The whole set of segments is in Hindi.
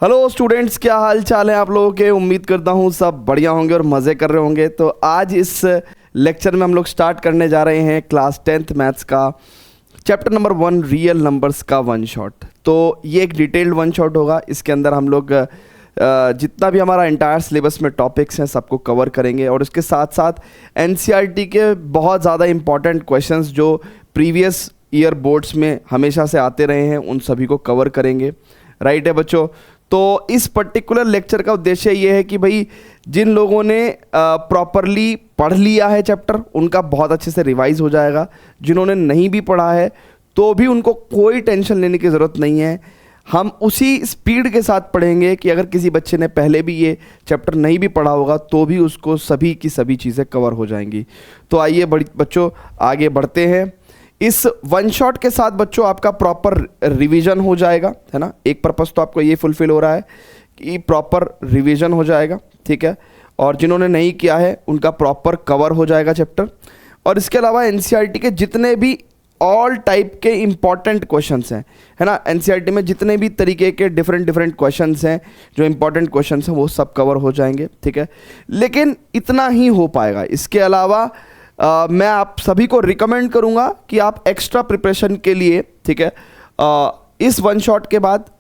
हेलो स्टूडेंट्स, क्या हाल चाल है आप लोगों के। उम्मीद करता हूँ सब बढ़िया होंगे और मज़े कर रहे होंगे। तो आज इस लेक्चर में हम लोग स्टार्ट करने जा रहे हैं क्लास 10th मैथ्स का चैप्टर नंबर 1 रियल नंबर्स का वन शॉट। तो ये एक डिटेल्ड वन शॉट होगा। इसके अंदर हम लोग जितना भी हमारा एंटायर सिलेबस में टॉपिक्स हैं सबको कवर करेंगे और इसके साथ साथ एनसीईआरटी के बहुत ज़्यादा इंपॉर्टेंट क्वेश्चंस जो प्रीवियस ईयर बोर्ड्स में हमेशा से आते रहे हैं उन सभी को कवर करेंगे। राइट है बच्चों। तो इस पर्टिकुलर लेक्चर का उद्देश्य ये है कि भाई जिन लोगों ने प्रॉपरली पढ़ लिया है चैप्टर उनका बहुत अच्छे से रिवाइज हो जाएगा। जिन्होंने नहीं भी पढ़ा है तो भी उनको कोई टेंशन लेने की ज़रूरत नहीं है। हम उसी स्पीड के साथ पढ़ेंगे कि अगर किसी बच्चे ने पहले भी ये चैप्टर नहीं भी पढ़ा होगा तो भी उसको सभी की सभी चीज़ें कवर हो जाएंगी। तो आइए बच्चों आगे बढ़ते हैं। इस वन शॉट के साथ बच्चों आपका प्रॉपर रिवीजन हो जाएगा, है ना। एक पर्पस तो आपको ये फुलफिल हो रहा है कि प्रॉपर रिवीजन हो जाएगा, ठीक है। और जिन्होंने नहीं किया है उनका प्रॉपर कवर हो जाएगा चैप्टर। और इसके अलावा एनसीईआरटी के जितने भी ऑल टाइप के इम्पॉर्टेंट क्वेश्चंस हैं, है ना, एनसीईआरटी में जितने भी तरीके के डिफरेंट क्वेश्चंस हैं जो इम्पॉर्टेंट क्वेश्चंस हैं वो सब कवर हो जाएंगे, ठीक है। लेकिन इतना ही हो पाएगा। इसके अलावा मैं आप सभी को रिकमेंड करूंगा कि आप एक्स्ट्रा प्रिपरेशन के लिए, ठीक है, इस वन शॉट के बाद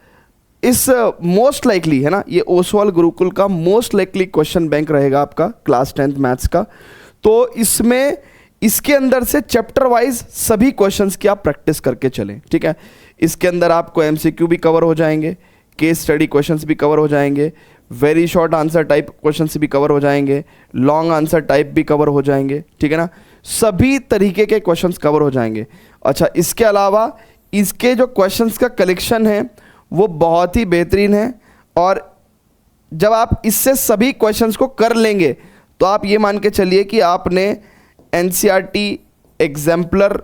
इस मोस्ट लाइकली, है ना, ये ओसवाल गुरुकुल का मोस्ट लाइकली क्वेश्चन बैंक रहेगा आपका क्लास 10th मैथ्स का। तो इसमें इसके अंदर से चैप्टर वाइज सभी क्वेश्चंस की आप प्रैक्टिस करके चलें, ठीक है। इसके अंदर आपको एमसीक्यू भी कवर हो जाएंगे, केस स्टडी क्वेश्चंस भी कवर हो जाएंगे, very short answer type questions भी कवर हो जाएंगे, लॉन्ग आंसर टाइप भी कवर हो जाएंगे, ठीक है ना। सभी तरीके के क्वेश्चंस कवर हो जाएंगे। अच्छा, इसके अलावा इसके जो क्वेश्चंस का कलेक्शन है वो बहुत ही बेहतरीन है। और जब आप इससे सभी क्वेश्चंस को कर लेंगे तो आप ये मान के चलिए कि आपने एनसीईआरटी एग्जाम्पलर,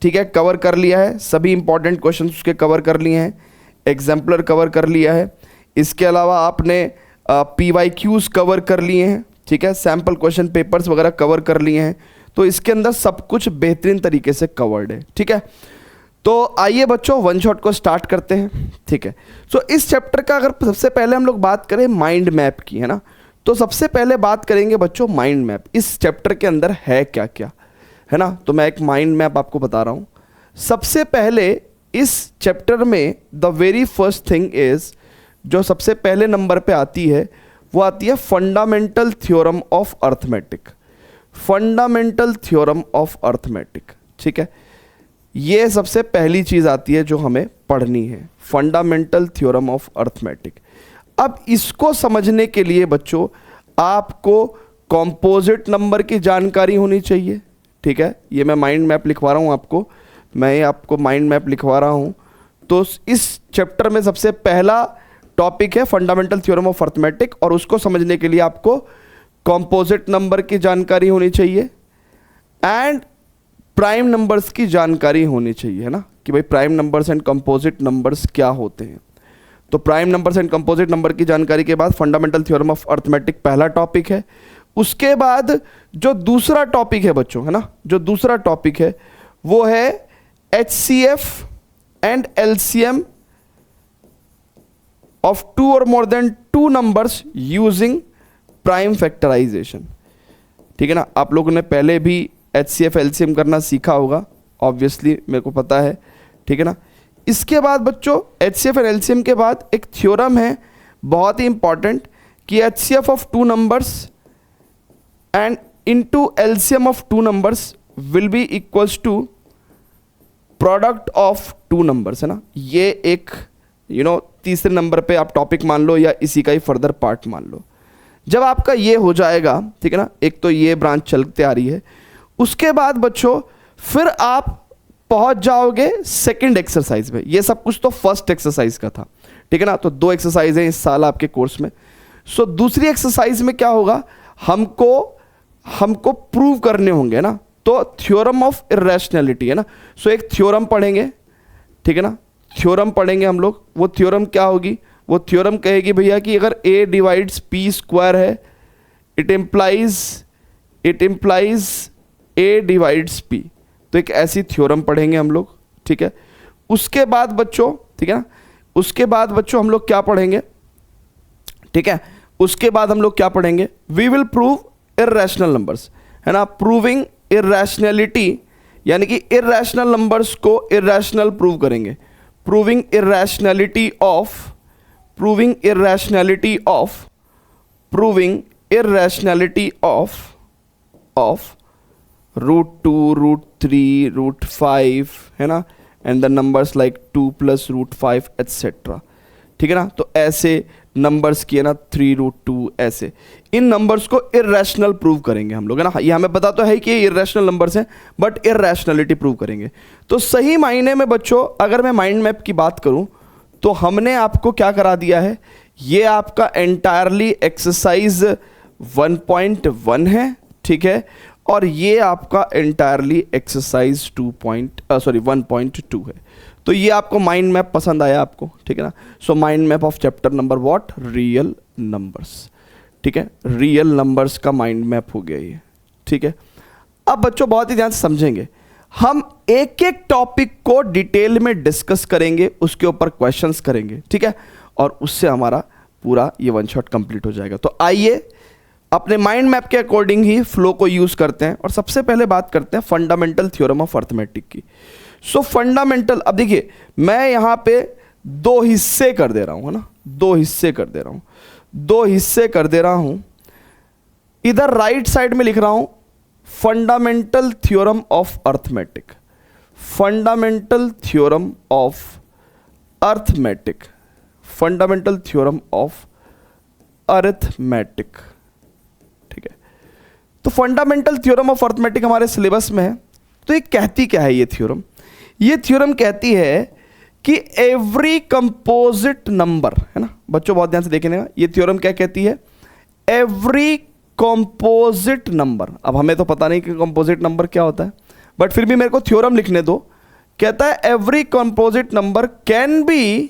ठीक है, कवर कर लिया है। सभी इंपॉर्टेंट क्वेश्चंस उसके कवर कर लिए हैं, एग्जाम्पलर कवर कर लिया है। इसके अलावा आपने PYQs कवर कर लिए हैं, ठीक है, सैम्पल क्वेश्चन पेपर्स वगैरह कवर कर लिए हैं। तो इसके अंदर सब कुछ बेहतरीन तरीके से कवर्ड है, ठीक है। तो आइए बच्चों वन शॉट को स्टार्ट करते हैं, ठीक है। सो इस चैप्टर का अगर सबसे पहले हम लोग बात करें माइंड मैप की, है ना, तो सबसे पहले बात करेंगे बच्चों माइंड मैप। इस चैप्टर के अंदर है क्या क्या, है ना। तो मैं एक माइंड मैप आपको बता रहा हूँ। सबसे पहले इस चैप्टर में the very first thing is, जो सबसे पहले नंबर पे आती है वो आती है fundamental theorem of arithmetic. Fundamental theorem of arithmetic, ठीक है। ये सबसे पहली चीज़ आती है जो हमें पढ़नी है, फंडामेंटल थ्योरम ऑफ अर्थमेटिक। अब इसको समझने के लिए बच्चों आपको कॉम्पोजिट नंबर की जानकारी होनी चाहिए, ठीक है। ये मैं माइंड मैप लिखवा रहा हूँ आपको, मैं आपको माइंड मैप लिखवा रहा हूँ। तो इस चैप्टर में सबसे पहला टॉपिक है फंडामेंटल थ्योरम ऑफ अर्थमेटिक और उसको समझने के लिए आपको कॉम्पोजिट नंबर की जानकारी होनी चाहिए एंड प्राइम नंबर्स की जानकारी होनी चाहिए, है ना, कि भाई prime numbers and composite numbers क्या होते हैं। तो prime numbers and composite number की जानकारी के बाद फंडामेंटल थ्योरम ऑफ अर्थमेटिक पहला टॉपिक है। उसके बाद जो दूसरा टॉपिक है बच्चों, है ना, जो दूसरा टॉपिक है वो है HCF and LCM of 2 or more than 2 numbers using prime factorization, ठीक है ना। आप लोगों ने पहले भी HCF LCM करना सीखा होगा, ऑब्वियसली मेरे को पता है, ठीक है ना। इसके बाद बच्चों HCF और LCM के बाद एक थ्योरम है बहुत ही इंपॉर्टेंट कि HCF of 2 numbers and into LCM of 2 numbers will be equals to product of 2 numbers, है ना। ये एक तीसरे नंबर पे आप टॉपिक मान लो या इसी का ही फर्दर पार्ट मान लो। जब आपका ये हो जाएगा, ठीक है ना, एक तो ये ब्रांच चलते आ रही है। उसके बाद बच्चों फिर आप पहुंच जाओगे सेकंड एक्सरसाइज में। ये सब कुछ तो फर्स्ट एक्सरसाइज का था, ठीक है ना। तो 2 एक्सरसाइज हैं इस साल आपके कोर्स में। सो दूसरी एक्सरसाइज में क्या होगा, हमको प्रूव करने होंगे ना, तो थ्योरम ऑफ इर्रेशनैलिटी, है ना। सो एक थ्योरम पढ़ेंगे, ठीक है ना, थ्योरम पढ़ेंगे हम लोग। वो थ्योरम क्या होगी, वो थ्योरम कहेगी भैया कि अगर A डिवाइड्स P स्क्वायर है it implies A divides P। तो एक ऐसी थ्योरम पढ़ेंगे हम लोग, ठीक है। उसके बाद बच्चों, ठीक है ना, उसके बाद बच्चों हम लोग क्या पढ़ेंगे, ठीक है। उसके बाद हम लोग क्या पढ़ेंगे, we will prove irrational numbers, है ना, प्रूविंग इर्रेशनैलिटी, यानी कि इर्रेशनल नंबर्स को इर्रेशनल प्रूव करेंगे, proving irrationality of, proving irrationality of, proving irrationality of √2, √3, √5, है ना, and the numbers like 2 + √5 etcetera, ठीक है ना। तो ऐसे नंबर्स की, है ना, 3 √2, ऐसे इन नंबर्स को इर्रेशनल प्रूव करेंगे हम लोग, है ना। ये हमें पता तो है कि ये इर्रेशनल नंबर्स हैं, बट इर्रेशनैलिटी प्रूव करेंगे। तो सही मायने में बच्चों, अगर मैं माइंड मैप की बात करूं तो हमने आपको क्या करा दिया है, ये आपका एंटायरली एक्सरसाइज 1.1 है, ठीक है, और ये आपका एंटायरली एक्सरसाइज 1.2 है। तो ये आपको माइंड मैप पसंद आया आपको, ठीक है ना। So mind map of chapter number what, real numbers, ठीक है, रियल नंबर्स का माइंड मैप हो गया ये, ठीक है। अब बच्चों बहुत ही ध्यान से समझेंगे, हम एक एक टॉपिक को डिटेल में डिस्कस करेंगे, उसके ऊपर क्वेश्चंस करेंगे, ठीक है, और उससे हमारा पूरा ये वन शॉट कंप्लीट हो जाएगा। तो आइए अपने माइंड मैप के अकॉर्डिंग ही फ्लो को यूज करते हैं, और सबसे पहले बात करते हैं फंडामेंटल थ्योरम ऑफ अर्थमेटिक की। सो फंडामेंटल, अब देखिए मैं यहां पे 2 हिस्से कर दे रहा हूं, है ना, 2 हिस्से कर दे रहा हूं, 2 हिस्से कर दे रहा हूं। इधर राइट साइड में लिख रहा हूं fundamental theorem of arithmetic, fundamental theorem of arithmetic, fundamental theorem of arithmetic, ठीक है। तो फंडामेंटल थ्योरम ऑफ अर्थमेटिक हमारे सिलेबस में है। तो ये कहती क्या है ये थ्योरम, ये थ्योरम कहती है कि एवरी कंपोजिट नंबर, है ना बच्चों, बहुत ध्यान से देखेंगे, ये थ्योरम क्या कहती है, एवरी कंपोजिट नंबर। अब हमें तो पता नहीं कि कंपोजिट नंबर क्या होता है, बट फिर भी मेरे को थ्योरम लिखने दो। कहता है every composite number can B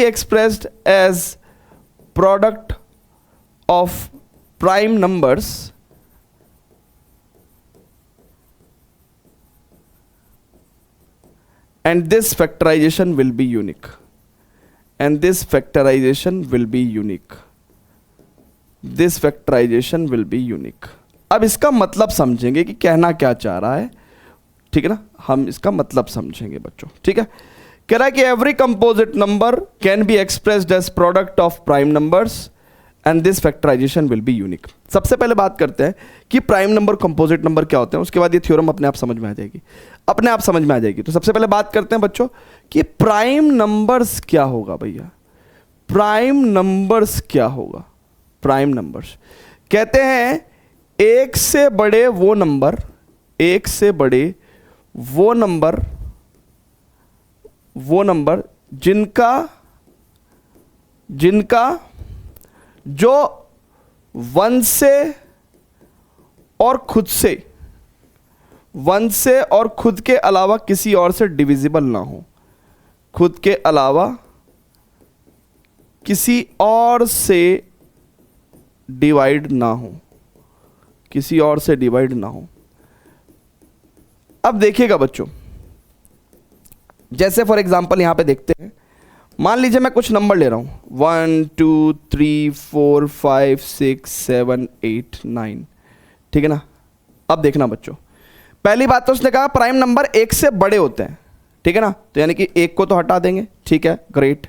expressed as product of prime numbers and this factorization will be unique, and this factorization will be unique, this factorization will be unique। अब इसका मतलब समझेंगे कि कहना क्या चाह रहा है, ठीक है ना, हम इसका मतलब समझेंगे बच्चों, ठीक है। कह रहा है कि every composite number can be expressed as product of prime numbers and this factorization will be unique. सबसे पहले बात करते हैं कि प्राइम नंबर कंपोजिट नंबर क्या होते हैं, उसके बाद ये थ्योरम अपने आप समझ में आ जाएगी, अपने आप समझ में आ जाएगी। तो सबसे पहले बात करते हैं बच्चों कि प्राइम नंबर्स क्या होगा भैया, प्राइम नंबर्स क्या होगा। प्राइम नंबर्स कहते हैं एक से बड़े वो नंबर, एक से बड़े वो नंबर जिनका जो 1 से और खुद के अलावा किसी और से डिविजिबल ना हो, खुद के अलावा किसी और से डिवाइड ना हो, किसी और से डिवाइड ना हो। अब देखिएगा बच्चों, जैसे फॉर एग्जांपल यहां पे देखते हैं, मान लीजिए मैं कुछ नंबर ले रहा हूं 1 2 3 4 5 6 7 8 9, ठीक है ना। अब देखना बच्चों, पहली बात तो उसने कहा प्राइम नंबर 1 से बड़े होते हैं, ठीक है ना, तो यानी कि 1 को तो हटा देंगे, ठीक है, ग्रेट।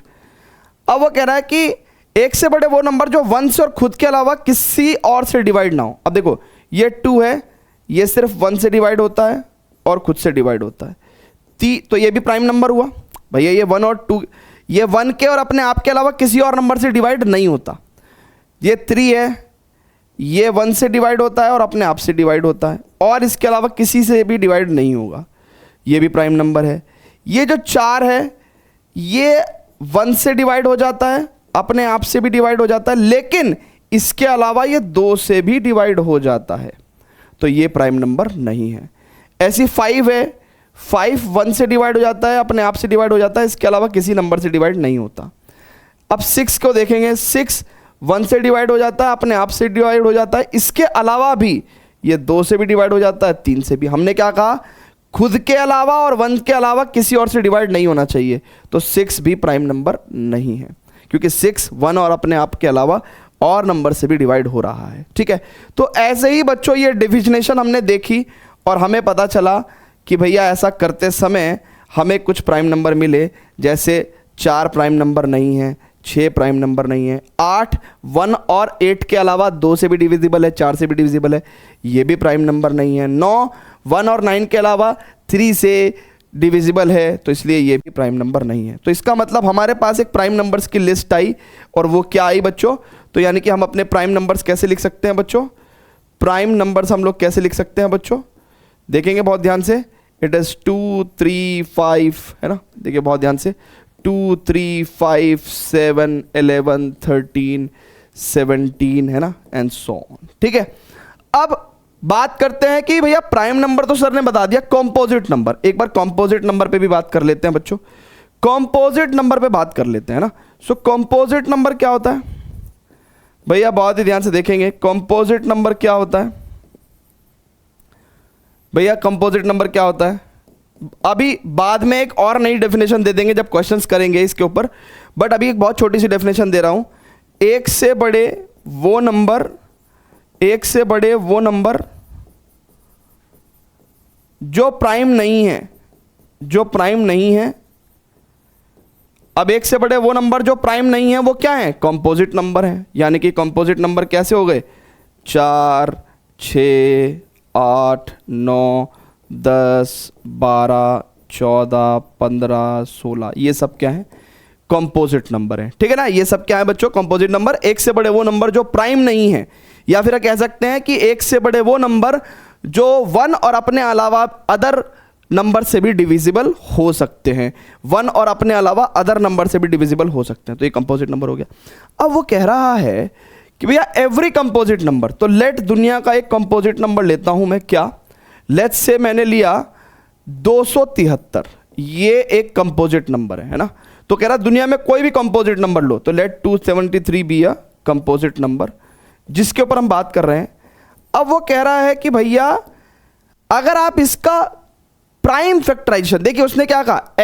अब वो कह रहा है कि 1 से बड़े वो नंबर जो 1 से और खुद के अलावा किसी और से डिवाइड ना हो। अब देखो ये 2 है, ये सिर्फ 1 से डिवाइड होता है और खुद से डिवाइड होता है, तो ये भी प्राइम नंबर हुआ भैया। ये 1 और 2, ये 1 के और अपने आप के अलावा किसी और नंबर से डिवाइड नहीं होता। ये 3 है, ये 1 से डिवाइड होता है और अपने आप से डिवाइड होता है, और इसके अलावा किसी से भी डिवाइड नहीं होगा, ये भी प्राइम नंबर है। ये जो 4 है, ये 1 से डिवाइड हो जाता है, अपने आप से भी डिवाइड हो जाता है, लेकिन इसके अलावा ये 2 से भी डिवाइड हो जाता है, तो ये प्राइम नंबर नहीं है। ऐसी 5 है, 5 1 से डिवाइड हो जाता है, अपने आप से डिवाइड हो जाता है, इसके अलावा किसी नंबर से डिवाइड नहीं होता। अब 6 को देखेंगे, 6 1 से डिवाइड हो जाता है, अपने आप से डिवाइड हो जाता है, इसके अलावा भी ये 2 से भी डिवाइड हो जाता है, 3 से भी। हमने क्या कहा, खुद के अलावा और 1 के अलावा किसी और से डिवाइड नहीं होना चाहिए। तो 6 भी प्राइम नंबर नहीं है, क्योंकि 6 1 और अपने आप के अलावा और नंबर से भी डिवाइड हो रहा है। ठीक है, तो ऐसे ही बच्चों ये डिविजनेशन हमने देखी और हमें पता चला कि भैया ऐसा करते समय हमें कुछ प्राइम नंबर मिले, जैसे 4 प्राइम नंबर नहीं है, 6 प्राइम नंबर नहीं है, 8 1 और 8 के अलावा 2 से भी डिविजिबल है, 4 से भी डिविजिबल है, ये भी प्राइम नंबर नहीं है, 9 1 और 9 के अलावा 3 से डिविजिबल है, तो इसलिए ये भी प्राइम नंबर नहीं है। तो इसका मतलब हमारे पास एक प्राइम नंबर्स की लिस्ट आई, और वो क्या आई बच्चों, तो यानी कि हम अपने प्राइम नंबर्स कैसे लिख सकते हैं बच्चों, प्राइम नंबर्स हम लोग कैसे लिख सकते हैं बच्चों, देखेंगे बहुत ध्यान से। इट इज़ 2 3 5 है ना, देखिए बहुत ध्यान से, 2 3 5 7 11 13 17 है ना, एंड सो ऑन। ठीक है, अब बात करते हैं कि भैया प्राइम नंबर तो सर ने बता दिया, कॉम्पोजिट नंबर, एक बार कॉम्पोजिट नंबर पे भी बात कर लेते हैं बच्चों, कॉम्पोजिट नंबर पे बात कर लेते हैं ना। सो कॉम्पोजिट नंबर क्या होता है भैया, बहुत ही ध्यान से देखेंगे, कॉम्पोजिट नंबर क्या होता है भैया, कंपोजिट नंबर क्या होता है। अभी बाद में एक और नई डेफिनेशन दे देंगे जब क्वेश्चंस करेंगे इसके ऊपर, बट अभी एक बहुत छोटी सी डेफिनेशन दे रहा हूं। एक से बड़े वो नंबर, एक से बड़े वो नंबर जो प्राइम नहीं है, जो प्राइम नहीं है। अब एक से बड़े वो नंबर जो प्राइम नहीं है वो क्या है, कंपोजिट नंबर है। यानी कि कंपोजिट नंबर कैसे हो गए, 4 6 8 9 10 12 14 15 16, ये सब क्या है, कंपोजिट नंबर है। ठीक है ना, ये सब क्या है बच्चों, कंपोजिट नंबर। एक से बड़े वो नंबर जो प्राइम नहीं है, या फिर कह सकते हैं कि एक से बड़े वो नंबर जो 1 और अपने अलावा अदर नंबर से भी डिविजिबल हो सकते हैं, 1 और अपने अलावा अदर नंबर से भी डिविजिबल हो सकते हैं, तो ये कंपोजिट नंबर हो गया। अब वो कह रहा है कि भैया एवरी कंपोजिट नंबर, तो लेट दुनिया का एक कंपोजिट नंबर लेता हूं मैं, क्या, लेट्स से मैंने लिया 273, ये एक कंपोजिट नंबर है ना। तो कह रहा दुनिया में कोई भी कंपोजिट नंबर लो, तो let 273 be a composite number, जिसके ऊपर हम बात कर रहे हैं। अब वो कह रहा है कि भैया अगर आप इसका प्राइम फैक्टराइजेशन, देखिए उसने क्या कहा,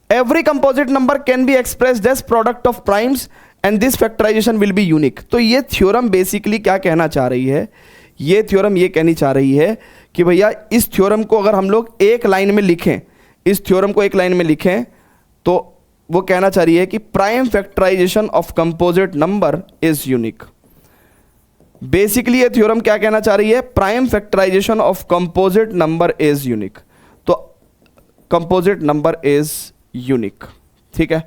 every composite number can be expressed as product of primes and this factorization will be unique. तो ये थ्योरम बेसिकली क्या कहना चाह रही है, ये थ्योरम ये कहनी चाह रही है कि भैया इस थ्योरम को अगर हम लोग एक लाइन में लिखें, इस थ्योरम को एक लाइन में लिखें, तो वो कहना चाह रही है कि prime factorization of composite number is unique. Basically ये थ्योरम क्या कहना चाह रही है, prime factorization of composite number is unique. तो कंपोजिट नंबर इज यूनिक। ठीक है,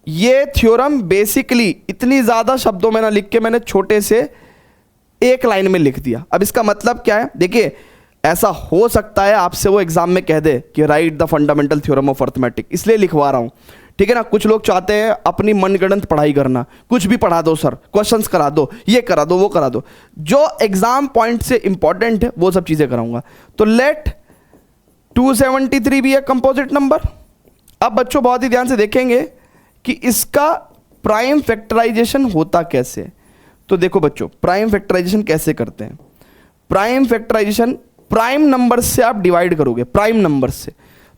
ये थ्योरम बेसिकली इतनी ज्यादा शब्दों में ना लिख के मैंने छोटे से एक लाइन में लिख दिया। अब इसका मतलब क्या है, देखिए ऐसा हो सकता है आपसे वो एग्जाम में कह दे कि right the fundamental theorem of arithmetic, इसलिए लिखवा रहा हूं। ठीक है ना, कुछ लोग चाहते हैं अपनी मनगढ़ंत पढ़ाई करना, कुछ भी पढ़ा दो सर, क्वेश्चंस करा दो, ये करा दो, वो करा दो, जो एग्जाम पॉइंट से इंपॉर्टेंट है वो सब चीजें कराऊंगा। तो लेट 273 भी है कंपोजिट नंबर। अब बच्चों बहुत ही ध्यान से देखेंगे कि इसका प्राइम फैक्टराइजेशन होता कैसे। तो देखो बच्चों, प्राइम फैक्टराइजेशन कैसे करते हैं, प्राइम फैक्टराइजेशन प्राइम नंबर से आप डिवाइड करोगे, प्राइम नंबर से।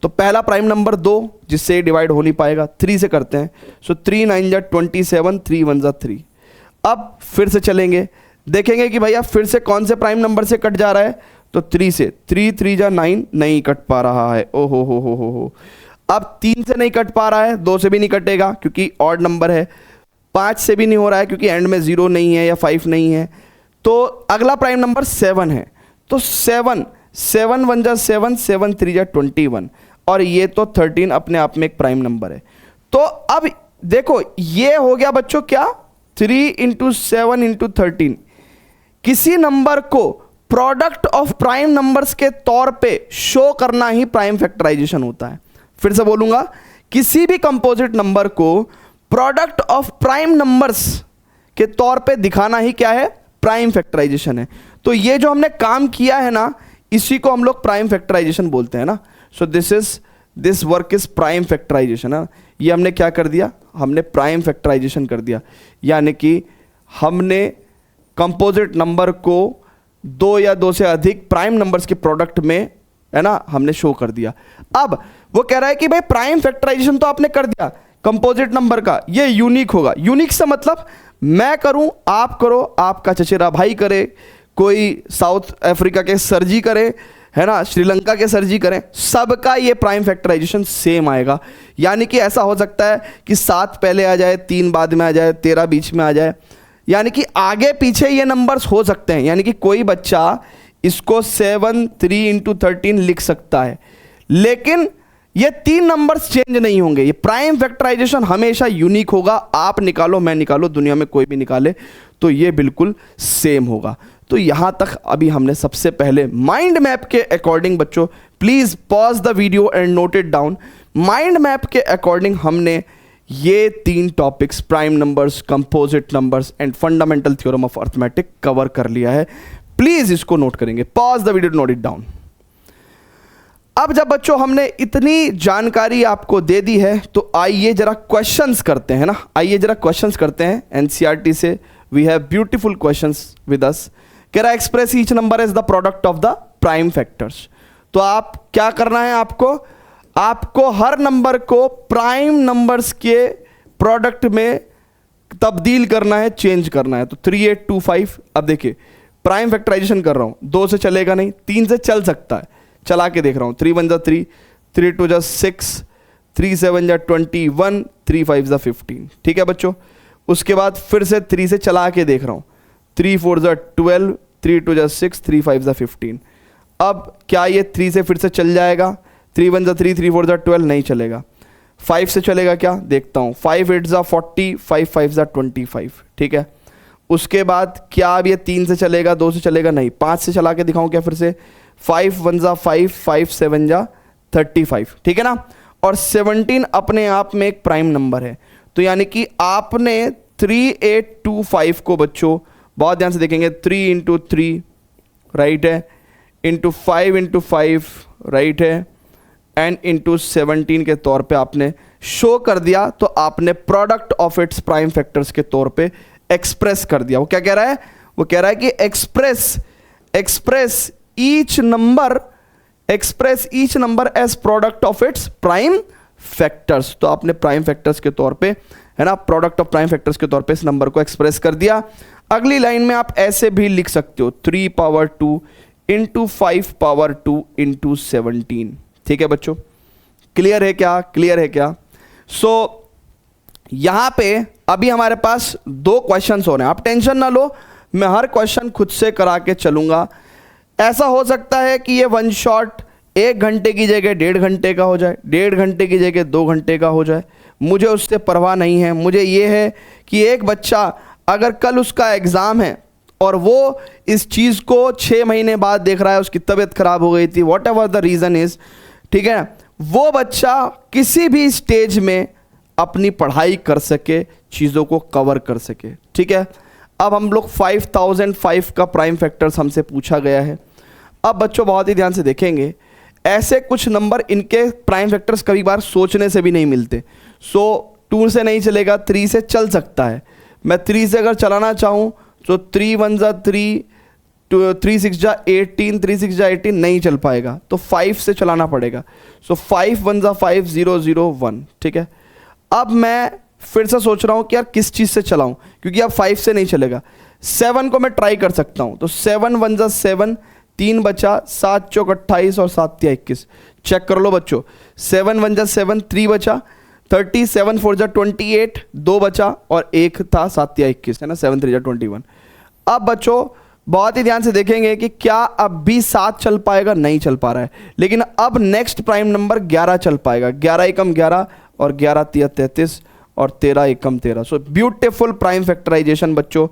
तो पहला प्राइम नंबर 2, जिससे डिवाइड हो नहीं पाएगा, 3 से करते हैं। सो 3 9 जा 27, 3 1 जा 3। अब फिर से चलेंगे, देखेंगे कि भैया फिर से कौन से प्राइम नंबर से कट जा रहा है, तो 3 से, 3 3 जा 9, नहीं कट पा रहा है, ओ हो। अब 3 से नहीं कट पा रहा है, 2 से भी नहीं कटेगा क्योंकि ऑड नंबर है, 5 से भी नहीं हो रहा है क्योंकि एंड में 0 नहीं है या 5 नहीं है। तो अगला प्राइम नंबर 7 है, तो 7 7 1 जा 7, 7 3 जा 21, और ये तो 13 अपने आप में एक प्राइम नंबर है। तो अब देखो ये हो गया बच्चों क्या, 3 × 7 × 13। किसी नंबर को प्रोडक्ट ऑफ प्राइम नंबर्स के तौर पे शो करना ही प्राइम फैक्टराइजेशन होता है। फिर से बोलूंगा, किसी भी कंपोजिट नंबर को प्रोडक्ट ऑफ प्राइम नंबर्स के तौर पे दिखाना ही क्या है, प्राइम फैक्टराइजेशन है। तो ये जो हमने काम किया है ना, इसी को हम लोग प्राइम फैक्टराइजेशन बोलते हैं ना। So this work is prime factorization है। ये हमने क्या कर दिया, हमने प्राइम फैक्टराइजेशन कर दिया, यानी कि हमने कंपोजिट नंबर को दो या दो से अधिक प्राइम नंबर्स के प्रोडक्ट में, है ना, हमने शो कर दिया। अब वो कह रहा है कि भाई प्राइम फैक्टराइजेशन तो आपने कर दिया, कंपोजिट नंबर का ये यूनिक होगा। यूनिक से मतलब मैं करूं, आप करो, आपका चचेरा भाई करे, कोई साउथ अफ्रीका के सरजी करे, है ना, श्रीलंका के सरजी करें, सबका ये प्राइम फैक्टराइजेशन सेम आएगा। यानी कि ऐसा हो सकता है कि 7 पहले आ जाए, 3 बाद में आ जाए, 13 बीच में आ जाए, यानी कि आगे पीछे ये नंबर्स हो सकते हैं। यानी कि कोई बच्चा इसको 7 3 इंटू 13 लिख सकता है, लेकिन ये 3 नंबर्स चेंज नहीं होंगे। ये प्राइम फैक्टराइजेशन हमेशा यूनिक होगा। आप निकालो, मैं निकालो, दुनिया में कोई भी निकाले, तो ये बिल्कुल सेम होगा। तो यहां तक अभी हमने सबसे पहले माइंड मैप के अकॉर्डिंग, बच्चों please pause the video and note it down. Mind map के अकॉर्डिंग हमने ये 3 topics, prime numbers, composite numbers and fundamental theorem of arithmetic cover कर लिया है। प्लीज इसको नोट करेंगे, pause the video, note it down. अब जब बच्चों हमने इतनी जानकारी आपको दे दी है, तो आइए जरा क्वेश्चंस करते हैं ना, आइए जरा क्वेश्चंस करते हैं। एनसीईआरटी से we have beautiful questions with us. कह रहा है express each number as the product of the prime factors. तो आप क्या करना है, आपको हर नंबर को प्राइम नंबर्स के प्रोडक्ट में तब्दील करना है, चेंज करना है। तो 3825, अब देखिए प्राइम फैक्टराइजेशन कर रहा हूं, 2 से चलेगा नहीं, 3 से चल सकता है, चला के देख रहा हूं। 3 1 जा 3, 3 2 जा 6, 3 7 जा 21, 3 5 जा 15। ठीक है बच्चों, उसके बाद फिर से 3 से चला के देख रहा हूं। 3 4 जा 12, 3 2 जा 6, 3 5 जा 15। अब क्या ये 3 से फिर से चल जाएगा? 3 1 जा 3, 3 4 जा 12, नहीं चलेगा। 5 से चलेगा क्या, देखता हूँ। 5 8 जा 40, 5 5 जा 25। ठीक है, उसके बाद क्या अब ये 3 से चलेगा, 2 से चलेगा, नहीं। 5 से चला के दिखाऊं क्या फिर से? 5 1 जा 5, 5 7 जा 35। ठीक है ना। और 17 अपने आप में एक प्राइम नंबर है। तो यानी कि आपने 3825 को बच्चों बहुत ध्यान से देखेंगे, 3 इंटू 3 राइट है, इंटू 5 इंटू 5 राइट है, एंड इंटू 17 के तौर पे आपने शो कर दिया। तो आपने product of its prime factors के तौर पे एक्सप्रेस कर दिया। वो क्या कह रहा है? वो कह रहा है कि express each number as product of its prime factors. तो आपने प्राइम फैक्टर्स के तौर पे, है ना, प्रोडक्ट ऑफ प्राइम फैक्टर्स के तौर पे इस नंबर को एक्सप्रेस कर दिया। अगली लाइन में आप ऐसे भी लिख सकते हो, 3 पावर 2 इंटू 5 पावर 2 इंटू 17। ठीक है बच्चों, क्लियर है क्या? क्लियर है क्या? सो यहां पे अभी हमारे पास 2 क्वेश्चंस हो रहे हैं। आप टेंशन ना लो, मैं हर क्वेश्चन खुद से करा के चलूंगा। ऐसा हो सकता है कि ये वन शॉट 1 घंटे की जगह 1.5 घंटे का हो जाए, 1.5 घंटे की जगह 2 घंटे का हो जाए, मुझे उससे परवाह नहीं है। मुझे ये है कि एक बच्चा अगर कल उसका एग्ज़ाम है और वो इस चीज़ को 6 महीने बाद देख रहा है, उसकी तबीयत खराब हो गई थी, what ever the reason is, ठीक है, वो बच्चा किसी भी स्टेज में अपनी पढ़ाई कर सके, चीज़ों को कवर कर सके। ठीक है, अब हम लोग 5005 का प्राइम फैक्टर्स हमसे पूछा गया है। अब बच्चों बहुत ही ध्यान से देखेंगे, ऐसे कुछ नंबर इनके प्राइम फैक्टर्स कभी बार सोचने से भी नहीं मिलते। सो 2 से नहीं चलेगा, 3 से चल सकता है। मैं 3 से अगर चलाना चाहूँ तो 3 1 जा 3, 3 6 जा 18, 3 6 जा 18 नहीं चल पाएगा, तो 5 से चलाना पड़ेगा। सो 5 1 जा 5, 0 0 1। ठीक है, अब मैं फिर से सोच रहा हूँ कि यार किस चीज़ से चलाऊँ, क्योंकि अब 5 से नहीं चलेगा। 7 को मैं ट्राई कर सकता हूँ, तो 7 1 जा 7, 3 बचा, 7 चौक 28 और 7 तिया 21। चेक कर लो बच्चों, 7 1 जा 7, 3 बचा, 30, 7 4 जा 28, 2 बचा और 1 था, 7 तिया 21, है ना, 7 3 जा 21। अब बच्चों बहुत ही ध्यान से देखेंगे कि क्या अब भी 7 चल पाएगा? नहीं चल पा रहा है, लेकिन अब नेक्स्ट प्राइम नंबर 11 चल पाएगा। 11 एकम 11 और 11 तिया 33 और 13 एकम 13। सो ब्यूटीफुल प्राइम फैक्टराइजेशन बच्चों।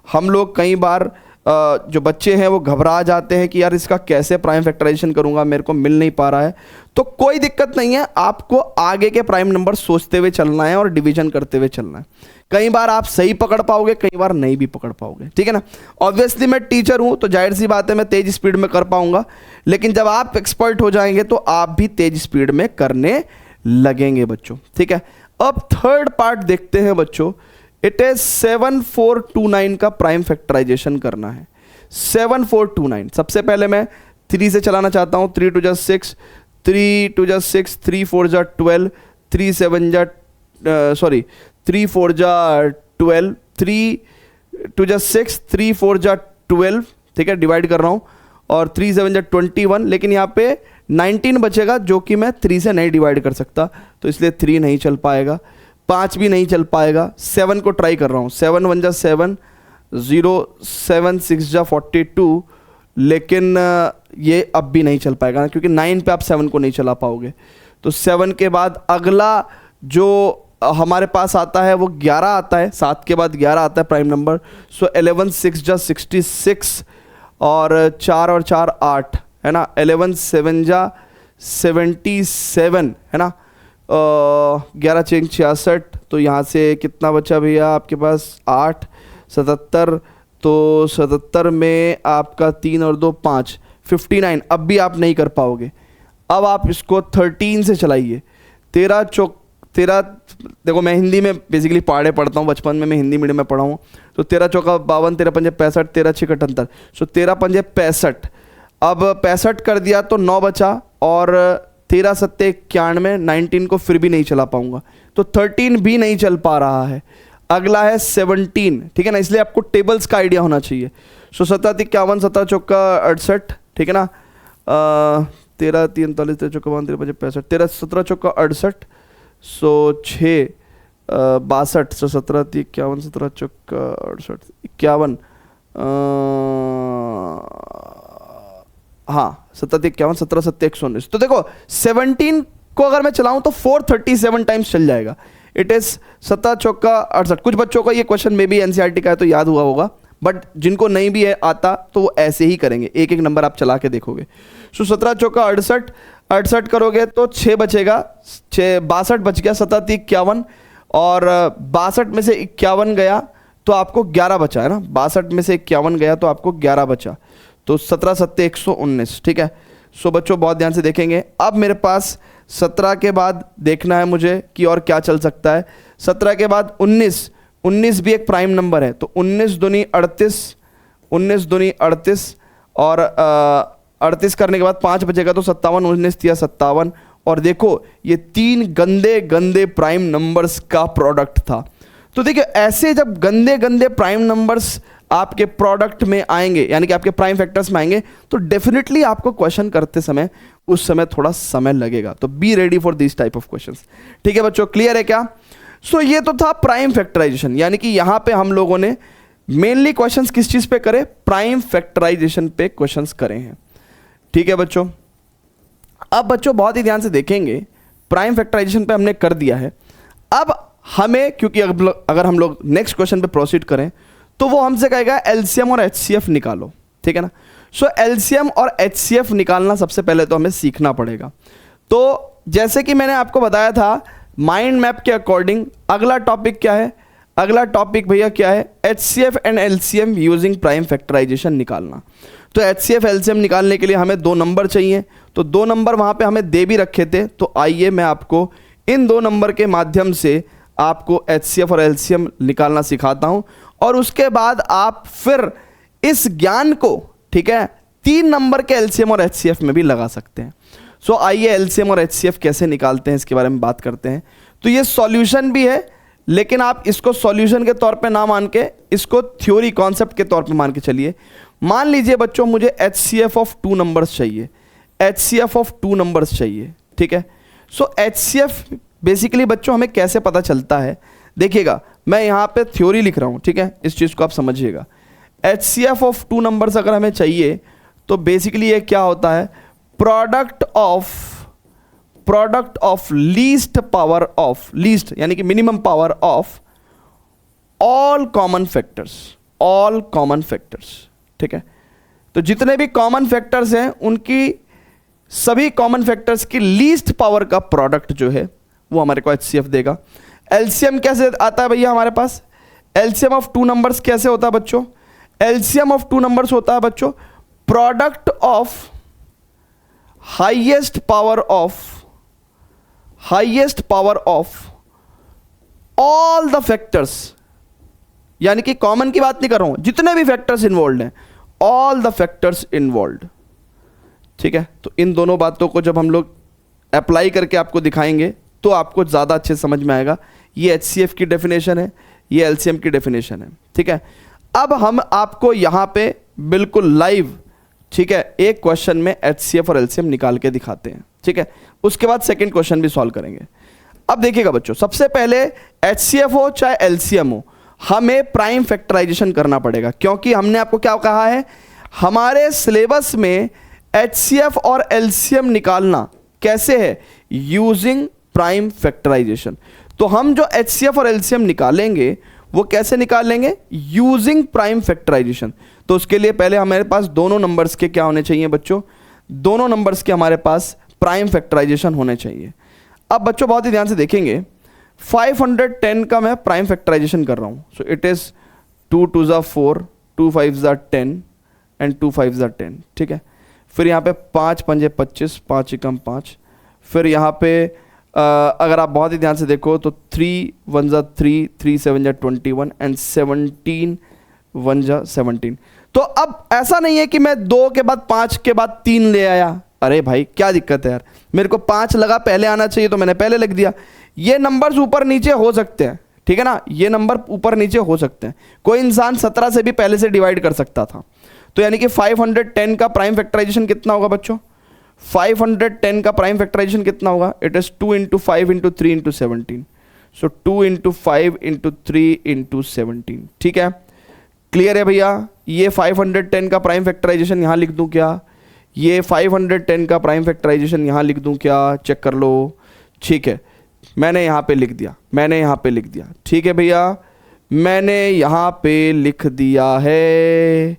हम लोग कई बार जो बच्चे हैं वो घबरा जाते हैं कि यार इसका कैसे प्राइम फैक्टराइजेशन करूंगा, मेरे को मिल नहीं पा रहा है। तो कोई दिक्कत नहीं है, आपको आगे के प्राइम नंबर सोचते हुए चलना है और डिवीजन करते हुए चलना है। कई बार आप सही पकड़ पाओगे, कई बार नहीं भी पकड़ पाओगे। ठीक है ना। ऑब्वियसली मैं टीचर हूं तो जाहिर सी बात है मैं तेज स्पीड में कर पाऊंगा, लेकिन जब आप एक्सपर्ट हो जाएंगे तो आप भी तेज स्पीड में करने लगेंगे बच्चों। ठीक है, अब थर्ड पार्ट देखते हैं बच्चों। इट इज 7429 का प्राइम फैक्टराइजेशन करना है। 7429। सबसे पहले मैं 3 से चलाना चाहता हूँ। 3 2 6, 3 2 6, 3 4 12, 3 7 3 4 12, 3 2 6, 3 4 12, ठीक है, डिवाइड कर रहा हूँ, और 3 7 21, लेकिन यहाँ पे 19 बचेगा जो कि मैं 3 से नहीं डिवाइड कर सकता, तो इसलिए 3 नहीं चल पाएगा, 5 भी नहीं चल पाएगा। 7 को ट्राई कर रहा हूँ। 7 1 7, 0 7 6 42, लेकिन ये अब भी नहीं चल पाएगा ना, क्योंकि 9 पे आप 7 को नहीं चला पाओगे। तो 7 के बाद अगला जो हमारे पास आता है वो 11 आता है। 7 के बाद 11 आता है प्राइम नंबर। सो 11 6 66, और 4 और 4 8 है ना। 11 7 77 है ना। 11 6 66, तो यहाँ से कितना बचा भैया आपके पास? 8 77, तो 77 में आपका 3 और 2 5, 59। अब भी आप नहीं कर पाओगे। अब आप इसको 13 से चलाइए। 13 देखो, मैं हिंदी में बेसिकली पढ़ाई पढ़ता हूँ, बचपन में मैं हिंदी मीडियम में पढ़ा हूँ। तो 13 चौका 52, 13 पंजे 65, 13 6 78, सो 13 पंजे 65। अब 65 कर दिया तो 9 बचा, और 13 सत्ते 91, 19 को फिर भी नहीं चला पाऊंगा, तो 13 भी नहीं चल पा रहा है। अगला है 17, ठीक है ना, इसलिए आपको टेबल्स का आइडिया होना चाहिए। सो 17 51, 17 चौका 68, ठीक है ना। 13 3 39, 13 चौका 52, 13 पंजे 65, 13 17 चौका 68, सो 6 62, सो 17 51, 17 चौका 68 51, हाँ 17 51, 17 7 119। तो देखो 17 को अगर मैं चलाऊं तो 437 टाइम्स चल जाएगा। इट इज 17 चौका 68। कुछ बच्चों का ये क्वेश्चन में भी एनसीईआरटी का है तो याद हुआ होगा, बट जिनको नहीं भी है आता तो वो ऐसे ही करेंगे, एक एक नंबर आप चला के देखोगे। सो 17 चौका 68, 68 करोगे तो 6 बचेगा, 62 बच गया। 17 51, और 62 में से 51 गया तो आपको 11 बचा है ना। 62 में से 51 गया तो आपको 11 बचा, तो 17 7 119, ठीक है। सो बच्चों बहुत ध्यान से देखेंगे। अब मेरे पास 17 के बाद देखना है मुझे कि और क्या चल सकता है। 17 के बाद 19, 19 भी एक प्राइम नंबर है, तो 19 दूनी 38, 19 दूनी 38, और 38 करने के बाद 5 बचेगा तो 57, 19 दिया 57, और देखो ये 3 गंदे गंदे प्राइम नंबर्स का प्रोडक्ट था। तो देखिए ऐसे जब गंदे गंदे प्राइम नंबर्स आपके प्रोडक्ट में आएंगे, यानी कि आपके प्राइम फैक्टर्स में आएंगे, तो डेफिनेटली आपको क्वेश्चन करते समय उस समय थोड़ा समय लगेगा। तो be ready for this type of questions, ठीक है बच्चों, क्लियर है क्या? सो ये तो था प्राइम फैक्टराइजेशन, यानी कि यहां पे हम लोगों ने मेनली क्वेश्चंस किस चीज पे करे? प्राइम फैक्टराइजेशन पे क्वेश्चंस करे हैं, ठीक है बच्चों। अब बच्चों बहुत ही ध्यान से देखेंगे, प्राइम फैक्टराइजेशन पे हमने कर दिया है। अब हमें, क्योंकि अगर हम लोग नेक्स्ट क्वेश्चन पे प्रोसीड करें तो वो हमसे कहेगा एलसीएम और एचसीएफ निकालो, ठीक है ना। सो एलसीएम और एचसीएफ निकालना सबसे पहले तो हमें सीखना पड़ेगा। तो जैसे कि मैंने आपको बताया था माइंड मैप के अकॉर्डिंग अगला टॉपिक क्या है? अगला टॉपिक भैया क्या है? HCF and LCM using prime factorization निकालना। तो एचसीएफ एलसीएम निकालने के लिए हमें 2 नंबर चाहिए, तो 2 नंबर वहां पे हमें दे भी रखे थे। तो आइए मैं आपको इन 2 नंबर के माध्यम से आपको एचसीएफ और एलसीएम निकालना सिखाता हूं, और उसके बाद आप फिर इस ज्ञान को, ठीक है, 3 नंबर के एलसीएम और एचसीएफ में भी लगा सकते हैं। सो आइए एलसीएम और एचसीएफ कैसे निकालते हैं इसके बारे में बात करते हैं। तो ये सॉल्यूशन भी है, लेकिन आप इसको सॉल्यूशन के तौर पे ना मान के इसको थ्योरी कॉन्सेप्ट के तौर पे मान के चलिए। मान लीजिए बच्चों मुझे एचसीएफ ऑफ 2 नंबर्स चाहिए, एचसीएफ ऑफ 2 नंबर्स चाहिए, ठीक है। सो एचसीएफ बेसिकली बच्चों हमें कैसे पता चलता है? देखिएगा मैं यहाँ पे थ्योरी लिख रहा हूँ, ठीक है, इस चीज़ को आप समझिएगा। एचसीएफ ऑफ 2 नंबर्स अगर हमें चाहिए तो बेसिकली ये क्या होता है? Product of least power of least, यानी कि minimum power of all common factors, all common factors, ठीक है। तो जितने भी कॉमन फैक्टर्स हैं उनकी सभी कॉमन फैक्टर्स की लीस्ट पावर का प्रोडक्ट जो है वो हमारे को एचसीएफ देगा। एलसीएम कैसे आता है भैया हमारे पास? एलसीएम ऑफ 2 नंबर्स कैसे होता है बच्चों? एलसीएम ऑफ 2 नंबर्स होता है बच्चों product of highest power of all the factors, यानी कि कॉमन की बात नहीं कर रहा हूं, जितने भी फैक्टर्स इन्वॉल्व हैं, ऑल द फैक्टर्स इन्वॉल्व। ठीक है, तो इन दोनों बातों को जब हम लोग अप्लाई करके आपको दिखाएंगे तो आपको ज़्यादा अच्छे समझ में आएगा। ये HCF की डेफिनेशन है, ये LCM की डेफिनेशन है। ठीक है, अब हम आपको यहाँ पे बिल्कुल लाइव, ठीक है, एक क्वेश्चन में HCF और LCM निकाल के दिखाते हैं। ठीक है, उसके बाद सेकंड क्वेश्चन भी सॉल्व करेंगे। अब देखिएगा बच्चों, सबसे पहले HCF हो चाहे LCM हो, हमें प्राइम फैक्टराइजेशन करना पड़ेगा, क्योंकि हमने आपको क्या कहा है, हमारे सिलेबस में HCF और LCM निकालना कैसे है, यूजिंग प्राइम फैक्टराइजेशन। तो हम जो HCF और LCM निकालेंगे वो कैसे निकालेंगे, यूजिंग प्राइम फैक्टराइजेशन। तो उसके लिए पहले हमारे पास दोनों नंबर्स के क्या होने चाहिए बच्चों, दोनों नंबर्स के हमारे पास प्राइम फैक्टराइजेशन होने चाहिए। अब बच्चों बहुत ही ध्यान से देखेंगे, 510 का मैं प्राइम फैक्टराइजेशन कर रहा हूं। सो इट इज 2 2 ज़ा 4, 2 5 ज़ा 10 एंड 2 5 ज़ा 10। ठीक है, फिर यहाँ पे 5 5 25, 5 एकम 5। फिर यहाँ पे अगर आप बहुत ही ध्यान से देखो तो 3 1 ज़ा 3, 3 7 ज़ा 21 एंड 17 1 ज़ा 17। तो अब ऐसा नहीं है कि मैं 2 के बाद 5 के बाद 3 ले आया। अरे भाई क्या दिक्कत है यार, मेरे को 5 लगा पहले आना चाहिए तो मैंने पहले लिख दिया। ये नंबर्स ऊपर नीचे हो सकते हैं, ठीक है ना, ये नंबर ऊपर नीचे हो सकते हैं। कोई इंसान 17 से भी पहले से डिवाइड कर सकता था। तो यानी कि 510 का प्राइम फैक्टराइजेशन कितना होगा बच्चों, 510 का प्राइम फैक्टराइजेशन कितना होगा, इट इज 2 × 5 × 3 × 17। सो 2 × 5 × 3 × 17। ठीक है, क्लियर है भैया। ये 510 का प्राइम फैक्टराइजेशन यहां लिख दूं क्या, ये 510 का प्राइम फैक्टराइजेशन यहां लिख दूं क्या, चेक कर लो। ठीक है, मैंने यहां पे लिख दिया, मैंने यहां पे लिख दिया। ठीक है भैया, मैंने यहां पे लिख दिया है।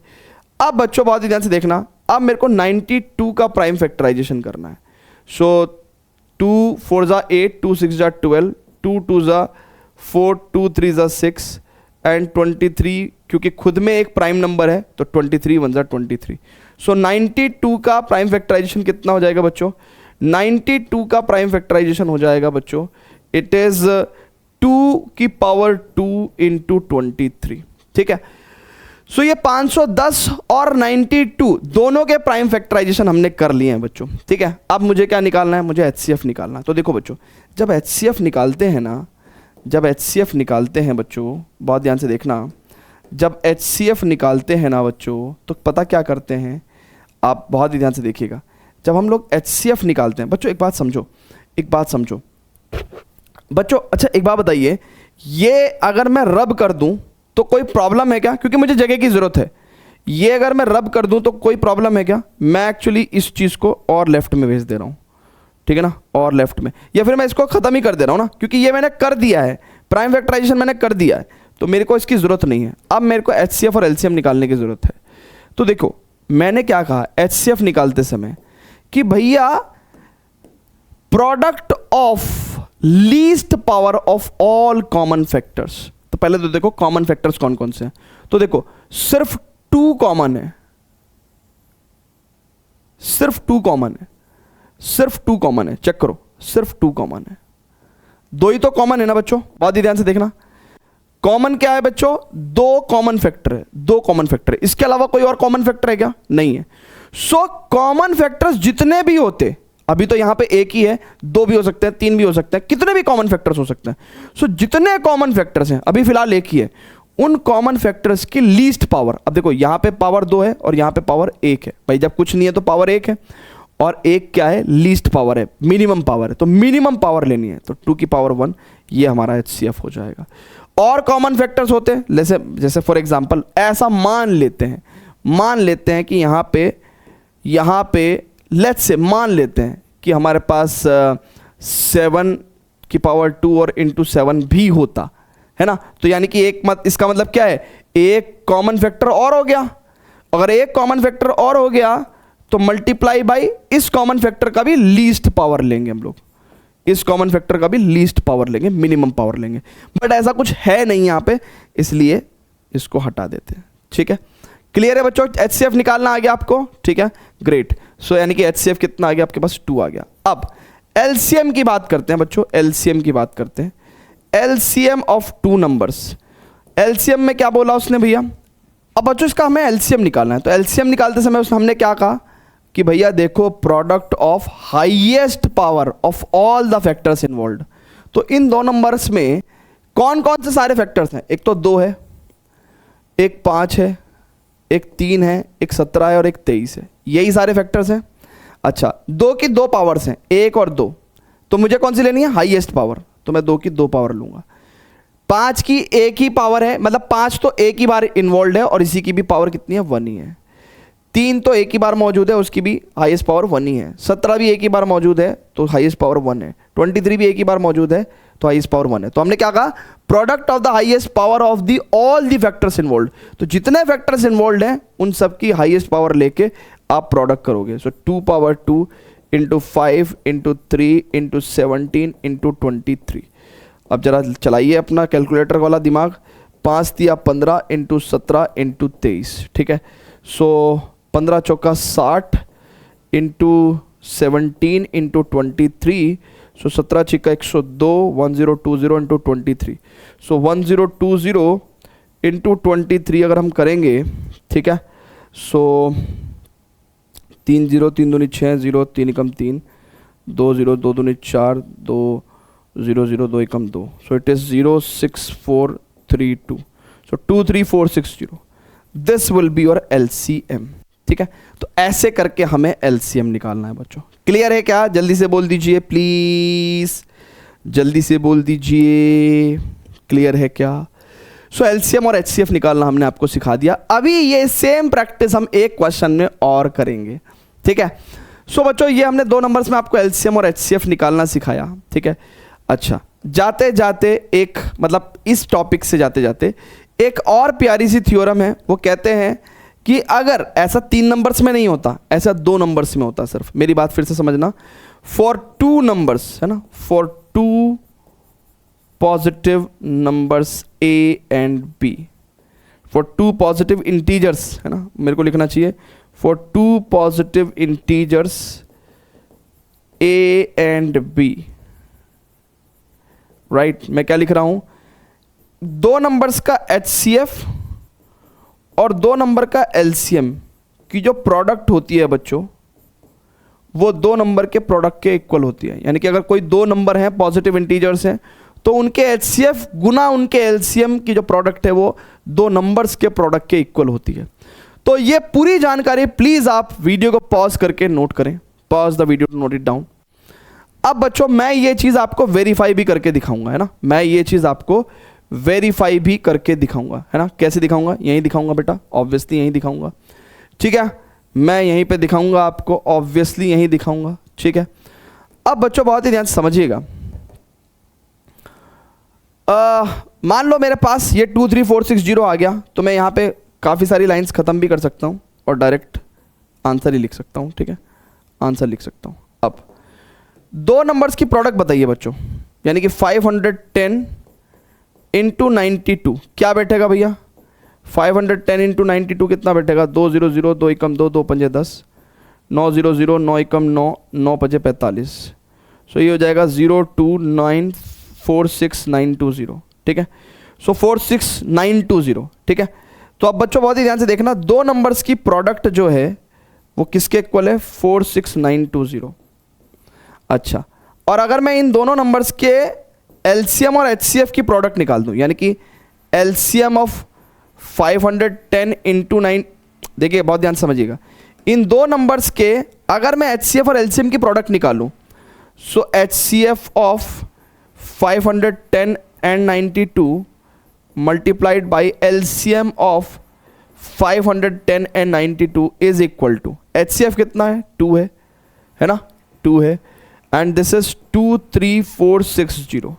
अब बच्चों बहुत ही ध्यान से देखना, अब मेरे को 92 का प्राइम फैक्टराइजेशन करना है। सो 2 4 ज़ा 8, 2 6 ज़ा 12, 2 2 ज़ा 4, 2 3 ज़ा 6 एंड 23, क्योंकि खुद में एक प्राइम नंबर है तो 23 1 ज़ा 23। सो 92 का प्राइम फैक्टराइजेशन कितना हो जाएगा बच्चों, 92 का प्राइम फैक्टराइजेशन हो जाएगा बच्चों, इट इज 2 की पावर 2 × 23। ठीक है, सो ये 510 और 92 दोनों के प्राइम फैक्टराइजेशन हमने कर लिए हैं बच्चों। ठीक है, अब मुझे क्या निकालना है, मुझे HCF निकालना है। तो देखो बच्चों, जब HCF निकालते हैं ना, जब HCF निकालते हैं बच्चों, बहुत ध्यान से देखना, जब HCF निकालते हैं ना बच्चों, तो पता क्या करते हैं, आप बहुत ही ध्यान से देखिएगा। जब हम लोग HCF निकालते हैं बच्चों, एक बात समझो, एक बात समझो बच्चों। अच्छा एक बात बताइए, ये अगर मैं रब कर दूं तो कोई प्रॉब्लम है क्या, क्योंकि मुझे जगह की ज़रूरत है। ये अगर मैं रब कर दूं तो कोई प्रॉब्लम है क्या, मैं एक्चुअली इस चीज़ को और लेफ्ट में भेज दे रहा हूँ, ठीक है ना, और लेफ्ट में, या फिर मैं इसको ख़त्म ही कर दे रहा हूँ ना, क्योंकि ये मैंने कर दिया है, प्राइम फैक्टराइजेशन मैंने कर दिया है, तो मेरे को इसकी ज़रूरत नहीं है। अब मेरे को HCF और LCM निकालने की ज़रूरत है। तो देखो मैंने क्या कहा HCF निकालते समय कि भैया product of least power of all common factors. तो पहले तो देखो कॉमन फैक्टर्स कौन कौन से हैं। तो देखो सिर्फ 2 कॉमन है, सिर्फ 2 कॉमन है, सिर्फ 2 कॉमन है, चेक करो, सिर्फ 2 कॉमन है। 2 ही तो कॉमन है ना बच्चों, बहुत ही ध्यान से देखना। कॉमन क्या है बच्चों, 2 कॉमन फैक्टर है, 2 कॉमन फैक्टर है। इसके अलावा कोई और कॉमन फैक्टर है क्या, नहीं है। सो कॉमन फैक्टर्स जितने भी होते, अभी तो यहां पे एक ही है, 2 भी हो सकते हैं, 3 भी हो सकते हैं, कितने भी कॉमन फैक्टर्स हो सकते हैं। सो जितने कॉमन फैक्टर्स हैं, अभी फिलहाल एक ही है, उन कॉमन फैक्टर्स की लीस्ट पावर। अब देखो यहां पे पावर 2 है और यहां पे पावर 1 है। भाई जब कुछ नहीं है तो पावर 1 है, और 1 क्या है, लीस्ट पावर है, मिनिमम पावर है, तो मिनिमम पावर लेनी है, तो 2 की पावर 1 ये हमारा HCF हो जाएगा। और कॉमन फैक्टर्स होते हैं, जैसे फॉर एग्जांपल ऐसा मान लेते हैं कि यहाँ पे लेट्स से मान लेते हैं कि हमारे पास 7 की पावर 2 और इंटू 7 भी होता है ना। तो यानी कि इसका मतलब क्या है, एक कॉमन फैक्टर और हो गया। अगर एक कॉमन फैक्टर और हो गया तो मल्टीप्लाई बाई इस कॉमन फैक्टर का भी लीस्ट पावर लेंगे हम लोग, इस कॉमन फैक्टर का भी लीस्ट पावर लेंगे, मिनिमम पावर लेंगे। बट ऐसा कुछ है नहीं यहाँ पे, इसलिए इसको हटा देते हैं। ठीक है, क्लियर है बच्चों, HCF निकालना आ गया आपको, ठीक है, ग्रेट। सो यानी कि HCF कितना आ गया आपके पास, 2 आ गया। अब LCM की बात करते हैं बच्चों, LCM की बात करते हैं। LCM ऑफ 2 नंबर्स, LCM में क्या बोला उसने भैया, अब बच्चों इसका हमें एलसीएम निकालना है, तो एलसीएम निकालते समय हमने क्या कहा कि भैया देखो product of highest power of all the factors involve. तो इन दो नंबर्स में कौन कौन से सारे फैक्टर्स हैं? एक तो 2 है, एक 5 है, एक 3 है, एक 17 है और एक 23 है, यही सारे फैक्टर्स हैं। अच्छा, 2 की 2 पावर्स हैं, 1 और 2, तो मुझे कौन सी लेनी है? हाईएस्ट पावर, तो मैं 2 की 2 पावर लूंगा। 5 की 1 ही पावर है, मतलब 5 तो एक ही बार इन्वॉल्व है और इसी की भी पावर कितनी है? 1 ही है। 3 तो एक ही बार मौजूद है, उसकी भी हाईएस्ट पावर 1 ही है। 17 भी एक ही बार मौजूद है तो हाईएस्ट पावर 1 है। 23 भी एक ही बार मौजूद है तो हाईएस्ट पावर 1 है। तो हमने क्या कहा? Product of the highest power of the all the factors involve. तो जितने फैक्टर्स इन्वॉल्व हैं उन सब की हाईएस्ट पावर लेके आप प्रोडक्ट करोगे। सो 2 power 2 into 5 into 3 into 17 into 23। अब जरा चलाइए अपना कैलकुलेटर वाला दिमाग। 5 दिया 15 इंटू 17 इंटू 23, ठीक है। सो 15 चौका 60 इंटू 17 इंटू 23, सो 17 छिक्का 102, 1020 इंटू 23। सो 1020 इंटू 23 अगर हम करेंगे, ठीक है, सो 3 0 3 दूनी 6 0 3 एकम 3 2 0 2 दूनी 4 2 0 0 2 एकम 2। So it is 06432। So 23460। This will be your LCM, ठीक है। तो ऐसे करके हमें एलसीएम निकालना है बच्चों। क्लियर है क्या? जल्दी से बोल दीजिए प्लीज, जल्दी से बोल दीजिए, क्लियर है क्या? सो एलसीएम और एचसीएफ निकालना हमने आपको सिखा दिया। अभी ये सेम प्रैक्टिस हम एक क्वेश्चन में और करेंगे, ठीक है। सो बच्चों ये हमने 2 नंबर्स में आपको एलसीएम और एचसीएफ निकालना सिखाया, ठीक है। अच्छा, जाते जाते एक मतलब इस टॉपिक से जाते जाते एक और प्यारी सी थ्योरम है। वो कहते हैं कि अगर ऐसा 3 नंबर्स में नहीं होता, ऐसा 2 नंबर्स में होता सिर्फ। मेरी बात फिर से समझना। फॉर 2 नंबर्स, है ना, for 2 positive numbers A and B, for 2 positive integers, है ना, मेरे को लिखना चाहिए for 2 positive integers A and B, right. मैं क्या लिख रहा हूं? 2 नंबर्स का एचसीएफ और 2 नंबर का एलसीएम की जो प्रोडक्ट होती है बच्चों, वो 2 नंबर के प्रोडक्ट के इक्वल होती है। यानी कि अगर कोई 2 नंबर हैं, पॉजिटिव इंटीजर्स हैं, तो उनके एचसीएफ गुना उनके एलसीएम की जो प्रोडक्ट है वो 2 नंबर्स के प्रोडक्ट के इक्वल होती है। तो ये पूरी जानकारी प्लीज आप वीडियो को पॉज करके नोट करें। Pause the video to note it down. अब बच्चों मैं ये चीज आपको वेरीफाई भी करके दिखाऊंगा, है ना। मैं ये चीज आपको वेरीफाई भी करके दिखाऊंगा, है ना। कैसे दिखाऊंगा? यहीं दिखाऊंगा बेटा, ऑब्वियसली यहीं दिखाऊंगा, ठीक है। मैं यहीं पे दिखाऊंगा आपको, ऑब्वियसली यहीं दिखाऊंगा, ठीक है। अब बच्चों बहुत ही ध्यान से समझिएगा। मान लो मेरे पास ये 23460 आ गया, तो मैं यहाँ पे काफ़ी सारी लाइंस ख़त्म भी कर सकता हूँ और डायरेक्ट आंसर ही लिख सकता हूँ, ठीक है। आंसर लिख सकता हूँ। अब 2 नंबर्स की प्रोडक्ट बताइए बच्चों, यानी कि 510 इंटू 92 क्या बैठेगा भैया? 510 इंटू 92 कितना बैठेगा? 200 2 एकम 2 2 पंजे 10 900 9 एकम 9 9 पंजे 45। सो ये हो जाएगा 0294690, ठीक है। सो 46920, ठीक है। तो अब बच्चों बहुत ही ध्यान से देखना, 2 नंबर्स की प्रोडक्ट जो है वो किसके इक्वल है? 46920। अच्छा, और अगर मैं इन दोनों नंबर्स के एलसीएम और एचसीएफ की प्रोडक्ट निकाल दूं, यानी कि एलसीएम ऑफ 510 इंटू 9, देखिए बहुत ध्यान समझिएगा, इन 2 नंबर्स के अगर मैं एचसीएफ और एलसीएम की प्रोडक्ट निकालूं, so HCF of 510 and 92 multiplied by LCM of 510 and 92 is equal to, HCF कितना है? 2 है ना, 2 है, एंड दिस इज 23460,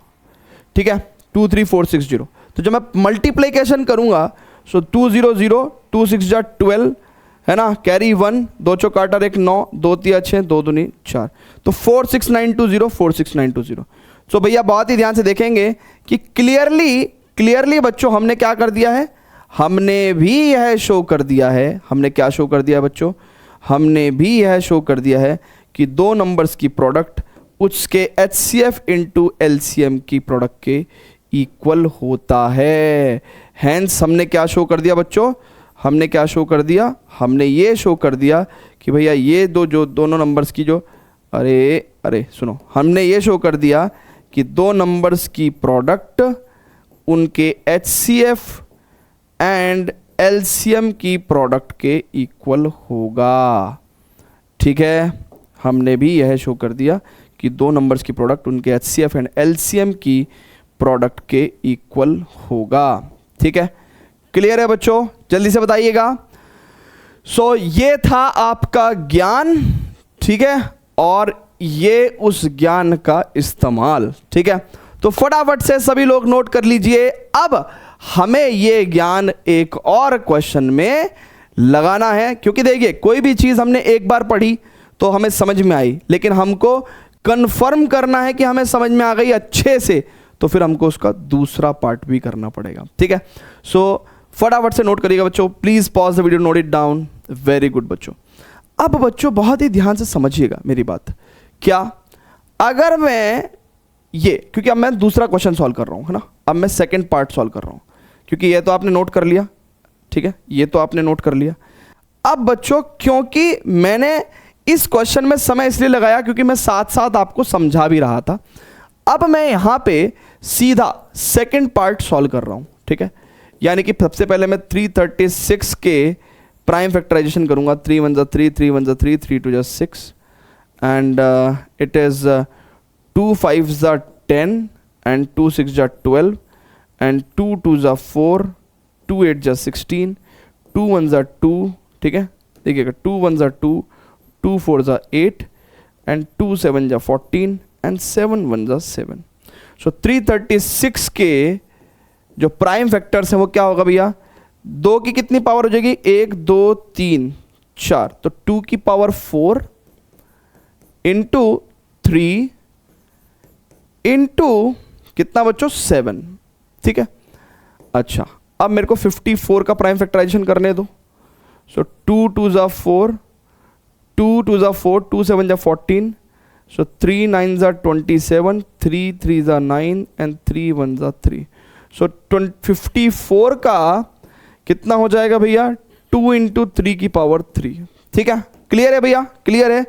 ठीक है, 23460। तो जब मैं मल्टीप्लीकेशन करूंगा, सो 200 2 6 जा 12, है ना, कैरी 1 2 चौ काटर 1 9 2 3 6 2 दूनी 4, तो 46920 46920। सो भैया बहुत ही ध्यान से देखेंगे कि क्लियरली बच्चों हमने क्या कर दिया है? हमने भी यह शो कर दिया है। हमने क्या शो कर दिया बच्चों? हमने भी यह शो कर दिया है कि 2 नंबर्स की प्रोडक्ट उसके एचसीएफ इंटू एलसीएम की प्रोडक्ट के इक्वल होता है। हैंस हमने क्या शो कर दिया बच्चों? हमने क्या शो कर दिया, हमने ये शो कर दिया कि भैया ये दोनों नंबर्स की जो अरे सुनो, हमने ये शो कर दिया कि दो नंबर्स की प्रोडक्ट उनके HCF एंड LCM की प्रोडक्ट के इक्वल होगा। ठीक है, हमने भी यह शो कर दिया कि दो नंबर्स की प्रोडक्ट उनके HCF एंड LCM की प्रोडक्ट के इक्वल होगा। ठीक है, क्लियर है बच्चों, जल्दी से बताइएगा। सो ये था आपका ज्ञान, ठीक है, और ये उस ज्ञान का इस्तेमाल। ठीक है, तो फटाफट से सभी लोग नोट कर लीजिए। अब हमें ये ज्ञान एक और क्वेश्चन में लगाना है, क्योंकि देखिए कोई भी चीज हमने एक बार पढ़ी तो हमें समझ में आई, लेकिन हमको कंफर्म करना है कि हमें समझ में आ गई अच्छे से, तो फिर हमको उसका दूसरा पार्ट भी करना पड़ेगा। ठीक है, सो फटाफट से नोट करिएगा बच्चों, please pause the video, note it down. Very good बच्चों। अब बच्चों बहुत ही ध्यान से समझिएगा मेरी बात। क्या, अगर मैं ये, क्योंकि अब मैं दूसरा क्वेश्चन सॉल्व कर रहा हूं, है ना, अब मैं सेकंड पार्ट सॉल्व कर रहा हूं, क्योंकि ये तो आपने नोट कर लिया। ठीक है, ये तो आपने नोट कर लिया। अब बच्चों क्योंकि मैंने इस क्वेश्चन में समय इसलिए लगाया क्योंकि मैं साथ साथ आपको समझा भी रहा था, अब मैं यहां पे सीधा सेकंड पार्ट सॉल्व कर रहा हूं। ठीक है, यानी कि सबसे पहले मैं 336 के प्राइम फैक्टराइजेशन करूंगा। 3 1 3, 3 1 3, 3 2 6, and it is 2 5 10 and 2 6 12 and 2 2 4, 2 8 16, 2 1 2, ठीक है, देखिएगा 2 1 2, 2 4 8 and 2 7 14 and 7 1 7। सो 336 के जो प्राइम फैक्टर्स हैं वो क्या होगा भैया, 2 की कितनी पावर हो जाएगी, 1 2 3 4, तो 2 की पावर 4 इंटू 3 इंटू कितना बच्चों 7। ठीक है, अच्छा अब मेरे को 54 का प्राइम फैक्टराइजेशन करने दो। सो 2 2 4, 2 2 4, 2 7 14, सो 3 9 27, 3 3 9 एंड 3 1 3। सो 54 का कितना हो जाएगा भैया, 2 इंटू 3 की पावर 3। ठीक है, क्लियर है भैया, क्लियर है।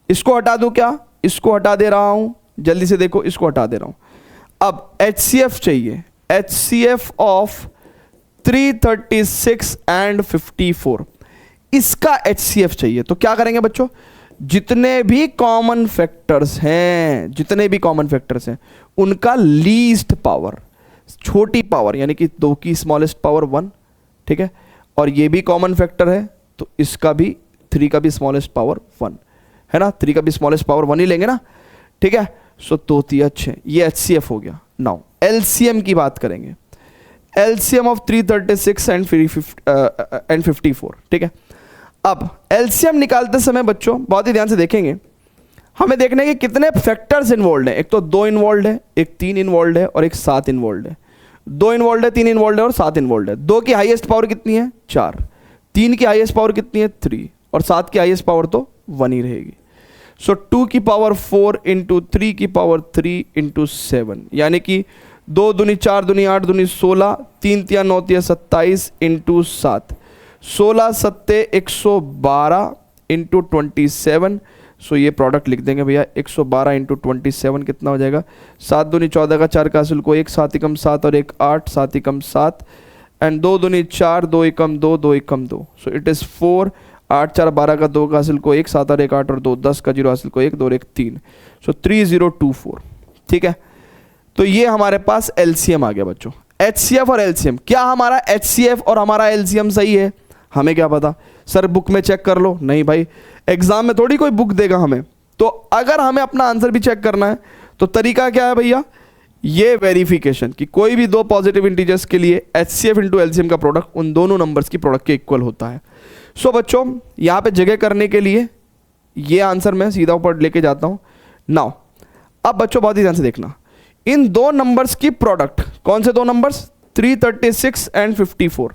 इसको हटा दूं क्या, इसको हटा दे रहा हूं, जल्दी से देखो, इसको हटा दे रहा हूं। अब HCF चाहिए, HCF ऑफ 336 एंड 54, इसका HCF चाहिए। तो क्या करेंगे बच्चों, जितने भी कॉमन फैक्टर्स हैं, जितने भी कॉमन फैक्टर्स हैं उनका लीस्ट पावर, छोटी पावर, यानी कि 2 की स्मॉलेस्ट पावर 1। ठीक है, और ये भी कॉमन फैक्टर है तो इसका भी 3 का भी स्मॉलेस्ट पावर 1 है ना, 3 का भी स्मॉलेस्ट पावर 1 ही लेंगे ना। ठीक है, सो 2 3 6, ये HCF हो गया। नाउ LCM की बात करेंगे, LCM ऑफ 336 एंड 54। ठीक है, अब LCM निकालते समय बच्चों बहुत ही ध्यान से देखेंगे, हमें देखने के कितने फैक्टर्स इन्वॉल्व हैं। एक तो 2 इन्वॉल्व है, एक 3 इन्वॉल्व है और एक 7 इन्वॉल्व है। 2 इन्वॉल्व है, 3 इन्वॉल्व है और 7 इन्वॉल्व है। 2 की हाईएस्ट पावर कितनी है, 4, 3 की हाईएस्ट पावर कितनी है, 3, और 7 की हाईएस्ट पावर तो 1 ही रहेगी। सो 2 की पावर 4 इंटू 3 की पावर 3 इंटू 7, यानी कि 2 दूनी 4 दूनी 8 दूनी 16, 3 तिया 9 तिया 27 इंटू 7, 16 सत्ते 112 इंटू 27। सो ये प्रोडक्ट लिख देंगे भैया, 112 इंटू 27 कितना हो जाएगा, 7 दूनी 14 का 4 का हासिल को 1, 7 एकम 7 और 1 8, 7 एकम 7 एंड 2 दूनी 4, 2 एकम 2, 2 एकम 2। सो इट इज़ 4, 8 4 12 का 2 का हासिल को 1, 7 और 1 8 और 2 10 का 0 हासिल को 1, 2 और 1 3। सो 3024। ठीक है, तो ये हमारे पास LCM आ गया बच्चों। HCF और LCM, क्या हमारा HCF और हमारा LCM सही है, हमें क्या पता, सर बुक में चेक कर लो, नहीं भाई एग्जाम में थोड़ी कोई बुक देगा हमें। तो अगर हमें अपना आंसर भी चेक करना है तो तरीका क्या है भैया, ये वेरिफिकेशन कि कोई भी 2 पॉजिटिव इंटीजर्स के लिए HCF इंटू LCM का प्रोडक्ट उन दोनों नंबर्स की प्रोडक्ट के इक्वल होता है। सो बच्चों यहाँ पे जगह करने के लिए ये आंसर मैं सीधा ऊपर लेके जाता हूँ। नाउ अब बच्चों बहुत ही ध्यान से देखना, इन 2 नंबर्स की प्रोडक्ट, कौन से 2 नंबर्स, 336 एंड 54।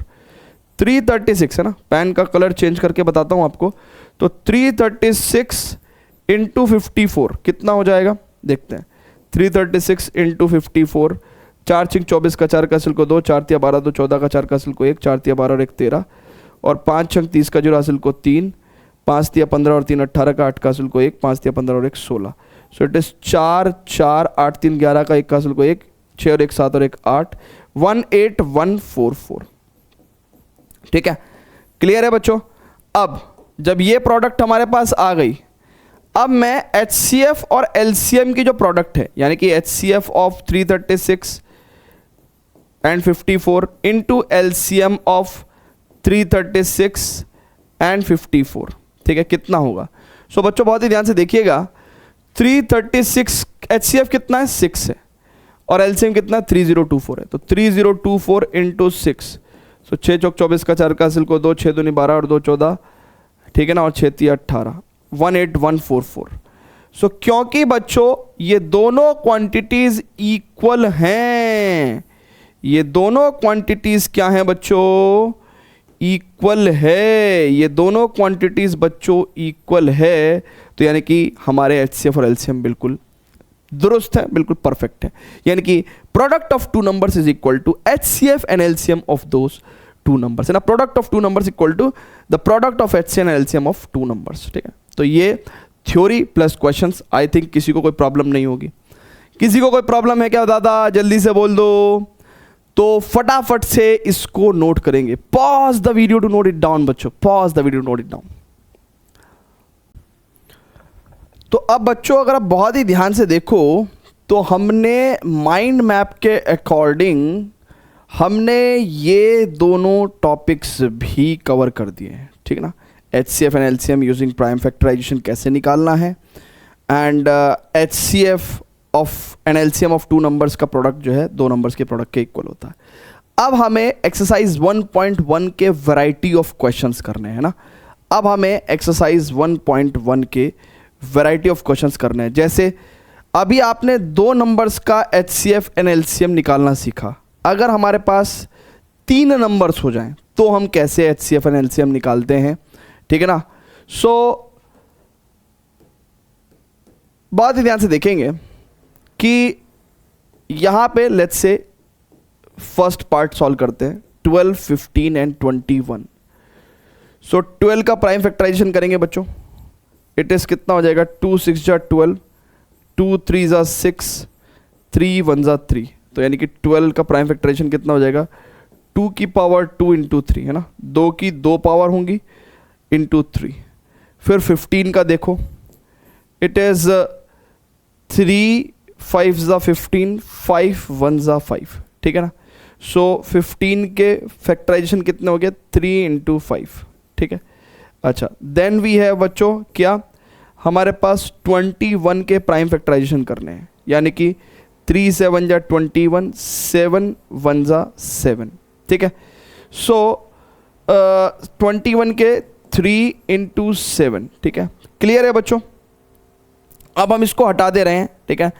336 है ना, पेन का कलर चेंज करके बताता हूं आपको। तो 336 इंटू 54 कितना हो जाएगा, देखते हैं। 336 इंटू 54, 4 6 24 का 4 का हासिल को 2, 4 तिया 12 2 14 का 4 का हासिल को 1, 4 तिया 12 और 1 13 और 5 छंग 30 का जीरो हासिल को 3, 5 तिया 15 और 3 18 का, 8 का हासिल को 1, 5 तिया 15 और 1 16। सो इट इज 4 4 8 3 11 का 1 का हासिल को 1, 6 और 1 7 और 1 8, 18144। ठीक है, क्लियर है बच्चों। अब जब ये प्रोडक्ट हमारे पास आ गई, अब मैं HCF और LCM की जो प्रोडक्ट है, यानी कि HCF of 336 and 54 into LCM of 336 and 54, ठीक है, कितना होगा। सो बच्चों बहुत ही ध्यान से देखिएगा, 336 HCF कितना है 6 है और LCM कितना है 3024 है, तो 3024 इंटू 6, सो 6 चौक 24 का 4 का हासिल को 2, 6 दूनी 12 और 2 14, ठीक है ना, और 6 तिया 18, 18144। सो क्योंकि बच्चों ये दोनों क्वांटिटीज इक्वल हैं, ये दोनों क्वांटिटीज क्या हैं बच्चों, इक्वल है, ये दोनों क्वांटिटीज बच्चों इक्वल है, तो यानी कि हमारे HCF और LCM बिल्कुल दुरुस्त है, बिल्कुल परफेक्ट है। यानी कि product of two numbers is equal to HCF and LCM of those two numbers, है ना। Product of two numbers equal to the product of HCF and LCM of two numbers, ठीक है। तो ये theory plus questions, I think किसी को कोई प्रॉब्लम नहीं होगी। किसी को कोई प्रॉब्लम है क्या दादा, जल्दी से बोल दो, तो फटाफट से इसको नोट करेंगे। Pause the video to note it down बच्चों, pause the video to note it down. तो अब बच्चों अगर आप बहुत ही ध्यान से देखो, तो हमने माइंड मैप के अकॉर्डिंग हमने ये दोनों टॉपिक्स भी कवर कर दिए हैं, ठीक है ना। HCF and LCM using prime factorization कैसे निकालना है, and HCF of and LCM of two numbers का प्रोडक्ट जो है दो नंबर्स के प्रोडक्ट के इक्वल होता है। अब हमें एक्सरसाइज 1.1 के वैरायटी ऑफ क्वेश्चंस करने हैं ना। अब हमें एक्सरसाइज 1.1 के वैरायटी ऑफ क्वेश्चंस करने हैं। जैसे अभी आपने दो नंबर्स का HCF एंड LCM निकालना सीखा, अगर हमारे पास 3 नंबर्स हो जाएं तो हम कैसे HCF एंड LCM निकालते हैं, ठीक है ना। सो बहुत ही ध्यान से देखेंगे कि यहां पे let's say first part solve करते हैं, 12, 15 एंड 21। सो 12 का प्राइम फैक्टराइजेशन करेंगे बच्चों, इट इज कितना हो जाएगा, 2 6 जा 12, 2 3 जा 6, 3 1 जा 3, तो यानी कि 12 का प्राइम फैक्टराइजेशन कितना हो जाएगा, 2 की पावर 2 इंटू 3, है ना, 2 की 2 पावर होंगी इंटू 3। फिर 15 का देखो, इट इज 3 5 जा 15, 5 1 जा 5, ठीक है ना। सो 15 के फैक्टराइजेशन कितने हो गए, 3 इंटू 5, ठीक है। अच्छा, देन वी है बच्चों क्या, हमारे पास 21 के प्राइम फैक्टराइजेशन करने हैं, यानी कि 3 7 जा 21, 7 1 जा 7, ठीक है। सो 21 के 3 इंटू 7, ठीक है, क्लियर है बच्चों। अब हम इसको हटा दे रहे हैं, ठीक है।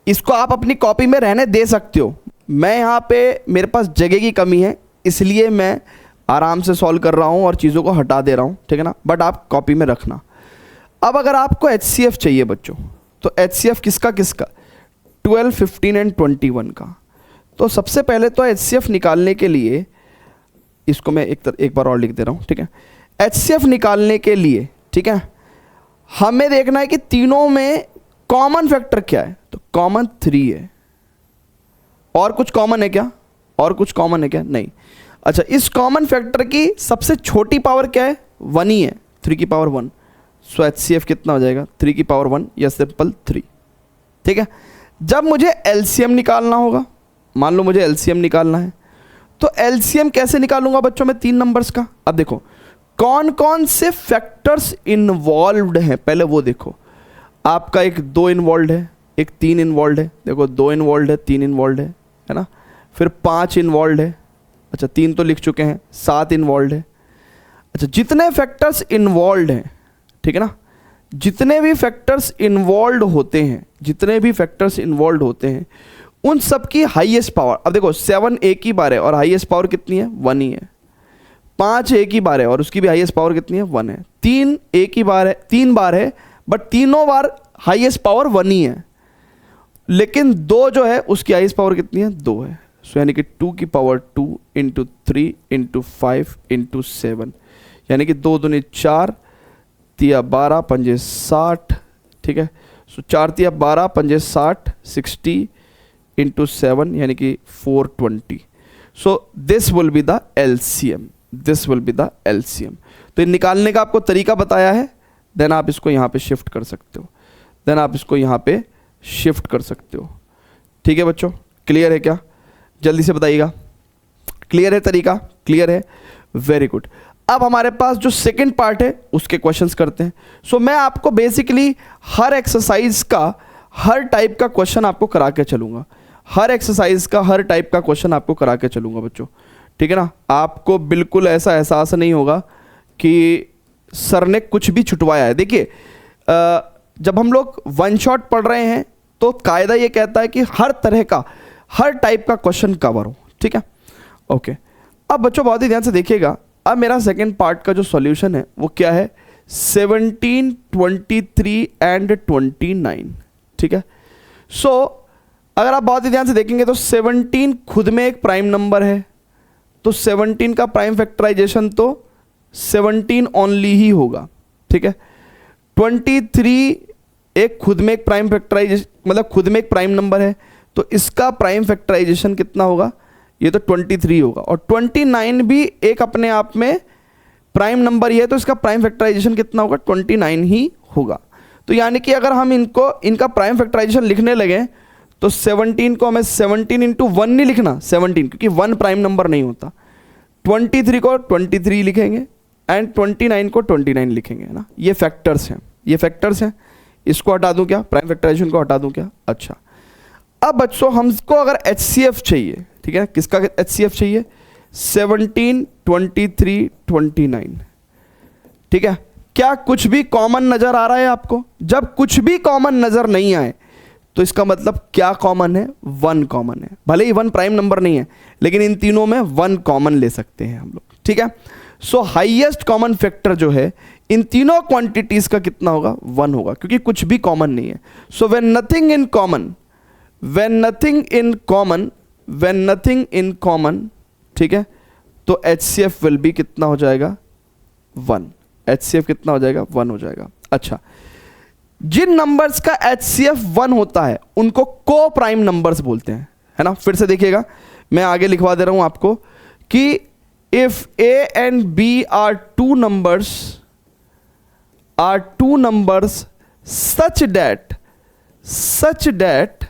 इसको आप अपनी कॉपी में रहने दे सकते हो, मैं यहाँ पे मेरे पास जगह की कमी है इसलिए मैं आराम से सॉल्व कर रहा हूँ और चीज़ों को हटा दे रहा हूँ, ठीक है ना, बट आप कॉपी में रखना। अब अगर आपको HCF चाहिए बच्चों, तो HCF किसका किसका, 12 15 एंड 21 का। तो सबसे पहले तो HCF निकालने के लिए, इसको मैं एक बार और लिख दे रहा हूँ, ठीक है। HCF निकालने के लिए, ठीक है, हमें देखना है कि तीनों में कॉमन फैक्टर क्या है, तो कॉमन 3 है। और कुछ कॉमन है क्या, और कुछ कॉमन है क्या, नहीं। अच्छा, इस कॉमन फैक्टर की सबसे छोटी पावर क्या है, 1 ही है, 3 की पावर 1। सो HCF कितना हो जाएगा, 3 की पावर 1 या सिंपल 3, ठीक है। जब मुझे LCM निकालना होगा, मान लो मुझे LCM निकालना है, तो LCM कैसे निकालूंगा बच्चों मैं 3 नंबर्स का। अब देखो कौन कौन से फैक्टर्स इन्वॉल्व्ड हैं, पहले वो देखो। आपका एक 2 इन्वॉल्व है, एक 3 इन्वॉल्व है, देखो 2 इन्वॉल्व है, 3 इन्वॉल्व है ना। फिर 5 इन्वॉल्व है, अच्छा 3 तो लिख चुके हैं, 7 इन्वॉल्व है। अच्छा, जितने फैक्टर्स इन्वॉल्व हैं, ठीक है ना, जितने भी फैक्टर्स इन्वॉल्व होते हैं, जितने भी फैक्टर्स इन्वॉल्व होते हैं, उन सब की हाईएस्ट पावर, अब देखो 7 एक ही बार है और हाईएस्ट पावर कितनी है, 1 ही है। 5 एक ही बार है और उसकी भी हाईएस्ट पावर कितनी है, 1 है। 3 एक ही बार है, 3 बार है, बट तीनों बार हाईएस्ट पावर 1 ही है। लेकिन 2 जो है उसकी हाईएस्ट पावर कितनी है, 2 है। सो यानी कि 2 की पावर 2 इंटू 3 इंटू 5 इंटू 7, यानी कि 2 दूनी 4, तिया 12 पंजे 60, ठीक है। सो 4 तिया 12 पंजे 60, 60 इंटू 7 यानी कि 420। So this will be the LCM, this will be the LCM. तो ये निकालने का आपको तरीका बताया है, देन आप इसको यहाँ पे शिफ्ट कर सकते हो, देन आप इसको यहाँ पे शिफ्ट कर सकते हो। ठीक है बच्चों, क्लियर है क्या? जल्दी से बताइएगा, क्लियर है तरीका? क्लियर है, वेरी गुड। अब हमारे पास जो सेकंड पार्ट है उसके क्वेश्चंस करते हैं। सो मैं आपको बेसिकली हर एक्सरसाइज का हर टाइप का क्वेश्चन आपको करा के चलूँगा, हर एक्सरसाइज का हर टाइप का क्वेश्चन आपको करा के चलूँगा बच्चों, ठीक है ना। आपको बिल्कुल ऐसा एहसास नहीं होगा कि सर ने कुछ भी छुटवाया है। देखिए जब हम लोग वन शॉट पढ़ रहे हैं तो कायदा ये कहता है कि हर तरह का हर टाइप का क्वेश्चन कवर हो, ठीक है। ओके, अब बच्चों बहुत ही ध्यान से देखिएगा। अब मेरा सेकंड पार्ट का जो सॉल्यूशन है वो क्या है? 17, 23 एंड 29, ठीक है। सो अगर आप बहुत ही ध्यान से देखेंगे तो 17 खुद में एक प्राइम नंबर है, तो 17 का प्राइम फैक्टराइजेशन तो 17 ओनली ही होगा, ठीक है। 23 एक खुद में एक प्राइम फैक्टराइजेशन, मतलब खुद में एक प्राइम नंबर है, तो इसका प्राइम फैक्टराइजेशन कितना होगा? ये तो 23 होगा। और 29 भी एक अपने आप में प्राइम नंबर ही है, तो इसका प्राइम फैक्टराइजेशन कितना होगा? 29 ही होगा। तो यानी कि अगर हम इनका प्राइम फैक्टराइजेशन लिखने लगे तो 17 को हमें 17 इंटू 1 नहीं लिखना, 17 क्योंकि 1 प्राइम नंबर नहीं होता। 23 को 23 लिखेंगे एंड 29 को 29 लिखेंगे ना। ये फैक्टर्स हैं, ये फैक्टर्स हैं। इसको हटा दूं क्या? प्राइम फैक्टराइजेशन को हटा दूं क्या? अच्छा, अब बच्चों हमको अगर HCF चाहिए, ठीक है, किसका HCF चाहिए? 17, 23, 29, ठीक है। क्या कुछ भी कॉमन नजर आ रहा है आपको? जब कुछ भी कॉमन नजर नहीं आए तो इसका मतलब क्या कॉमन है? 1 कॉमन है। भले ही 1 प्राइम नंबर नहीं है, लेकिन इन तीनों में 1 कॉमन ले सकते हैं हम लोग, ठीक है। सो हाईएस्ट कॉमन फैक्टर जो है इन तीनों क्वांटिटीज का कितना होगा? 1 होगा, क्योंकि कुछ भी कॉमन नहीं है। So when nothing in common, when nothing in common, when nothing in common, ठीक है, तो HCF विल बी कितना हो जाएगा? 1। HCF कितना हो जाएगा? 1 हो जाएगा। अच्छा, जिन नंबर्स का HCF 1 होता है उनको को प्राइम नंबर्स बोलते हैं, है ना। फिर से देखिएगा, मैं आगे लिखवा दे रहा हूं आपको कि if A and B are two numbers such that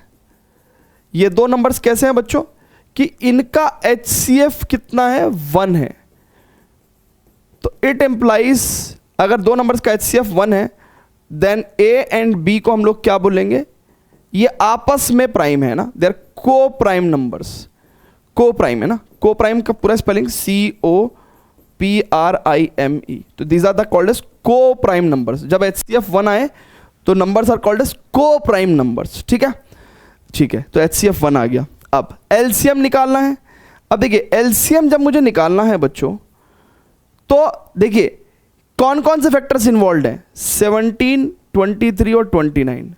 ये दो नंबर्स कैसे हैं बच्चों कि इनका HCF कितना है? 1 है। तो इट एम्प्लाइज अगर दो नंबर्स का HCF 1 है देन A एंड B को हम लोग क्या बोलेंगे? ये आपस में प्राइम है ना, दे आर को प्राइम नंबर्स। को प्राइम है ना, को प्राइम का पूरा स्पेलिंग COPRIME। तो these are the called as को प्राइम नंबर्स। जब HCF 1 आए तो नंबर्स आर कॉल्ड एज को प्राइम नंबर्स, ठीक है, ठीक है। तो HCF 1 आ गया। अब LCM निकालना है। अब देखिए LCM जब मुझे निकालना है बच्चों, तो देखिए कौन कौन से फैक्टर्स इन्वॉल्व हैं? 17, 23 और 29,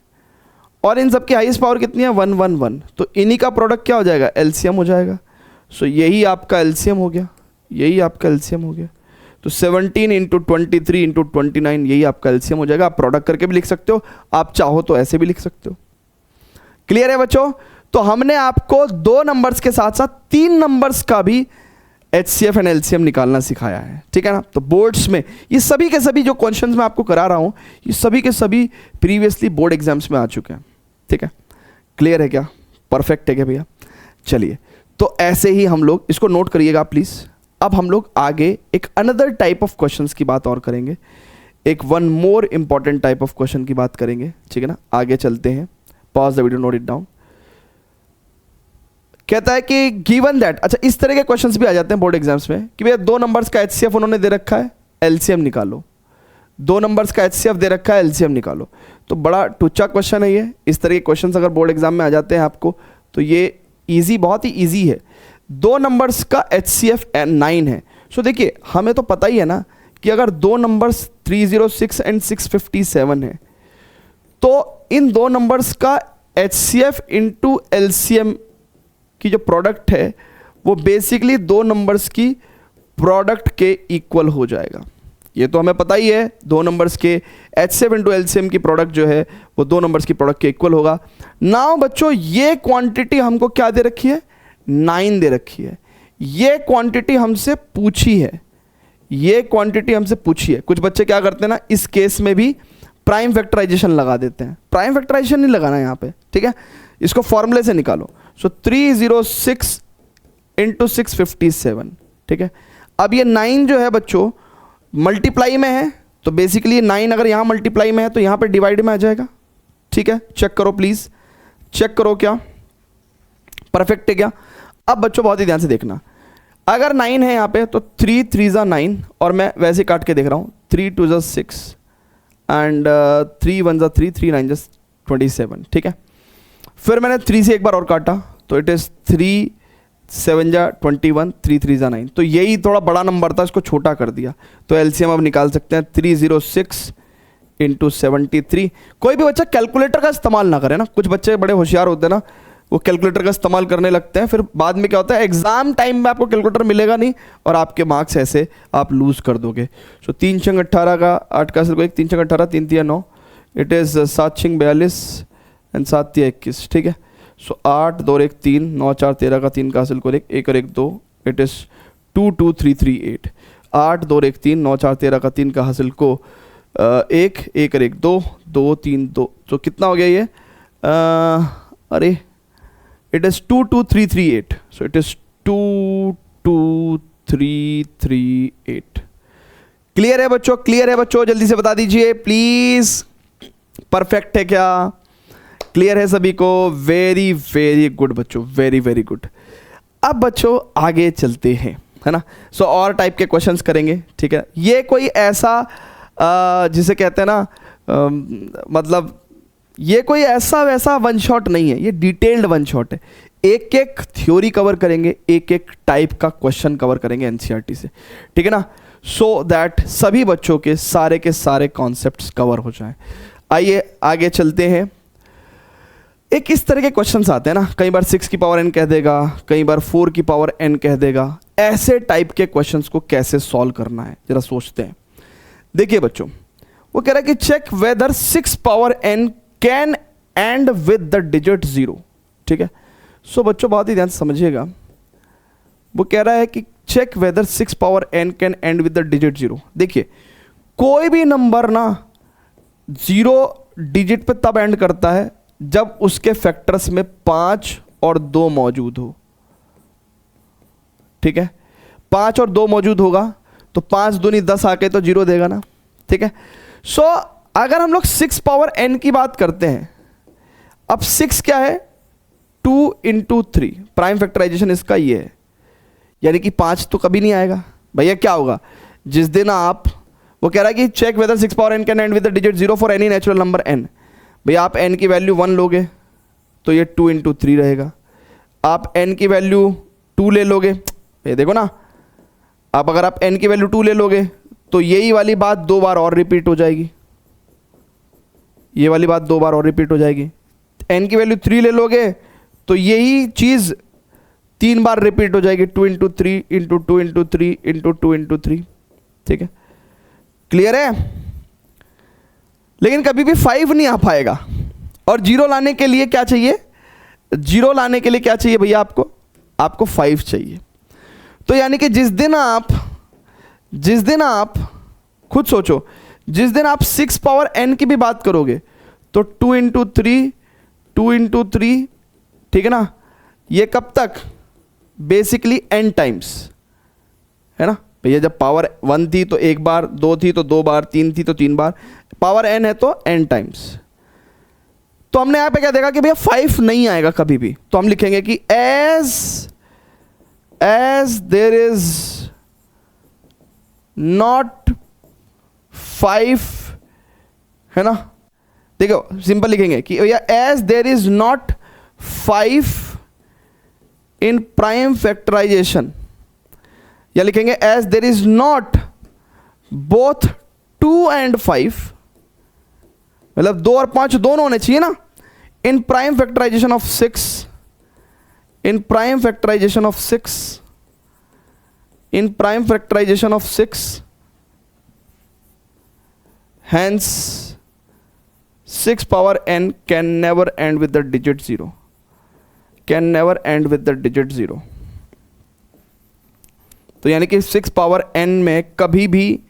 और इन सबकी हाईएस्ट पावर कितनी है? 1, 1, 1। तो इन्हीं का प्रोडक्ट क्या हो जाएगा? LCM हो जाएगा। सो यही आपका LCM हो गया, यही आपका LCM हो गया। तो 17 इंटू 23 इंटू 29 यही आपका LCM हो जाएगा। आप प्रोडक्ट करके भी लिख सकते हो, आप चाहो तो ऐसे भी लिख सकते हो। क्लियर है बच्चों? तो हमने आपको 2 नंबर्स के साथ साथ 3 नंबर्स का भी HCF एंड LCM निकालना सिखाया है, ठीक है ना। तो बोर्ड्स में ये सभी के सभी जो क्वेश्चंस मैं आपको करा रहा हूं, ये सभी के सभी प्रीवियसली बोर्ड एग्जाम्स में आ चुके हैं, ठीक है। क्लियर है क्या? परफेक्ट है क्या भैया? चलिए, तो ऐसे ही हम लोग इसको नोट करिएगा प्लीज। अब हम लोग आगे एक अनदर टाइप ऑफ क्वेश्चंस की बात और करेंगे, एक one more important type of question की बात करेंगे, ठीक है ना। आगे चलते हैं, pause the video, note it down. कहता है कि गिवन दैट, अच्छा इस तरह के क्वेश्चंस भी आ जाते हैं बोर्ड एग्जाम्स में कि भैया 2 नंबर्स का HCF उन्होंने दे रखा है, LCM निकालो। 2 नंबर्स का HCF दे रखा है, LCM निकालो। तो बड़ा टुच्चा क्वेश्चन है ये। इस तरह के क्वेश्चंस अगर बोर्ड एग्जाम में आ जाते हैं आपको तो ये ईजी, बहुत ही ईजी है। 2 नंबर्स का HCF 9 है। सो देखिए हमें तो पता ही है ना कि अगर 2 नंबर्स 306 एंड 657 है तो इन 2 नंबर्स का HCF इंटू LCM कि जो प्रोडक्ट है वो बेसिकली दो नंबर्स की प्रोडक्ट के इक्वल हो जाएगा। ये तो हमें पता ही है, दो नंबर्स के HCF इंटू LCM की प्रोडक्ट जो है वो दो नंबर्स की प्रोडक्ट के इक्वल होगा। नाउ बच्चों ये क्वांटिटी हमको क्या दे रखी है, 9 दे रखी है। ये क्वांटिटी हमसे पूछी है, ये क्वांटिटी हमसे पूछी है। कुछ बच्चे क्या करते हैं ना, इस केस में भी प्राइम फैक्टराइजेशन लगा देते हैं। प्राइम फैक्टराइजेशन नहीं लगाना यहाँ पे, ठीक है, इसको फॉर्मूले से निकालो। सो 306 इंटू 657, ठीक है। अब ये 9 जो है बच्चों मल्टीप्लाई में है, तो बेसिकली 9 अगर यहाँ मल्टीप्लाई में है तो यहाँ पे डिवाइड में आ जाएगा, ठीक है। चेक करो प्लीज, चेक करो क्या परफेक्ट है क्या। अब बच्चों बहुत ही ध्यान से देखना, अगर 9 है यहाँ पे तो 3 3 ज़ा 9, और मैं वैसे काट के देख रहा हूँ, 3 2 ज़ा 6 एंड 3 1 ज़ा 3 3 9 ज़ा 27, ठीक है। फिर मैंने 3 से एक बार और काटा तो इट इज़ 3 7 जा 21 3 3 जा 9, तो यही थोड़ा बड़ा नंबर था, इसको छोटा कर दिया। तो एलसीएम अब निकाल सकते हैं 306 इंटू 73। कोई भी बच्चा कैलकुलेटर का इस्तेमाल ना करे ना, कुछ बच्चे बड़े होशियार होते हैं ना, वो कैलकुलेटर का इस्तेमाल करने लगते हैं, फिर बाद में क्या होता है एग्जाम टाइम में आपको कैलकुलेटर मिलेगा नहीं और आपके मार्क्स ऐसे आप लूज कर दोगे। सो 3 छंग 18 का 8 का सिर्फ 3 छंग 18 3 3 9, इट इज़ 7 छंग 42 एंड 7 3 21, ठीक है। सो 8 2 1 3 9 4 13 का 3 का हासिल को 1 और 1 2, इट इज़ 2 2 3 3 8। 8 2 1 3 9 4 13 का 3 का हासिल को 1 1 और 1 2 2 3 2, तो कितना हो गया ये, अरे it is 2 2 3 3 8, so it is 2 2 3 3 8। Clear है बच्चों, क्लियर है बच्चों, जल्दी से बता दीजिए प्लीज, परफेक्ट है क्या, क्लियर है सभी को, वेरी वेरी गुड बच्चों, वेरी वेरी गुड। अब बच्चों आगे चलते हैं, है ना। सो और टाइप के क्वेश्चंस करेंगे, ठीक है। ये कोई ऐसा जिसे कहते हैं ना, मतलब ये कोई ऐसा वैसा वन शॉट नहीं है, ये डिटेल्ड वन शॉट है। एक एक थ्योरी कवर करेंगे, एक एक टाइप का क्वेश्चन कवर करेंगे एनसीईआरटी से, ठीक है ना, सो दैट सभी बच्चों के सारे कॉन्सेप्ट्स कवर हो जाएं। आइए आगे चलते हैं। एक इस तरह के क्वेश्चंस आते हैं ना, कई बार 6 की पावर n कह देगा, कई बार 4 की पावर n कह देगा। ऐसे टाइप के क्वेश्चंस को कैसे सॉल्व करना है जरा सोचते हैं। देखिए बच्चों, वो कह रहा है कि check whether 6 power n can end with the digit 0, ठीक है। सो बच्चों बहुत ही ध्यान से समझिएगा, वो कह रहा है कि check whether 6 power n can end with the digit 0। देखिए कोई भी नंबर ना 0 डिजिट पे तब एंड करता है जब उसके फैक्टर्स में 5 और 2 मौजूद हो, ठीक है। 5 और 2 मौजूद होगा तो 5 दूनी 10 आके तो 0 देगा ना, ठीक है। सो अगर हम लोग 6 पावर n की बात करते हैं, अब 6 क्या है, 2 इंटू 3, प्राइम फैक्टराइजेशन इसका ये है, यानी कि 5 तो कभी नहीं आएगा भैया। क्या होगा जिस दिन आप, वो कह रहा है कि check whether 6 power n can end with the digit 0 for any natural number n। भैया आप n की वैल्यू 1 लोगे तो ये 2 इंटू 3 रहेगा, आप n की वैल्यू 2 ले लोगे, ये देखो ना, आप अगर आप n की वैल्यू 2 ले लोगे तो यही वाली बात 2 बार और रिपीट हो जाएगी, ये वाली बात 2 बार और रिपीट हो जाएगी। n की वैल्यू 3 ले लोगे तो यही चीज़ 3 बार रिपीट हो जाएगी, 2 into 3 into 2 into 3 into 2 into 3, ठीक है। क्लियर है। लेकिन कभी भी 5 नहीं आ पाएगा, और 0 लाने के लिए क्या चाहिए, 0 लाने के लिए क्या चाहिए भैया, आपको 5 चाहिए। तो यानी कि जिस दिन आप खुद सोचो, जिस दिन आप 6 पावर n की भी बात करोगे तो 2 इंटू 3 2 इंटू 3, ठीक है ना, ये कब तक, बेसिकली n टाइम्स, है ना भैया। जब पावर 1 थी तो 1 बार, 2 थी तो 2 बार, 3 थी तो 3 बार, पावर n है तो n टाइम्स। तो हमने यहां पे क्या देखा कि भैया 5 नहीं आएगा कभी भी, तो हम लिखेंगे कि एज देर इज नॉट 5, है ना। देखो सिंपल लिखेंगे कि भैया as there is not 5 in prime factorization, या लिखेंगे as there is not both 2 and 5, मतलब 2 और 5 दोनों होने चाहिए ना, in prime factorization of 6, in prime factorization of 6, in prime factorization of 6, hence 6 power n can never end with the digit 0, can never end with the digit 0. तो यानी कि 6 पावर n में कभी भी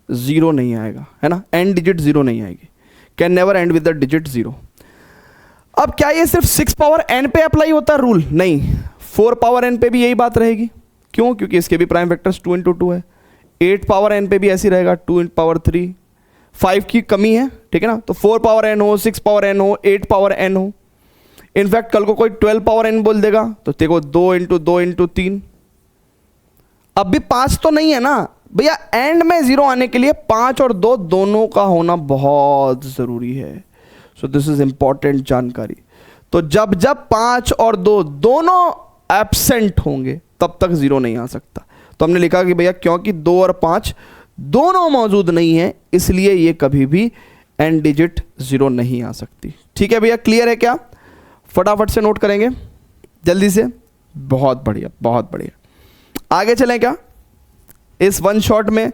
0 नहीं आएगा, है ना, n डिजिट 0 नहीं आएगी, can never and with the digit 0. अब क्या ये सिर्फ 6 पावर n पे अप्लाई होता है रूल? नहीं, 4 पावर n पे भी यही बात रहेगी. क्यों? क्योंकि इसके भी प्राइम वेक्टर्स 2 × 2 है. 8 पावर n पे भी ऐसी रहेगा, 2 × पावर 3. 5 की कमी है, ठीक है ना, तो 4 पावर n हो, 6 पावर n हो, 8 पावर n हो. इनफैक्ट कल को कोई 12 पावर n बोल देगा तो देखो 2 × 2 × 3. अब भी 5 तो नहीं है ना भैया, एंड में 0 आने के लिए 5 और 2 दोनों का होना बहुत ज़रूरी है. सो दिस इज इंपॉर्टेंट जानकारी. तो जब जब 5 और 2 दोनों एब्सेंट होंगे तब तक 0 नहीं आ सकता. तो हमने लिखा कि भैया क्योंकि 2 और 5 दोनों मौजूद नहीं है इसलिए ये कभी भी एंड डिजिट 0 नहीं आ सकती. ठीक है भैया, क्लियर है क्या? फटाफट से नोट करेंगे जल्दी से. बहुत बढ़िया, बहुत बढ़िया. आगे चलें क्या इस वन शॉट में?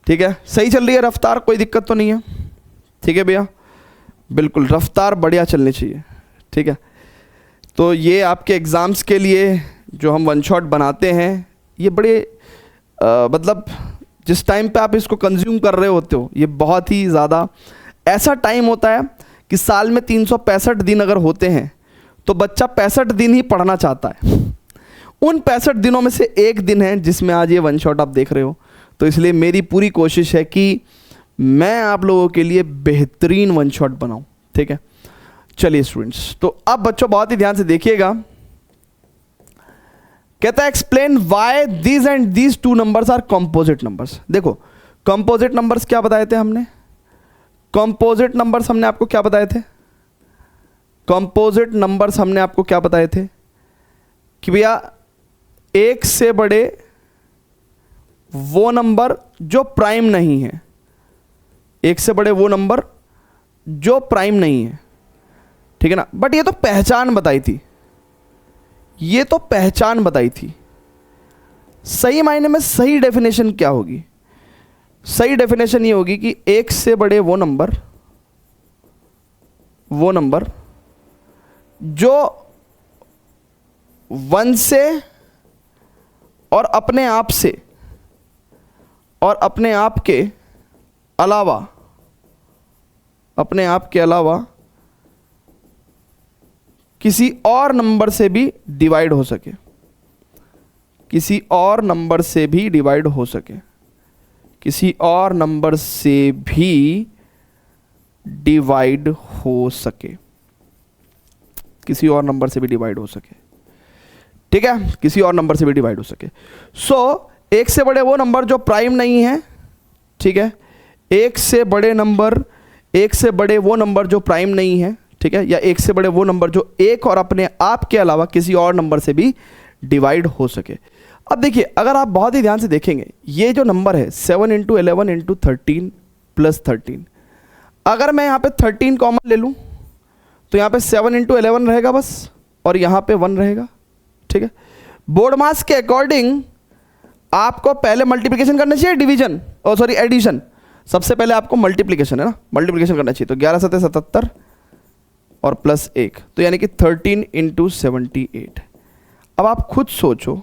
ठीक है, सही चल रही है रफ्तार, कोई दिक्कत तो नहीं है? ठीक है भैया, बिल्कुल रफ्तार बढ़िया चलनी चाहिए. ठीक है, तो ये आपके एग्ज़ाम्स के लिए जो हम वन शॉट बनाते हैं ये बड़े मतलब जिस टाइम पे आप इसको कंज्यूम कर रहे होते हो ये बहुत ही ज़्यादा ऐसा टाइम होता है कि साल में 365 दिन अगर होते हैं तो बच्चा 65 दिन ही पढ़ना चाहता है. उन 65 दिनों में से एक दिन है जिसमें आज ये वन शॉट आप देख रहे हो. तो इसलिए मेरी पूरी कोशिश है कि मैं आप लोगों के लिए बेहतरीन वन शॉट बनाऊं. ठीक है, चलिए स्टूडेंट्स, तो अब बच्चों बहुत ही ध्यान से देखिएगा. कहता है explain why these and these two numbers are composite numbers. देखो कंपोजिट नंबर्स क्या बताए थे हमने? कंपोजिट नंबर्स हमने आपको क्या बताए थे? कंपोजिट नंबर्स हमने आपको क्या बताए थे कि भैया एक से बड़े वो नंबर जो प्राइम नहीं है, एक से बड़े वो नंबर जो प्राइम नहीं है. ठीक है ना, बट ये तो पहचान बताई थी, ये तो पहचान बताई थी. सही मायने में सही डेफिनेशन क्या होगी? सही डेफिनेशन ये होगी कि एक से बड़े वो नंबर जो 1 से और अपने आप से और अपने आप के अलावा किसी और नंबर से भी डिवाइड हो सके, किसी और नंबर से भी डिवाइड हो सके, किसी और नंबर से भी डिवाइड हो सके, किसी और नंबर से भी डिवाइड हो सके. ठीक है, किसी और नंबर से भी डिवाइड हो सके. सो एक से बड़े वो नंबर जो प्राइम नहीं है. ठीक है, एक से बड़े वो नंबर जो प्राइम नहीं है. ठीक है, या एक से बड़े वो नंबर जो एक और अपने आप के अलावा किसी और नंबर से भी डिवाइड हो सके. अब देखिए, अगर आप बहुत ही ध्यान से देखेंगे ये जो नंबर है 7 × 11 × 13 + 13, अगर मैं यहाँ पे 13 कॉमन ले लूँ तो यहाँ पे 7 × 11 रहेगा बस, और यहाँ पे 1 रहेगा. ठीक है, बोर्ड मास के अकॉर्डिंग आपको पहले मल्टीप्लिकेशन करना चाहिए, डिवीजन एडिशन. सबसे पहले आपको मल्टीप्लिकेशन है ना, मल्टीप्लिकेशन करना चाहिए. तो 11 × 7 = 77 और +1, तो यानी कि 13 × 78. अब आप खुद सोचो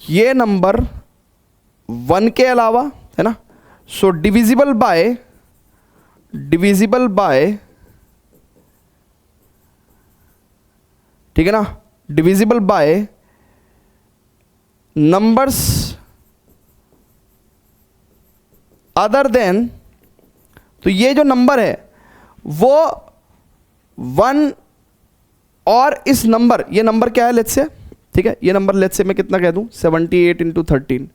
ये नंबर 1 के अलावा है ना, सो डिविजिबल बाय ठीक है ना, divisible by numbers other then. तो ये जो नंबर है वो 1 और इस नंबर, ये नंबर क्या है लेट्स से, ठीक है, ये नंबर लेट्स से मैं कितना कह दूं 78 × 13,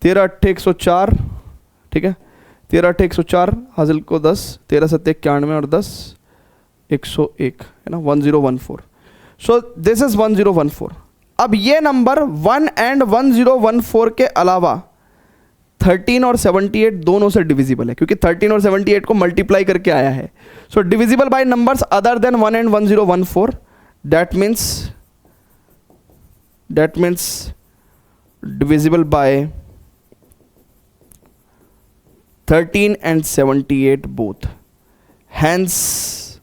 13 × 8 = 104. ठीक है, 13 × 8 = 104, हासिल को 10, 13 × 7 = 91 और 10 101 है ना, 1014. So this is 1014. अब ये नंबर 1 एंड 1014 के अलावा 13 और 78 दोनों से डिविजिबल है, क्योंकि 13 और 78 को मल्टीप्लाई करके आया है. So divisible by numbers other than 1 and 1014. That means that means divisible by 13 and 78 both. Hence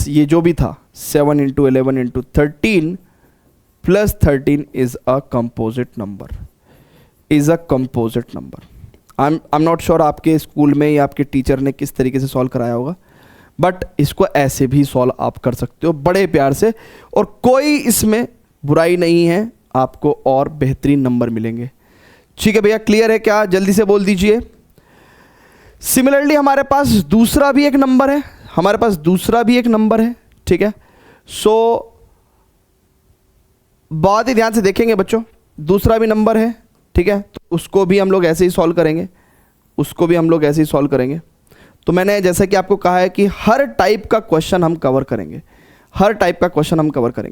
ये जो भी था 7 into 11 into 13 plus 13 is a composite number. Is a composite number. I'm not sure आपके स्कूल में या आपके टीचर ने किस तरीके से सॉल्व कराया होगा, बट इसको ऐसे भी सॉल्व आप कर सकते हो बड़े प्यार से, और कोई इसमें बुराई नहीं है, आपको और बेहतरीन नंबर मिलेंगे। ठीक है भैया, क्लियर है क्या? जल्दी से बोल दीजिए। सिमिलरली हमारे पास दूसरा भी एक नंबर है, ठीक है। सो बहुत ही ध्यान से देखेंगे बच्चों, दूसरा भी नंबर है, ठीक है, तो उसको भी हम लोग ऐसे ही सॉल्व करेंगे, तो मैंने जैसा कि आपको कहा है कि हर टाइप का क्वेश्चन हम कवर करेंगे,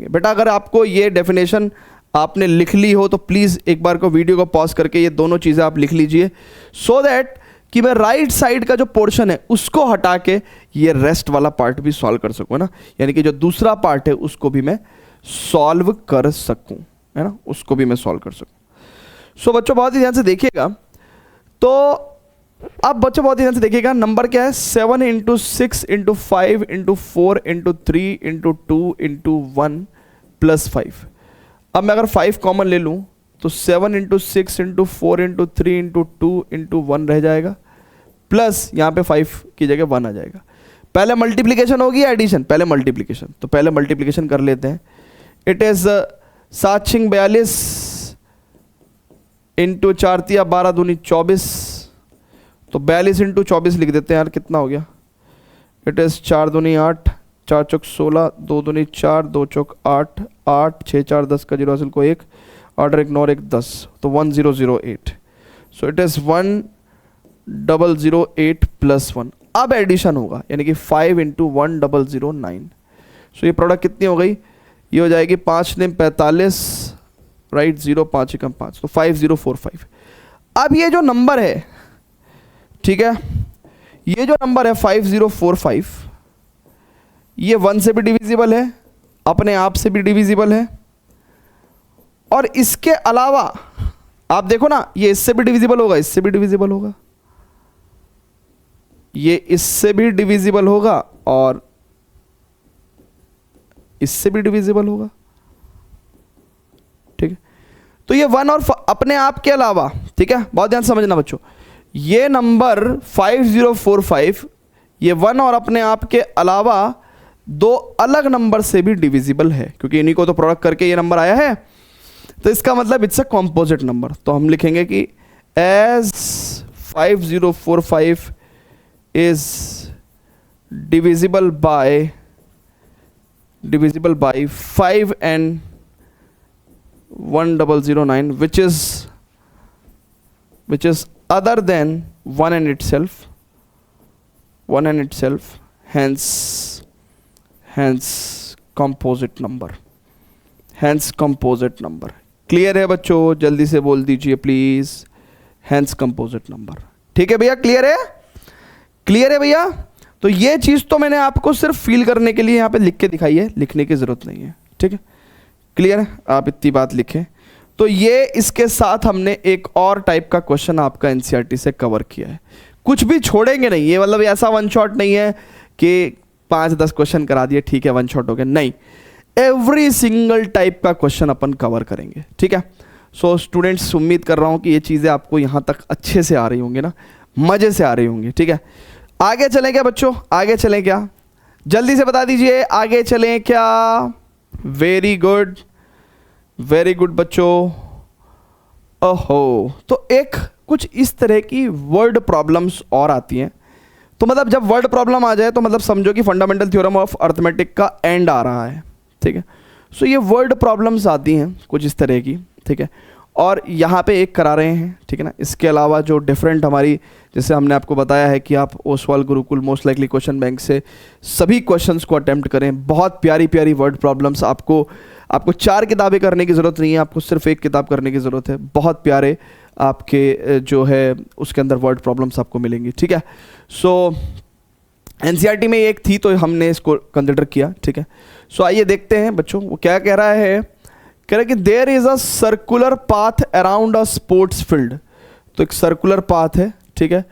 बेटा अगर आपको ये डेफिनेशन आपने लिख ली हो तो प्लीज़ एक बार को वीडियो को पॉज करके ये दोनों चीज़ें आप लिख लीजिए, सो दैट कि मैं राइट साइड का जो पोर्शन है उसको हटा के ये रेस्ट वाला पार्ट भी सॉल्व कर सकूँ ना, यानी कि जो दूसरा पार्ट है उसको भी मैं सॉल्व कर सकूँ, है ना, उसको भी मैं सॉल्व कर सकूँ। सो बच्चों बहुत ही ध्यान से देखिएगा, तो अब बच्चों बहुत ही ध्यान से देखिएगा, नंबर क्या है 7 into 6 into 5 into 4 into 3 into 2 into 1 plus 5। अब मैं अगर 5 कॉमन ले लूँ तो 7 into 6 into 4 into 3 into 2 into 1 रह जाएगा, प्लस यहाँ पे 5 की जगह 1 आ जाएगा। पहले मल्टीप्लिकेशन होगी या एडिशन? पहले मल्टीप्लिकेशन, तो पहले मल्टीप्लिकेशन कर लेते हैं। इट इज़ 7 छिंग 42 इंटू 4 तिया 12 दूनी 24, तो 42 इंटू 24 लिख देते हैं यार, कितना हो गया? इट इज़ 4 दूनी 8, 4 चौक 16, 2 दूनी 4, 2 चौक 8, 8 6 4 10 का जीरो हासिल को 1, 8 1 9 1 10, तो 1008। So it is 1008 plus 1। अब एडिशन होगा, यानी कि 5 इंटू 1009। सो ये प्रोडक्ट कितनी हो गई? ये हो जाएगी 5 ने 45, राइट, 0 5 एकम 5, तो 5045। अब ये जो नंबर है, ठीक है, ये जो नंबर है 5045, ये 1 से भी डिविजिबल है, अपने आप से भी डिविजिबल है, और इसके अलावा आप देखो ना, ये इससे भी डिविजिबल होगा, इससे भी डिविजिबल होगा, ये इससे भी डिविजिबल होगा, और इससे भी डिविजिबल होगा, ठीक है। तो ये 1 और अपने आप के अलावा, ठीक है, बहुत ध्यान समझना बच्चों, ये नंबर 5045 ये 1 और अपने आप के अलावा 2 अलग नंबर से भी डिविजिबल है, क्योंकि इन्हीं को तो प्रोडक्ट करके ये नंबर आया है, तो इसका मतलब इट्स अ कॉम्पोजिट नंबर। तो हम लिखेंगे कि as 5045 is divisible by 5 and 1009 which is other than 1 and itself, hence composite number, clear है बच्चों? जल्दी से बोल दीजिए प्लीज, hence composite number। ठीक है भैया, क्लियर है भैया? तो ये चीज तो मैंने आपको सिर्फ फील करने के लिए यहाँ पे लिख के दिखाई है, लिखने की जरूरत नहीं है, ठीक है, क्लियर है? आप इतनी बात लिखें। तो ये इसके साथ हमने एक और टाइप का क्वेश्चन आपका एनसीईआरटी से कवर किया है, कुछ भी छोड़ेंगे नहीं, ये मतलब ऐसा वन शॉट नहीं है कि 5-10 क्वेश्चन करा दिए, ठीक है, वन शॉट हो गया, नहीं, एवरी सिंगल टाइप का क्वेश्चन अपन कवर करेंगे, ठीक है। सो स्टूडेंट्स, उम्मीद कर रहा हूँ कि ये चीज़ें आपको यहाँ तक अच्छे से आ रही होंगी ना, मज़े से आ रही होंगी, ठीक है। आगे चलें क्या बच्चों? आगे चलें क्या? जल्दी से बता दीजिए, आगे चलें क्या? वेरी गुड बच्चों। ओहो, तो एक कुछ इस तरह की वर्ड प्रॉब्लम्स और आती हैं, तो मतलब जब वर्ड प्रॉब्लम आ जाए तो मतलब समझो कि फंडामेंटल थ्योरम ऑफ अर्थमेटिक का एंड आ रहा है, ठीक है। सो ये वर्ड प्रॉब्लम्स आती हैं कुछ इस तरह की, ठीक है, और यहाँ पे एक करा रहे हैं, ठीक है ना। इसके अलावा जो डिफरेंट हमारी, जैसे हमने आपको बताया है कि आप Oswal Gurukul most likely question bank से सभी क्वेश्चंस को अटेम्प्ट करें, बहुत प्यारी प्यारी वर्ड प्रॉब्लम्स, आपको 4 किताबें करने की ज़रूरत नहीं है, आपको सिर्फ 1 किताब करने की ज़रूरत है, बहुत प्यारे आपके जो है उसके अंदर वर्ड प्रॉब्लम्स आपको मिलेंगी, ठीक है। सो एनसीईआरटी में एक थी तो हमने इसको कंसिडर किया, ठीक है। सो आइए देखते हैं बच्चों वो क्या कह रहा है। कह रहा है कि there is a circular path around a sports field. तो एक सर्कुलर पाथ है, ठीक है।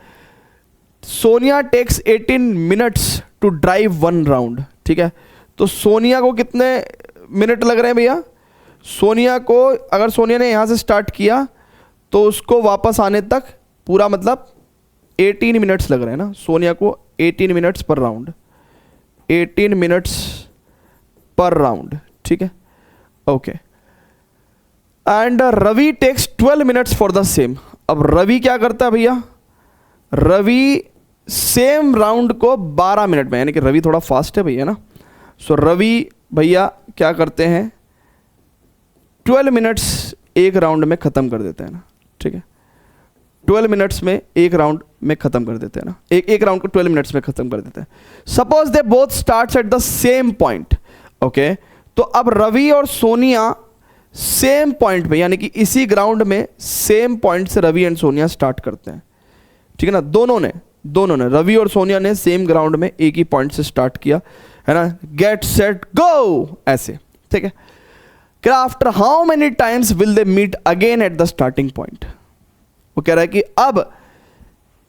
Sonia takes 18 minutes to drive 1 round, ठीक है। तो सोनिया को कितने मिनट लग रहे हैं भैया? सोनिया को, अगर सोनिया ने यहाँ से स्टार्ट किया तो उसको वापस आने तक पूरा मतलब 18 मिनट्स लग रहे हैं ना। सोनिया को 18 मिनट्स पर राउंड, 18 मिनट्स पर राउंड, ठीक है, okay. And Ravi takes 12 minutes for the same. अब रवि क्या करता है भैया? रवि सेम राउंड को 12 मिनट में, यानी कि रवि थोड़ा फास्ट है भैया ना। सो रवि भैया क्या करते हैं? 12 मिनट्स एक राउंड में ख़त्म कर देते हैं ना, ठीक है। 12 मिनट्स में एक राउंड में ख़त्म कर देते हैं ना, एक राउंड को 12 मिनट्स में ख़त्म कर देते हैं। Suppose they both starts at the same point, okay. तो अब रवि और सोनिया सेम पॉइंट पे, यानी कि इसी ग्राउंड में सेम पॉइंट से रवि एंड सोनिया स्टार्ट करते हैं, ठीक है ना। दोनों ने रवि और सोनिया ने सेम ग्राउंड में एक ही पॉइंट से स्टार्ट किया, है ना। गेट सेट गो, ऐसे, ठीक है। After how many times will they meet again at the starting point. वो कह रहा है कि अब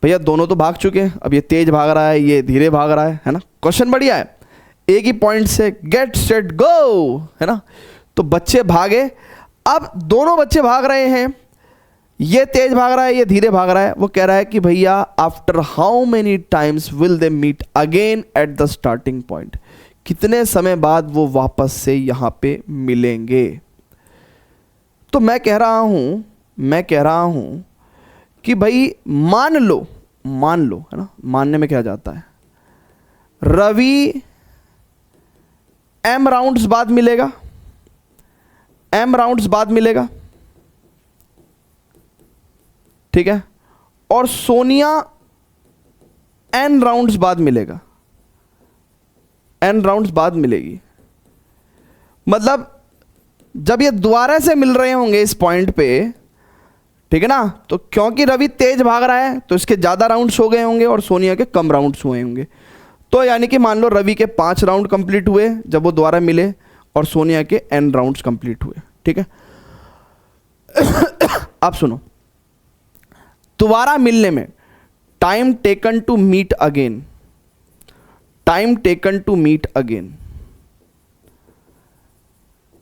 भैया दोनों तो भाग चुके हैं, अब ये तेज भाग रहा है, ये धीरे भाग रहा है ना। क्वेश्चन बढ़िया है, एक ही पॉइंट से गेट सेट गो, है ना। तो बच्चे भागे, अब दोनों बच्चे भाग रहे हैं, ये तेज भाग रहा है, ये धीरे भाग रहा है। वो कह रहा है कि भैया after how many times will they meet again at the starting point, कितने समय बाद वो वापस से यहां पे मिलेंगे। तो मैं कह रहा हूं कि भाई मान लो, है ना, मानने में क्या जाता है, रवि m राउंड्स बाद मिलेगा, ठीक है, और सोनिया n राउंड्स बाद मिलेगा, n राउंड्स बाद मिलेगी। मतलब जब ये दोबारा से मिल रहे होंगे इस पॉइंट पे, ठीक है ना, तो क्योंकि रवि तेज भाग रहा है तो इसके ज़्यादा राउंड्स हो गए होंगे और सोनिया के कम राउंड्स हुए होंगे। तो यानी कि मान लो रवि के 5 राउंड कंप्लीट हुए जब वो दोबारा मिले और सोनिया के n राउंड्स कंप्लीट हुए, ठीक है। आप सुनो, दोबारा मिलने में time taken to meet again,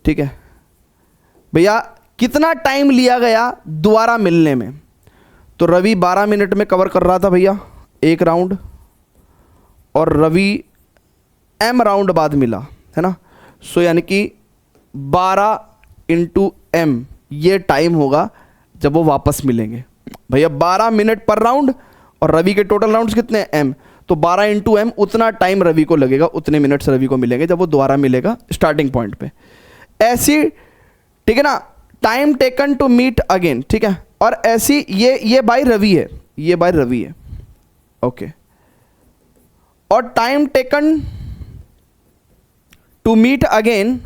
ठीक है भैया, कितना टाइम लिया गया दोबारा मिलने में? तो रवि 12 मिनट में कवर कर रहा था भैया एक राउंड, और रवि m राउंड बाद मिला, है ना। सो यानी कि 12 × m ये टाइम होगा जब वो वापस मिलेंगे भैया। 12 मिनट पर राउंड और रवि के टोटल राउंड्स कितने हैं? m। तो 12 × m उतना टाइम रवि को लगेगा, उतने मिनट्स रवि को मिलेंगे जब वो दोबारा मिलेगा स्टार्टिंग पॉइंट पे। ऐसी, ठीक है ना, time taken to meet again, ठीक है। और ऐसी ये बाय रवि है, ओके। और time taken to meet again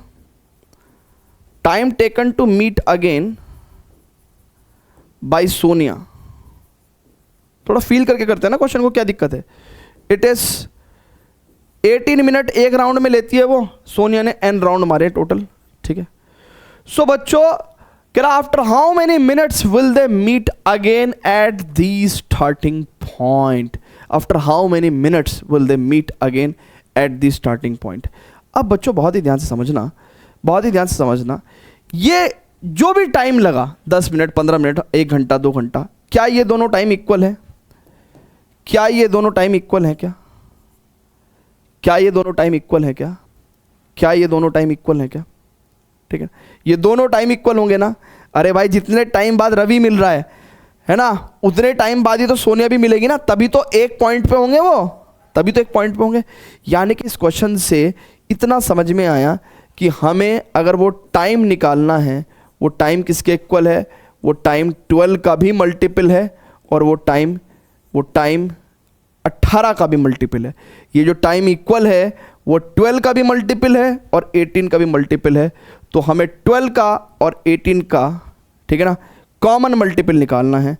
by Sonia. थोड़ा फील करके करते हैं ना क्वेश्चन को, क्या दिक्कत है। इट इज 18 मिनट एक राउंड में लेती है वो, सोनिया ने n राउंड मारे टोटल, ठीक है। सो बच्चों after how many minutes will they meet again at the starting point, after how many minutes will they meet again at the starting point. अब बच्चों बहुत ही ध्यान से समझना, ये जो भी टाइम लगा 10 मिनट, 15 मिनट, 1 घंटा, 2 घंटा, क्या ये दोनों टाइम इक्वल है? क्या ये दोनों टाइम इक्वल है क्या? ठीक है, ये दोनों टाइम इक्वल होंगे ना। अरे भाई जितने टाइम बाद रवि मिल रहा है ना, उतने टाइम बाद ही तो सोनिया भी मिलेगी ना, तभी तो एक पॉइंट पे होंगे यानी कि इस क्वेश्चन से इतना समझ में आया कि हमें अगर वो टाइम निकालना है, वो टाइम किसके इक्वल है? वो टाइम 12 का भी मल्टीपल है और वो टाइम 18 का भी मल्टीपल है। ये जो टाइम इक्वल है वो 12 का भी मल्टीपल है और 18 का भी मल्टीपल है। तो हमें 12 का और 18 का, ठीक है ना, कॉमन मल्टीपल निकालना है।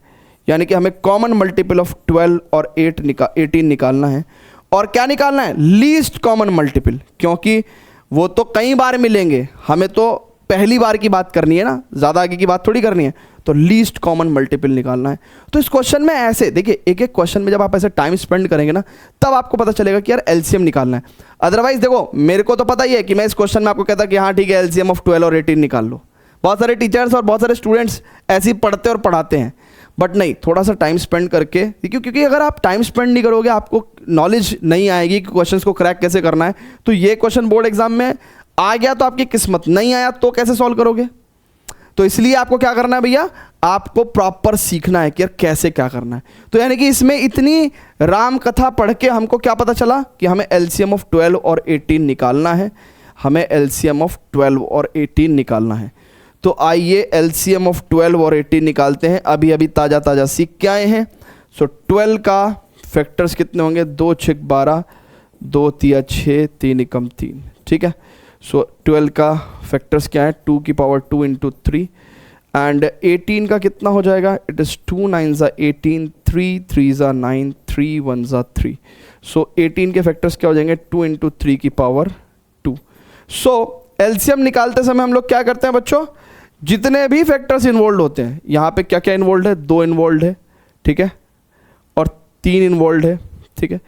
यानी कि हमें कॉमन मल्टीपल ऑफ 12 और 18 निकालना है। और क्या निकालना है, लीस्ट कॉमन मल्टीपल, क्योंकि वो तो कई बार मिलेंगे, हमें तो पहली बार की बात करनी है ना, ज़्यादा आगे की बात थोड़ी करनी है, तो लीस्ट कॉमन मल्टीपल निकालना है। तो इस क्वेश्चन में ऐसे देखिए, एक एक क्वेश्चन में जब आप ऐसे टाइम स्पेंड करेंगे ना, तब आपको पता चलेगा कि यार एलसीएम निकालना है। अदरवाइज देखो, मेरे को तो पता ही है कि मैं इस क्वेश्चन में आपको कहता कि हाँ ठीक है, एलसीएम ऑफ 12 और 18 निकाल लो। बहुत सारे टीचर्स और बहुत सारे स्टूडेंट्स ऐसे ही पढ़ते और पढ़ाते हैं, बट नहीं, थोड़ा सा टाइम स्पेंड करके, क्योंकि अगर आप टाइम स्पेंड नहीं करोगे, आपको नॉलेज नहीं आएगी कि क्वेश्चंस को क्रैक कैसे करना है। तो ये क्वेश्चन बोर्ड एग्जाम में आ गया तो आपकी किस्मत, नहीं आया तो कैसे सॉल्व करोगे। तो इसलिए आपको क्या करना है भैया, आपको प्रॉपर सीखना है कि यार कैसे क्या करना है। तो यानी कि इसमें इतनी राम कथा पढ़ के हमको क्या पता चला कि हमें एलसीएम ऑफ 12 और 18 निकालना है, हमें एलसीएम ऑफ 12 और 18 निकालना है। तो आइए एलसीएम ऑफ 12 और 18 निकालते हैं, अभी अभी ताज़ा ताज़ा सीख के आए हैं। सो 12 का फैक्टर्स कितने होंगे, 2 6 12, 2 3 6, 3 एकम 3, ठीक है। सो 12 का फैक्टर्स क्या है, 2 की पावर 2 इंटू 3, एंड 18 का कितना हो जाएगा, इट इज़ 2 9 ज़ा 18, 3 3 ज़ा 9, 3 1 ज़ा 3। सो 18 के फैक्टर्स क्या हो जाएंगे, 2 इंटू 3 की पावर 2। सो एलसीएम निकालते समय हम लोग क्या करते हैं बच्चों, जितने भी फैक्टर्स इन्वॉल्व होते हैं, यहाँ पे क्या क्या इन्वॉल्व है, 2 इन्वॉल्व है, ठीक है, और 3 इन्वॉल्व है, ठीक है।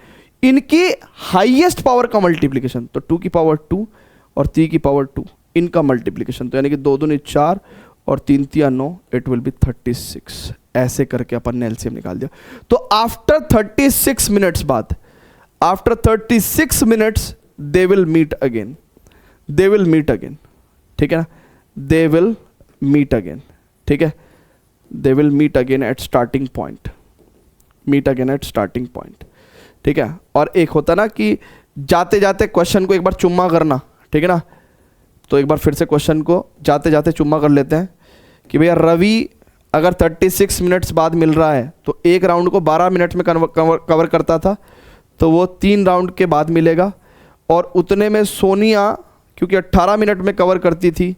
इनकी हाईएस्ट पावर का मल्टीप्लिकेशन, तो 2 की पावर 2 और 3 की पावर 2, इनका मल्टीप्लिकेशन, तो यानी कि 2 दूनी 4 और 3 3 9, इट विल बी 36। ऐसे करके अपन ने एलसीएम निकाल दिया। तो आफ्टर 36 मिनट्स बाद, after 36 minutes they will meet again, they will meet again, ठीक है ना, दे विल मीट अगेन, ठीक है, they will meet again at starting point, meet again at starting point, ठीक है। और एक होता ना कि जाते जाते क्वेश्चन को एक बार चुम्मा करना, ठीक है ना, तो एक बार फिर से क्वेश्चन को जाते जाते चुम्मा कर लेते हैं कि भैया रवि अगर 36 मिनट्स बाद मिल रहा है तो एक राउंड को 12 मिनट में कवर करता था, तो वो 3 राउंड के बाद मिलेगा। और उतने में सोनिया क्योंकि 18 मिनट में कवर करती थी,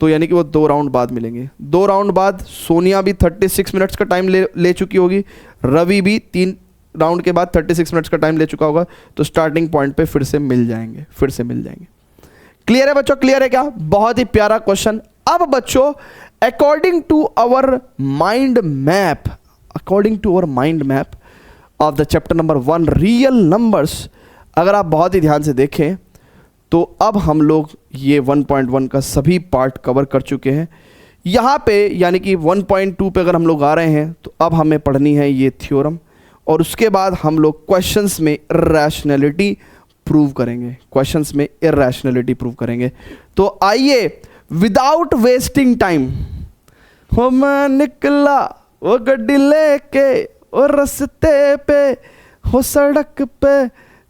तो यानी कि वो 2 राउंड बाद मिलेंगे। 2 राउंड बाद सोनिया भी 36 मिनट्स का टाइम ले चुकी होगी, रवि भी 3 राउंड के बाद 36 मिनट्स का टाइम ले चुका होगा, तो स्टार्टिंग पॉइंट पे फिर से मिल जाएंगे, फिर से मिल जाएंगे। क्लियर है बच्चों, क्लियर है क्या, बहुत ही प्यारा क्वेश्चन। अब बच्चों according to our mind map, according to our mind map of the chapter number 1 real numbers, अगर आप बहुत ही ध्यान से देखें तो अब हम लोग ये 1.1 का सभी पार्ट कवर कर चुके हैं। यहाँ पे यानी कि 1.2 पे अगर हम लोग आ रहे हैं तो अब हमें पढ़नी है ये थ्योरम, और उसके बाद हम लोग क्वेश्चंस में इरैशनैलिटी प्रूव करेंगे, क्वेश्चंस में इरैशनैलिटी प्रूव करेंगे। तो आइए विदाउट वेस्टिंग टाइम, हो मैं निकला वो गड्डी लेके और रस्ते पे, हो सड़क पे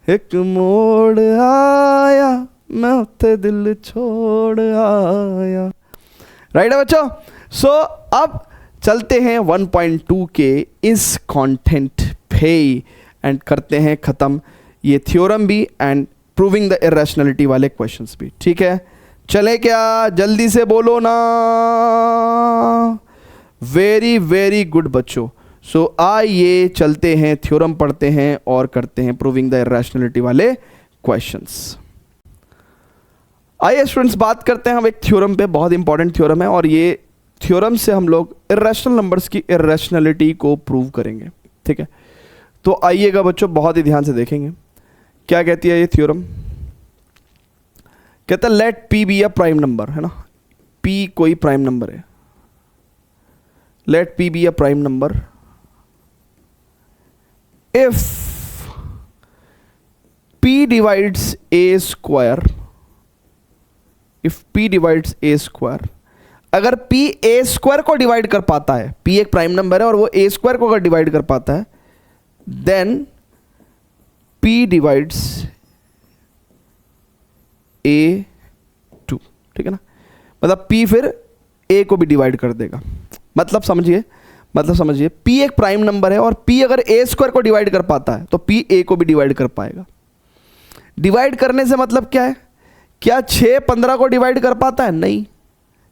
एक मोड़ आया, मैं उत्ते दिल छोड़ आया। राइट है बच्चों। सो अब चलते हैं 1.2 के इस कंटेंट पे एंड करते हैं ख़त्म ये थ्योरम भी एंड प्रूविंग द इरैशनैलिटी वाले क्वेश्चंस भी, ठीक है। चले क्या, जल्दी से बोलो ना। वेरी वेरी गुड बच्चों। सो आइए चलते हैं, थ्योरम पढ़ते हैं और करते हैं प्रूविंग द इरैशनैलिटी वाले क्वेश्चंस। आइए स्टूडेंट्स बात करते हैं हम एक थ्योरम पे, बहुत इंपॉर्टेंट थ्योरम है, और ये थ्योरम से हम लोग इरैशनल नंबर्स की इरैशनैलिटी को प्रूव करेंगे, ठीक है। तो आइएगा बच्चों, बहुत ही ध्यान से देखेंगे क्या कहती है ये थ्योरम। कहता है let P be a prime number, है ना, पी कोई प्राइम नंबर है, let P be a prime number if p divides a square, if p divides a square, अगर p a स्क्वायर को डिवाइड कर पाता है, p एक प्राइम नंबर है और वो a स्क्वायर को अगर डिवाइड कर पाता है, देन p डिवाइड्स a2, ठीक है ना, मतलब p फिर a को भी डिवाइड कर देगा। मतलब समझिए p एक प्राइम नंबर है और p अगर a स्क्वायर को डिवाइड कर पाता है तो p a को भी डिवाइड कर पाएगा। डिवाइड करने से मतलब क्या है, क्या 6 15 को डिवाइड कर पाता है? नहीं,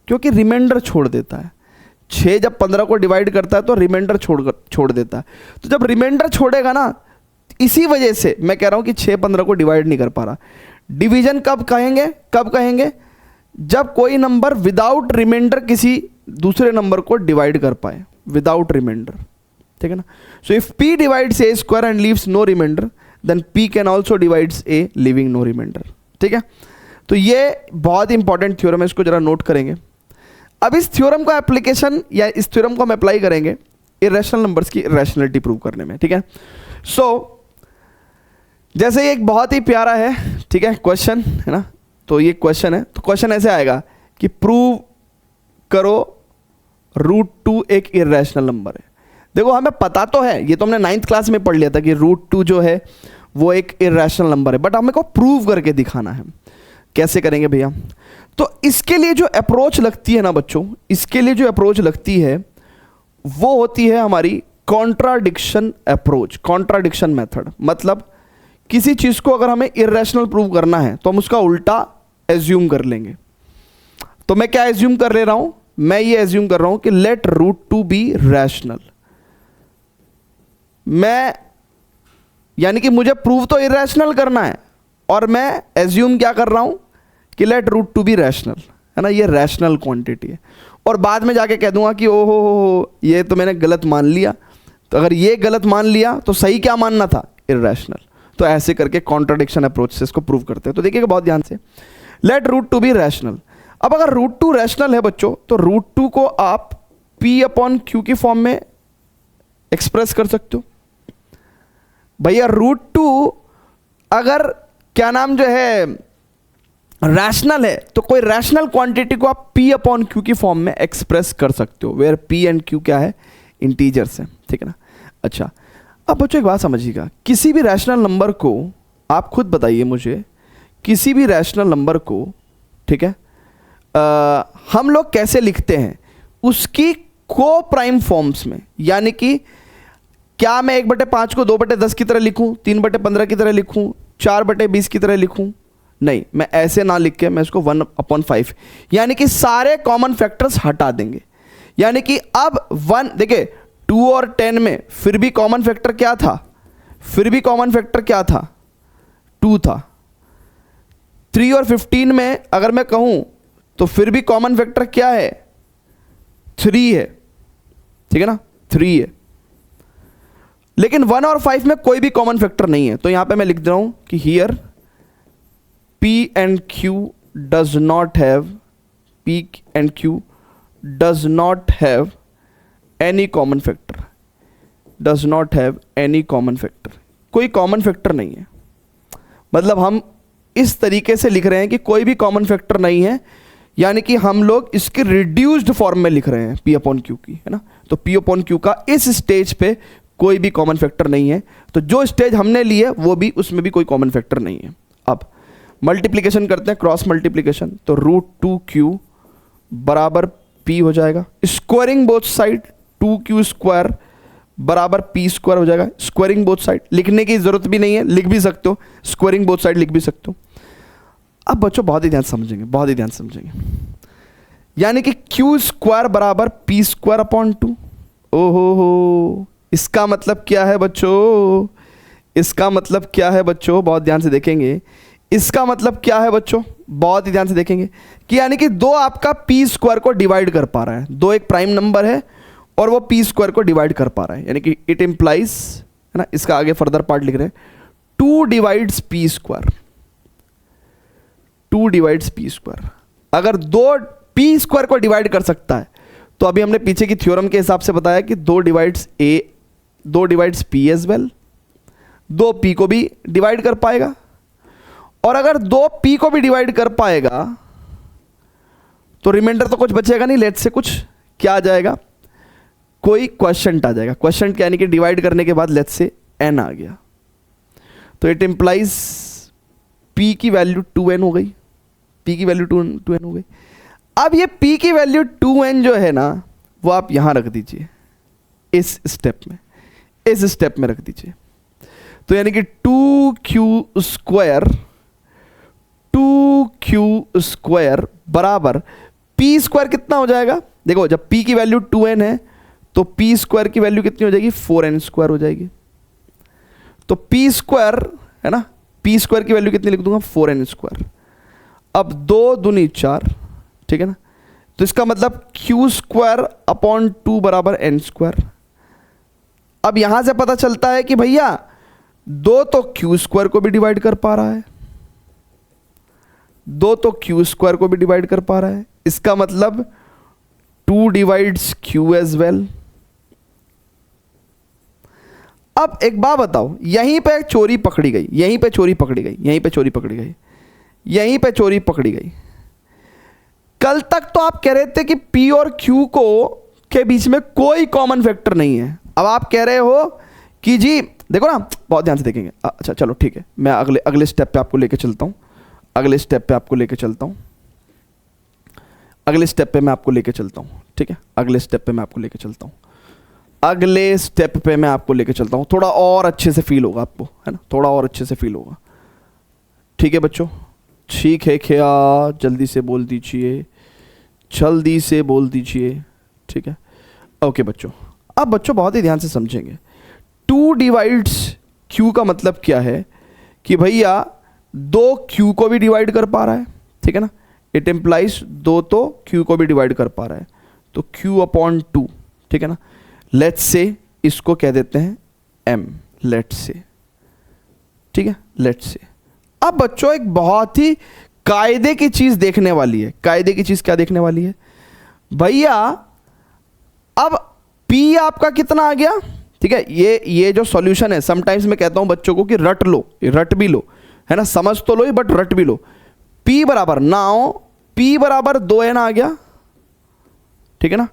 क्योंकि रिमाइंडर छोड़ देता है। 6 जब 15 को डिवाइड करता है तो रिमाइंडर छोड़ देता है। तो जब रिमाइंडर छोड़ेगा ना, इसी वजह से मैं कह रहा हूं कि 6-15 को डिवाइड नहीं कर पा रहा। डिवीजन कब कहेंगे जब कोई नंबर विदाउट रिमाइंडर किसी दूसरे नंबर को डिवाइड कर पाए, विदाउट रिमाइंडर, ठीक है ना। So if p divides a square and leaves no remainder then p can also divides a living no remainder, ठीक है। तो ये बहुत इंपॉर्टेंट थ्योरम है, इसको जरा नोट करेंगे। अब इस थ्योरम का एप्लीकेशन या इस थ्योरम को हम अप्लाई करेंगे इरेशनल नंबर्स की इरेशनलिटी प्रूव करने में, ठीक है। सो जैसे ये एक बहुत ही प्यारा है, ठीक है, क्वेश्चन है ना। तो ये क्वेश्चन है, तो क्वेश्चन ऐसे आएगा कि प्रूव करो √2 एक इरेशनल नंबर है। देखो हमें पता तो है, ये तो हमने 9th क्लास में पढ़ लिया था कि √2 जो है वो एक इरेशनल नंबर है, बट हमें को प्रूव करके दिखाना है। कैसे करेंगे भैया? तो इसके लिए जो अप्रोच लगती है ना बच्चों, इसके लिए जो अप्रोच लगती है वो होती है हमारी कॉन्ट्राडिक्शन अप्रोच, कॉन्ट्राडिक्शन मेथड। मतलब किसी चीज को अगर हमें इरेशनल प्रूव करना है तो हम उसका उल्टा एज्यूम कर लेंगे। तो मैं क्या एज्यूम कर ले रहा हूं? मैं ये एज्यूम कर रहा हूं कि लेट √2 बी रैशनल। मैं यानी कि मुझे प्रूव तो इरेशनल करना है और मैं एज्यूम क्या कर रहा हूं कि लेट √2 बी रैशनल, है ना, ये रैशनल क्वांटिटी है। और बाद में जाके कह दूंगा कि ओहो ये तो मैंने गलत मान लिया। तो अगर ये गलत मान लिया तो सही क्या मानना था? इरेशनल। तो ऐसे करके कॉन्ट्राडिक्शन अप्रोच से इसको प्रूव करते हैं। तो देखिएगा बहुत ध्यान से, लेट √2 बी रैशनल। अब अगर √2 रैशनल है बच्चों तो √2 को आप p/q की फॉर्म में एक्सप्रेस कर सकते हो। भैया √2 अगर क्या नाम जो है रैशनल है तो कोई रैशनल क्वांटिटी को आप p/q की फॉर्म में एक्सप्रेस कर सकते हो, वेयर p एंड q क्या है? इंटीजर्स है, ठीक है ना। अच्छा, अब बच्चों एक बात समझिएगा, किसी भी रैशनल नंबर को आप खुद बताइए मुझे, किसी भी रैशनल नंबर को, ठीक है, हम लोग कैसे लिखते हैं? उसकी को प्राइम फॉर्म्स में। यानी कि क्या मैं 1/5 को 2/10 की तरह लिखूं, 3/15 की तरह लिखूं, 4/20 की तरह लिखूं? नहीं, मैं ऐसे ना लिख के मैं इसको 1/5 यानी कि सारे कॉमन फैक्टर्स हटा देंगे। यानी कि अब 1 देखिए 2 और 10 में फिर भी कॉमन फैक्टर क्या था? फिर भी कॉमन फैक्टर क्या था? 2 था। 3 और 15 में अगर मैं कहूं तो फिर भी कॉमन फैक्टर क्या है? 3 है, ठीक है ना, 3 है। लेकिन 1 और 5 में कोई भी कॉमन फैक्टर नहीं है। तो यहां पे मैं लिख दे रहा हूं कि here p and q does not have p and q does not have any common factor, does not have any common factor, कोई कॉमन फैक्टर नहीं है। मतलब हम इस तरीके से लिख रहे हैं कि कोई भी कॉमन फैक्टर नहीं है, यानी कि हम लोग इसके रिड्यूस्ड फॉर्म में लिख रहे हैं p/q की, है ना। तो p/q का इस स्टेज पे कोई भी कॉमन फैक्टर नहीं है। तो जो स्टेज हमने ली है वो भी, उसमें भी कोई कॉमन फैक्टर नहीं है। अब मल्टीप्लिकेशन करते हैं, क्रॉस मल्टीप्लिकेशन। तो √2q बराबर p हो जाएगा, squaring both side 2q square बराबर p स्क्वायर हो जाएगा। स्क्वायरिंग बोथ साइड लिखने की जरूरत भी नहीं है, लिख भी सकते हो, स्क्वायरिंग बोथ साइड लिख भी सकते हो। अब बच्चों बहुत ही ध्यान समझेंगे, बहुत ही ध्यान समझेंगे। यानी कि q स्क्वायर बराबर p स्क्वायर/2। ओहो, इसका मतलब क्या है बच्चों? इसका मतलब क्या है बच्चों? बहुत ध्यान से देखेंगे। इसका मतलब क्या है बच्चों? बहुत ही ध्यान से देखेंगे कि यानी कि 2 आपका p स्क्वायर को डिवाइड कर पा रहा है। 2 एक प्राइम नंबर है और वो p स्क्वायर को डिवाइड कर पा रहा है, यानी कि इट इंप्लाइज, है ना। इसका आगे फर्दर पार्ट लिख रहे हैं, 2 divides p square, 2 divides p square. अगर 2 p स्क्वायर को डिवाइड कर सकता है तो अभी हमने पीछे की थ्योरम के हिसाब से बताया कि 2 divides p as well, 2 p को भी डिवाइड कर पाएगा। और अगर 2 p को भी डिवाइड कर पाएगा तो रिमाइंडर तो कुछ बचेगा नहीं। लेट से कुछ क्या आ जाएगा? कोई क्वेश्चन आ जाएगा। क्वेश्चन यानी कि डिवाइड करने के बाद लेट से n आ गया, तो इट इंप्लाइज p की वैल्यू 2n हो गई, p की वैल्यू 2n हो गई। अब ये p की वैल्यू 2n जो है ना, वो आप यहां रख दीजिए, इस स्टेप में, इस स्टेप में रख दीजिए। तो यानी कि 2q स्क्वायर बराबर p स्क्वायर कितना हो जाएगा? देखो जब p की वैल्यू 2n है तो p स्क्वायर की वैल्यू कितनी हो जाएगी? 4n स्क्वायर हो जाएगी। तो पी स्क्वायर है ना, पी स्क्वायर की वैल्यू कितनी लिख दूंगा 4n स्क्वायर। अब 2 दूनी 4, ठीक है ना, तो इसका मतलब क्यू स्क्वायर अपॉन 2 बराबर एन स्क्वायर। अब यहां से पता चलता है कि भैया 2 तो क्यू स्क्वायर को भी डिवाइड कर पा रहा है, 2 तो क्यू स्क्वायर को भी डिवाइड कर पा रहा है, इसका मतलब 2 डिवाइड्स क्यू एज वेल। अब एक बात बताओ, यहीं पे चोरी पकड़ी गई, यहीं पे चोरी पकड़ी गई, यहीं पे चोरी पकड़ी गई, यहीं पे चोरी पकड़ी गई। कल तक तो आप कह रहे थे कि P और Q को के बीच में कोई कॉमन फैक्टर नहीं है। अब आप कह रहे हो कि जी देखो ना, बहुत ध्यान से देखेंगे। अच्छा चलो ठीक है, मैं अगले स्टेप पे आपको लेके चलता हूँ, अगले स्टेप पे आपको लेके चलता हूँ, अगले स्टेप पे मैं आपको लेके चलता हूँ, ठीक है, अगले स्टेप पे मैं आपको लेके चलता हूँ, अगले स्टेप पे मैं आपको लेके चलता हूँ। थोड़ा और अच्छे से फील होगा आपको, है ना, थोड़ा और अच्छे से फील होगा। ठीक है बच्चों, ठीक है क्या, जल्दी से बोल दीजिए, जल्दी से बोल दीजिए, ठीक है। ओके बच्चों, अब बच्चों बहुत ही ध्यान से समझेंगे। 2 डिवाइड्स Q का मतलब क्या है कि भैया 2 Q को भी डिवाइड कर पा रहा है, ठीक है ना, इट एम्प्लाइज 2 तो Q को भी डिवाइड कर पा रहा है, तो Q अपॉन 2, ठीक है ना। लेट्स से इसको कह देते हैं M, लेट्स से, ठीक है, लेट्स से। अब बच्चों एक बहुत ही कायदे की चीज देखने वाली है। कायदे की चीज क्या देखने वाली है भैया, अब P आपका कितना आ गया, ठीक है। ये जो सॉल्यूशन है, समटाइम्स मैं कहता हूं बच्चों को कि रट लो, रट भी लो, है ना, समझ तो लो बट रट भी लो। P बराबर नाउ, P बराबर 2n आ गया, ठीक है ना,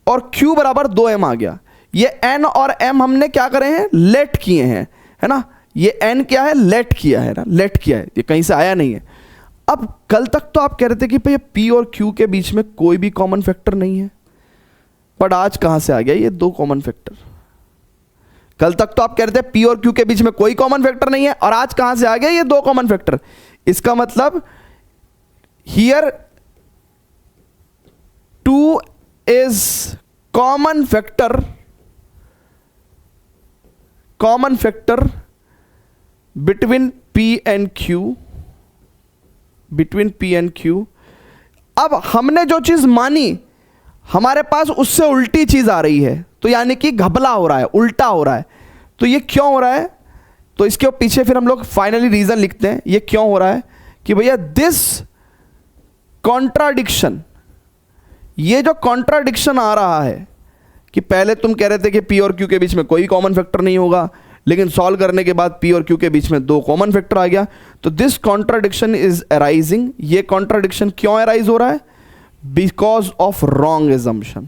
और Q बराबर 2m आ गया। ये n और m हमने क्या करे हैं, लेट किए हैं, है ना। ये n क्या है, लेट किया है ना, लेट किया है, ये कहीं से आया नहीं है। अब कल तक तो आप कह रहे थे कि भैया P और Q के बीच में कोई भी कॉमन फैक्टर नहीं है, बट आज कहां से आ गया ये 2 कॉमन फैक्टर। कल तक तो आप कह रहे थे P और Q के बीच में कोई कॉमन फैक्टर नहीं है, और आज कहां से आ गया ये 2 कॉमन फैक्टर। इसका मतलब here 2 is common factor between P and Q, between P and Q। अब हमने जो चीज मानी, हमारे पास उससे उल्टी चीज आ रही है, तो यानी कि घपला हो रहा है, उल्टा हो रहा है। तो ये क्यों हो रहा है, तो इसके पीछे फिर हम लोग फाइनली रीजन लिखते हैं। ये क्यों हो रहा है कि भैया दिस कॉन्ट्राडिक्शन, ये जो कॉन्ट्राडिक्शन आ रहा है कि पहले तुम कह रहे थे कि P और Q के बीच में कोई कॉमन फैक्टर नहीं होगा, लेकिन सॉल्व करने के बाद P और Q के बीच में 2 कॉमन फैक्टर आ गया, तो दिस कॉन्ट्राडिक्शन इज अराइजिंग। ये कॉन्ट्राडिक्शन क्यों अराइज हो रहा है, because of wrong assumption,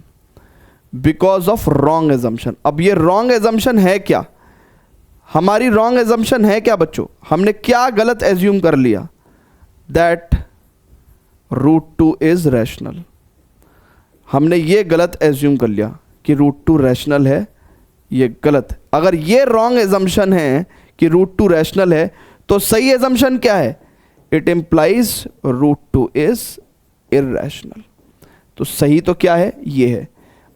because of wrong assumption. अब ये रॉन्ग एजम्पशन है क्या, हमारी रॉन्ग एजम्पशन है क्या बच्चों, हमने क्या गलत एज्यूम कर लिया, दैट √2 इज रैशनल। हमने ये गलत एज्यूम कर लिया कि √2 रैशनल है, ये गलत। अगर ये रॉन्ग एजम्पशन है कि √2 रैशनल है, तो सही एजम्पशन क्या है, इट इंप्लाइज √2 इज इररेशनल। तो सही तो क्या है, ये है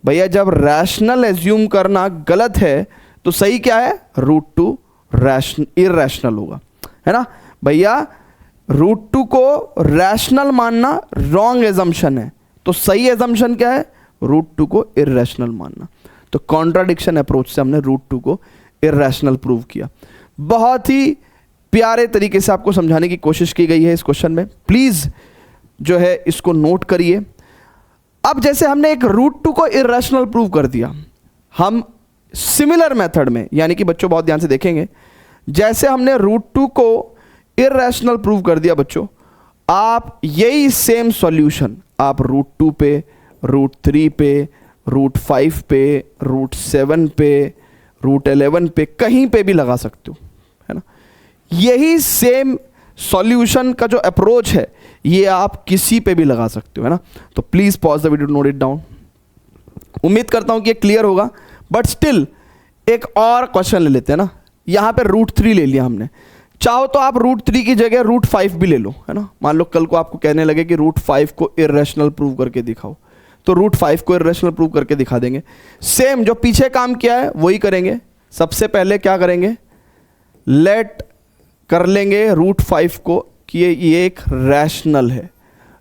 भैया, जब रैशनल एज्यूम करना गलत है तो सही क्या है, √2 इररेशनल होगा, है ना भैया। √2 को रैशनल मानना रॉन्ग एजम्पशन है, तो सही एजम्पशन क्या है, √2 को इररेशनल मानना। तो कॉन्ट्राडिक्शन अप्रोच से हमने √2 को इररेशनल प्रूव किया। बहुत ही प्यारे तरीके से आपको समझाने की कोशिश की गई है इस क्वेश्चन में, प्लीज जो है इसको नोट करिए। अब जैसे हमने एक √2 को इररेशनल प्रूव कर दिया, हम सिमिलर मेथड में, यानी कि बच्चों बहुत ध्यान से देखेंगे, जैसे हमने √2 को इररेशनल प्रूव कर दिया बच्चों, आप यही सेम सॉल्यूशन आप √2 पे, √3 पे, √5 पे, √7 पे, √11 पे, कहीं पे भी लगा सकते हो, है ना। यही सेम सॉल्यूशन का जो अप्रोच है ये आप किसी पे भी लगा सकते हो, है ना। तो please pause the video, note it down. उम्मीद करता हूं कि ये क्लियर होगा, बट स्टिल एक और क्वेश्चन ले लेते हैं ना। यहां पे √3 ले लिया हमने, चाहो तो आप √3 की जगह √5 भी ले लो, है ना। मान लो कल को आपको कहने लगे कि √5 को इररेशनल प्रूव करके दिखाओ, तो √5 को इररेशनल प्रूव करके दिखा देंगे। सेम जो पीछे काम किया है वही करेंगे। सबसे पहले क्या करेंगे, लेट कर लेंगे रूट 5 को कि ये एक रैशनल है,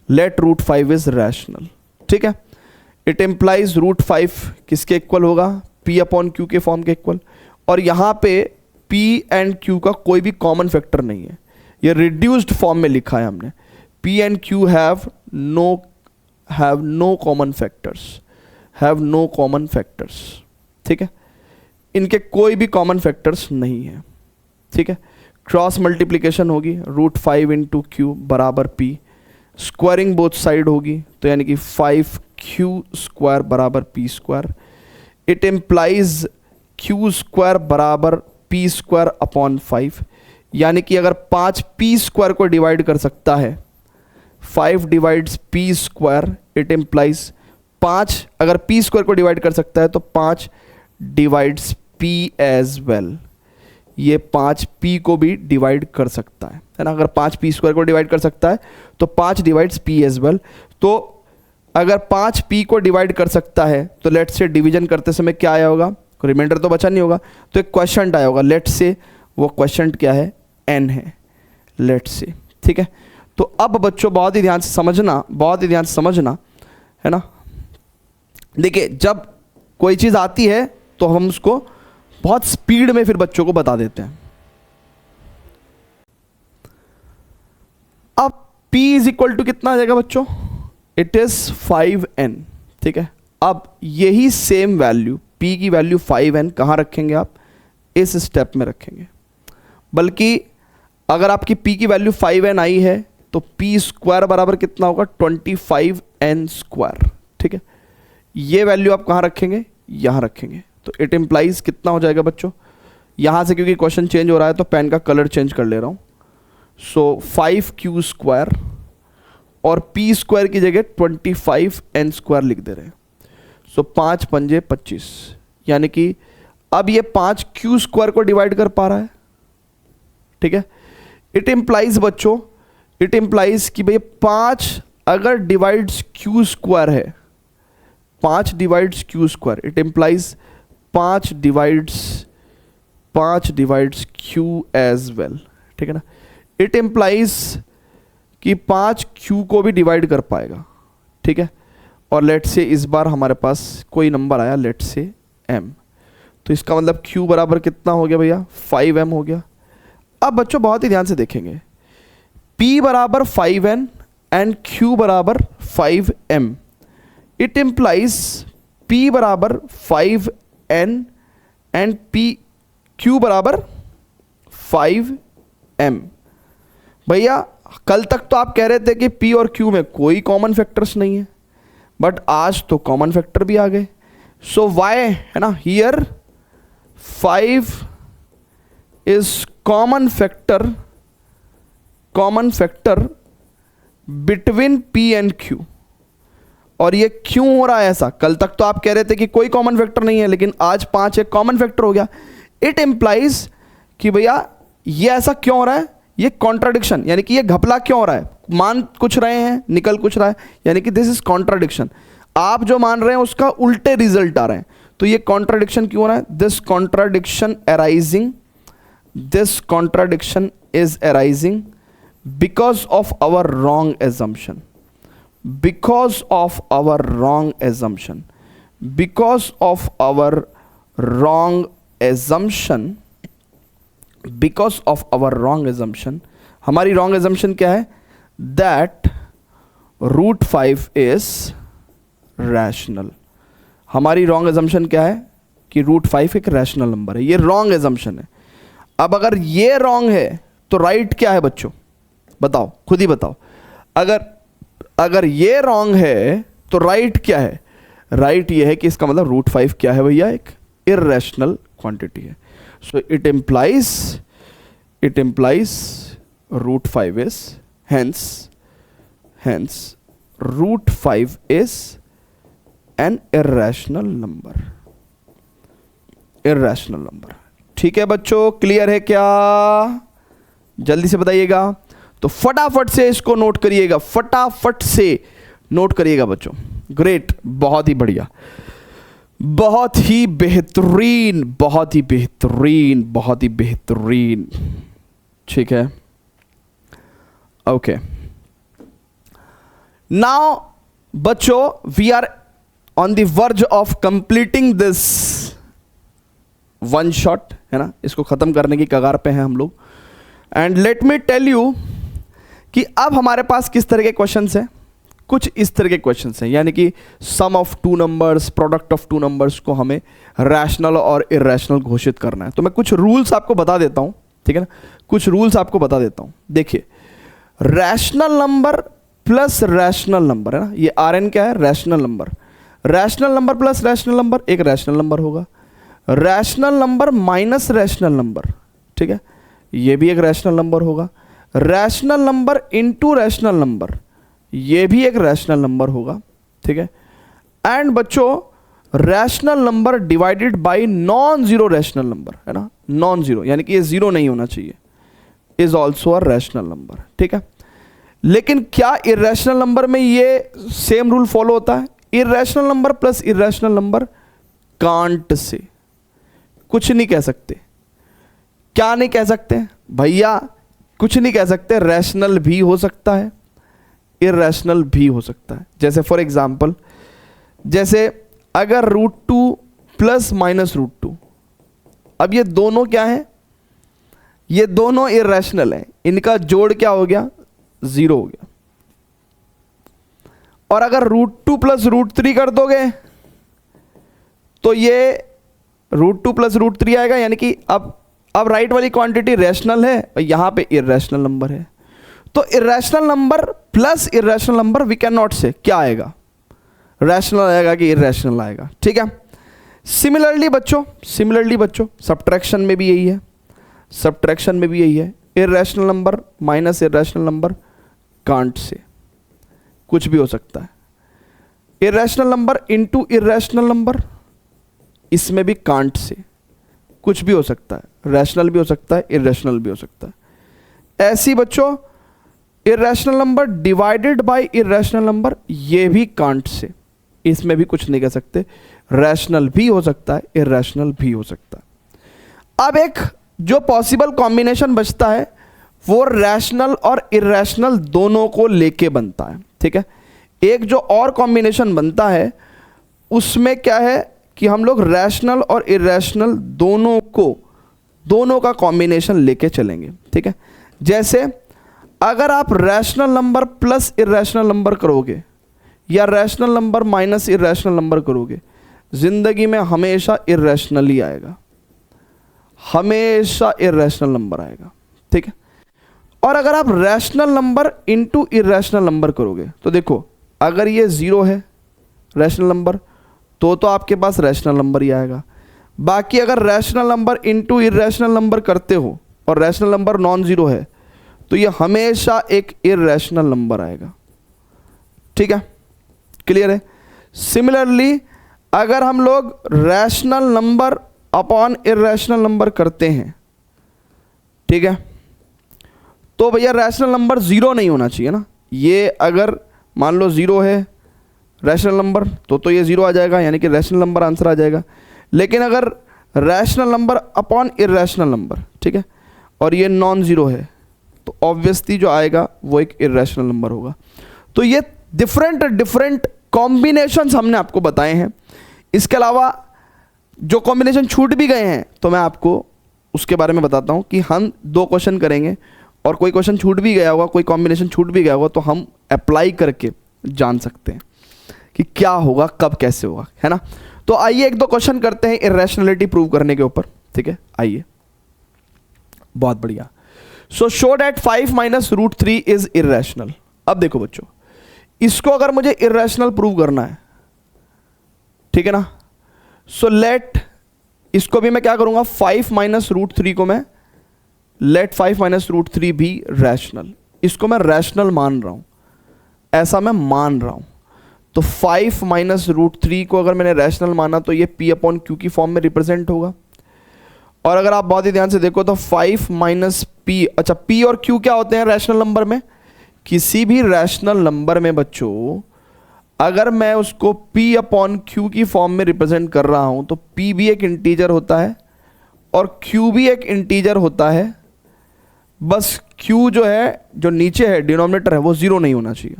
लेट रूट 5 इज रैशनल, ठीक है। इट एम्प्लाइज रूट 5 किसके इक्वल होगा, P अपॉन Q के फॉर्म के इक्वल, और यहाँ पे P एंड Q का कोई भी कॉमन फैक्टर नहीं है, ये रिड्यूस्ड फॉर्म में लिखा है हमने, P and Q have no common factors, ठीक है, इनके कोई भी कॉमन फैक्टर्स नहीं है, ठीक है। क्रॉस मल्टीप्लिकेशन होगी, रूट 5 इंटू Q बराबर P, स्क्वायरिंग बोथ साइड होगी तो यानी कि 5Q स्क्वायर बराबर P square. It implies Q square बराबर P स्क्वायर अपॉन 5, यानी कि अगर 5 P स्क्वायर को डिवाइड कर सकता है, 5 divides P square, it implies 5 अगर P स्क्वायर को डिवाइड कर सकता है तो 5 डिवाइड्स P एज वेल, ये 5 P को भी डिवाइड कर सकता है ना। अगर 5 P स्क्वायर को डिवाइड कर सकता है तो 5 डिवाइड्स P एज वेल। तो अगर 5 P को डिवाइड कर सकता है तो लेट से डिवीजन करते समय क्या आया होगा, रिमाइंडर तो बचा नहीं होगा, तो एक क्वेश्चन आया होगा, लेट से वो क्वेश्चन क्या है, n है, लेट से, ठीक है। तो अब बच्चों बहुत ही ध्यान से समझना है ना। देखिए जब कोई चीज़ आती है तो हम उसको बहुत स्पीड में फिर बच्चों को बता देते हैं। अब P इज इक्वल टू कितना आ जाएगा बच्चों, इट इज 5n, ठीक है। अब यही सेम वैल्यू P की वैल्यू 5n कहाँ रखेंगे आप, इस स्टेप में रखेंगे, बल्कि अगर आपकी P की वैल्यू 5n आई है तो P स्क्वायर बराबर कितना होगा, 25n स्क्वायर, ठीक है। ये वैल्यू आप कहाँ रखेंगे, यहाँ रखेंगे, तो इट इम्प्लाइज कितना हो जाएगा बच्चों, यहाँ से क्योंकि क्वेश्चन चेंज हो रहा है तो पेन का कलर चेंज कर ले रहा हूँ, सो 5Q स्क्वायर और P स्क्वायर की जगह 25n स्क्वायर लिख दे रहे हैं, सो 5 पंजे 25, यानी कि अब ये 5Q स्क्वायर को डिवाइड कर पा रहा है, ठीक है। इट इम्प्लाइज बच्चों, इट इम्प्लाइज कि भाई 5 अगर डिवाइड्स Q स्क्वायर है, 5 divides Q square, it implies 5 divides Q as well, ठीक है ना। इट इम्प्लाइज कि 5 Q को भी डिवाइड कर पाएगा, ठीक है। और लेट से इस बार हमारे पास कोई नंबर आया, लेट से M, तो इसका मतलब Q बराबर कितना हो गया भैया, 5M हो गया। अब बच्चों बहुत ही ध्यान से देखेंगे, P बराबर 5N एंड Q बराबर 5M, इट इम्प्लाइज P बराबर 5N एंड Q बराबर 5M। भैया कल तक तो आप कह रहे थे कि P और Q में कोई कॉमन फैक्टर्स नहीं है, बट आज तो कॉमन फैक्टर भी आ गए, सो वाई है ना, here 5 is common factor between P and Q। और ये क्यों हो रहा है ऐसा, कल तक तो आप कह रहे थे कि कोई कॉमन फैक्टर नहीं है, लेकिन आज 5 एक कॉमन फैक्टर हो गया। इट एम्प्लाइज कि भैया ये ऐसा क्यों हो रहा है, ये कॉन्ट्राडिक्शन, यानी कि ये घपला क्यों हो रहा है, मान कुछ रहे हैं निकल कुछ रहा है, यानी कि दिस इज कॉन्ट्राडिक्शन, आप जो मान रहे हैं उसका उल्टे रिजल्ट आ रहे हैं, तो ये कॉन्ट्राडिक्शन क्यों हो रहा है, this contradiction is arising because of our wrong assumption, because of our wrong assumption, हमारी wrong assumption क्या है, that root 5 is rational। हमारी wrong assumption क्या है कि root 5 एक rational नंबर है, ये wrong assumption है। अब अगर ये wrong है तो right क्या है बच्चों, बताओ, खुद ही बताओ, अगर ये रॉन्ग है तो राइट क्या है, राइट ये है कि इसका मतलब रूट 5 क्या है भैया, एक इर्रेशनल क्वांटिटी है। So it implies root 5 is hence root 5 is an irrational number, ठीक है बच्चों, क्लियर है क्या, जल्दी से बताइएगा। तो फटाफट से इसको नोट करिएगा, फटाफट से नोट करिएगा बच्चों, ग्रेट, बहुत ही बढ़िया। बहुत ही बेहतरीन, बहुत ही बेहतरीन, बहुत ही बेहतरीन। ठीक है, ओके। नाउ बच्चों, we are on the verge of completing this one shot, है ना, इसको खत्म करने की कगार पे हैं हम लोग। And let me tell you कि अब हमारे पास किस तरह के क्वेश्चंस हैं। कुछ इस तरह के क्वेश्चंस हैं, यानी कि sum of two numbers, product of two numbers को हमें रैशनल और इरेशनल घोषित करना है। तो मैं कुछ रूल्स आपको बता देता हूं, ठीक है ना, कुछ रूल्स आपको बता देता हूं। देखिए, rational number plus rational number, है ना, ये Rn क्या है, rational number. Rational number plus rational number एक रैशनल नंबर होगा। Rational number minus rational number, ठीक है, ये भी एक रैशनल नंबर होगा। Rational number into rational number, ये भी एक रैशनल नंबर होगा, ठीक है। एंड बच्चों, rational number divided by non zero rational number, है ना, नॉन जीरो यानी कि ये जीरो नहीं होना चाहिए, is also a rational number, ठीक है। लेकिन क्या इरेशनल नंबर में ये सेम रूल फॉलो होता है? Irrational number plus irrational number can't say कुछ नहीं कह सकते। क्या नहीं कह सकते भैया? कुछ नहीं कह सकते। रैशनल भी हो सकता है, इरेशनल भी हो सकता है। जैसे फॉर एग्जाम्पल, जैसे अगर √2 प्लस माइनस √2, अब ये दोनों क्या है? ये दोनों इरेशनल हैं, इनका जोड़ क्या हो गया? 0 हो गया। और अगर √2 प्लस √3 कर दोगे तो ये √2 प्लस √3 आएगा, यानी कि अब राइट वाली क्वांटिटी रैशनल है और यहां पे इरेशनल नंबर है। तो irrational number plus irrational number we can not say क्या आएगा, रैशनल आएगा कि इरेशनल आएगा, ठीक है। सिमिलरली बच्चों सब्ट्रैक्शन में भी यही है, सब्ट्रैक्शन में भी यही है। Irrational number minus irrational number can't say कुछ भी हो सकता है। Irrational number into irrational number, इसमें भी कांट से कुछ भी हो सकता है। रैशनल भी हो सकता है, इरेशनल भी हो सकता है। ऐसी बच्चों, irrational number divided by irrational number, ये भी कांट से, इसमें भी कुछ नहीं कह सकते। रैशनल भी हो सकता है, इरेशनल भी हो सकता है। अब एक जो पॉसिबल कॉम्बिनेशन बचता है वो रैशनल और इरेशनल दोनों को लेके बनता है, ठीक है। एक जो और कॉम्बिनेशन बनता है उसमें क्या है कि हम लोग रैशनल और इरेशनल दोनों का कॉम्बिनेशन लेके चलेंगे, ठीक है। जैसे अगर आप rational number plus irrational number करोगे या rational number minus irrational number करोगे, जिंदगी में हमेशा इरेशनल ही आएगा, हमेशा इरेशनल नंबर आएगा, ठीक है। और अगर आप rational number into irrational number करोगे तो देखो, अगर ये 0 है रैशनल नंबर तो आपके पास रैशनल नंबर ही आएगा। बाकी अगर rational number into irrational number करते हो और रैशनल नंबर नॉन जीरो है तो ये हमेशा एक इरेशनल नंबर आएगा, ठीक है, क्लियर है। सिमिलरली अगर हम लोग rational number upon irrational number करते हैं, ठीक है, तो भैया रैशनल नंबर 0 नहीं होना चाहिए ना। ये अगर मान लो 0 है रैशनल नंबर तो ये 0 आ जाएगा, यानी कि रैशनल नंबर आंसर आ जाएगा। लेकिन अगर rational number upon irrational number, ठीक है, और ये नॉन जीरो है तो ऑब्वियसली जो आएगा वो एक इरेशनल नंबर होगा। तो ये डिफरेंट कॉम्बिनेशंस हमने आपको बताए हैं। इसके अलावा जो कॉम्बिनेशन छूट भी गए हैं तो मैं आपको उसके बारे में बताता हूं कि हम 2 क्वेश्चन करेंगे और कोई क्वेश्चन छूट भी गया होगा, कोई कॉम्बिनेशन छूट भी गया होगा तो हम अप्लाई करके जान सकते हैं कि क्या होगा, कब कैसे होगा, है ना। तो आइए 1-2 क्वेश्चन करते हैं इरेशनलिटी प्रूव करने के ऊपर, ठीक है। आइए, बहुत बढ़िया। सो show that 5 minus √3 is irrational. अब देखो बच्चों, इसको अगर मुझे इरेशनल प्रूव करना है, ठीक है ना, सो लेट इसको भी मैं क्या करूंगा, 5 माइनस √3 को मैं लेट 5 माइनस √3 भी रैशनल, इसको मैं रैशनल मान रहा हूं, ऐसा मैं मान रहा हूं। तो 5 माइनस √3 को अगर मैंने रैशनल माना तो ये P/Q की फॉर्म में रिप्रेजेंट होगा। और अगर आप बहुत ही ध्यान से देखो तो 5 माइनस P, अच्छा P और Q क्या होते हैं रैशनल नंबर में? किसी भी रैशनल नंबर में बच्चों अगर मैं उसको P अपॉन Q की फॉर्म में रिप्रेजेंट कर रहा हूं तो P भी एक इंटीजर होता है और Q भी एक इंटीजर होता है, बस Q जो है, जो नीचे है डिनोमिनेटर है, वो जीरो नहीं होना चाहिए।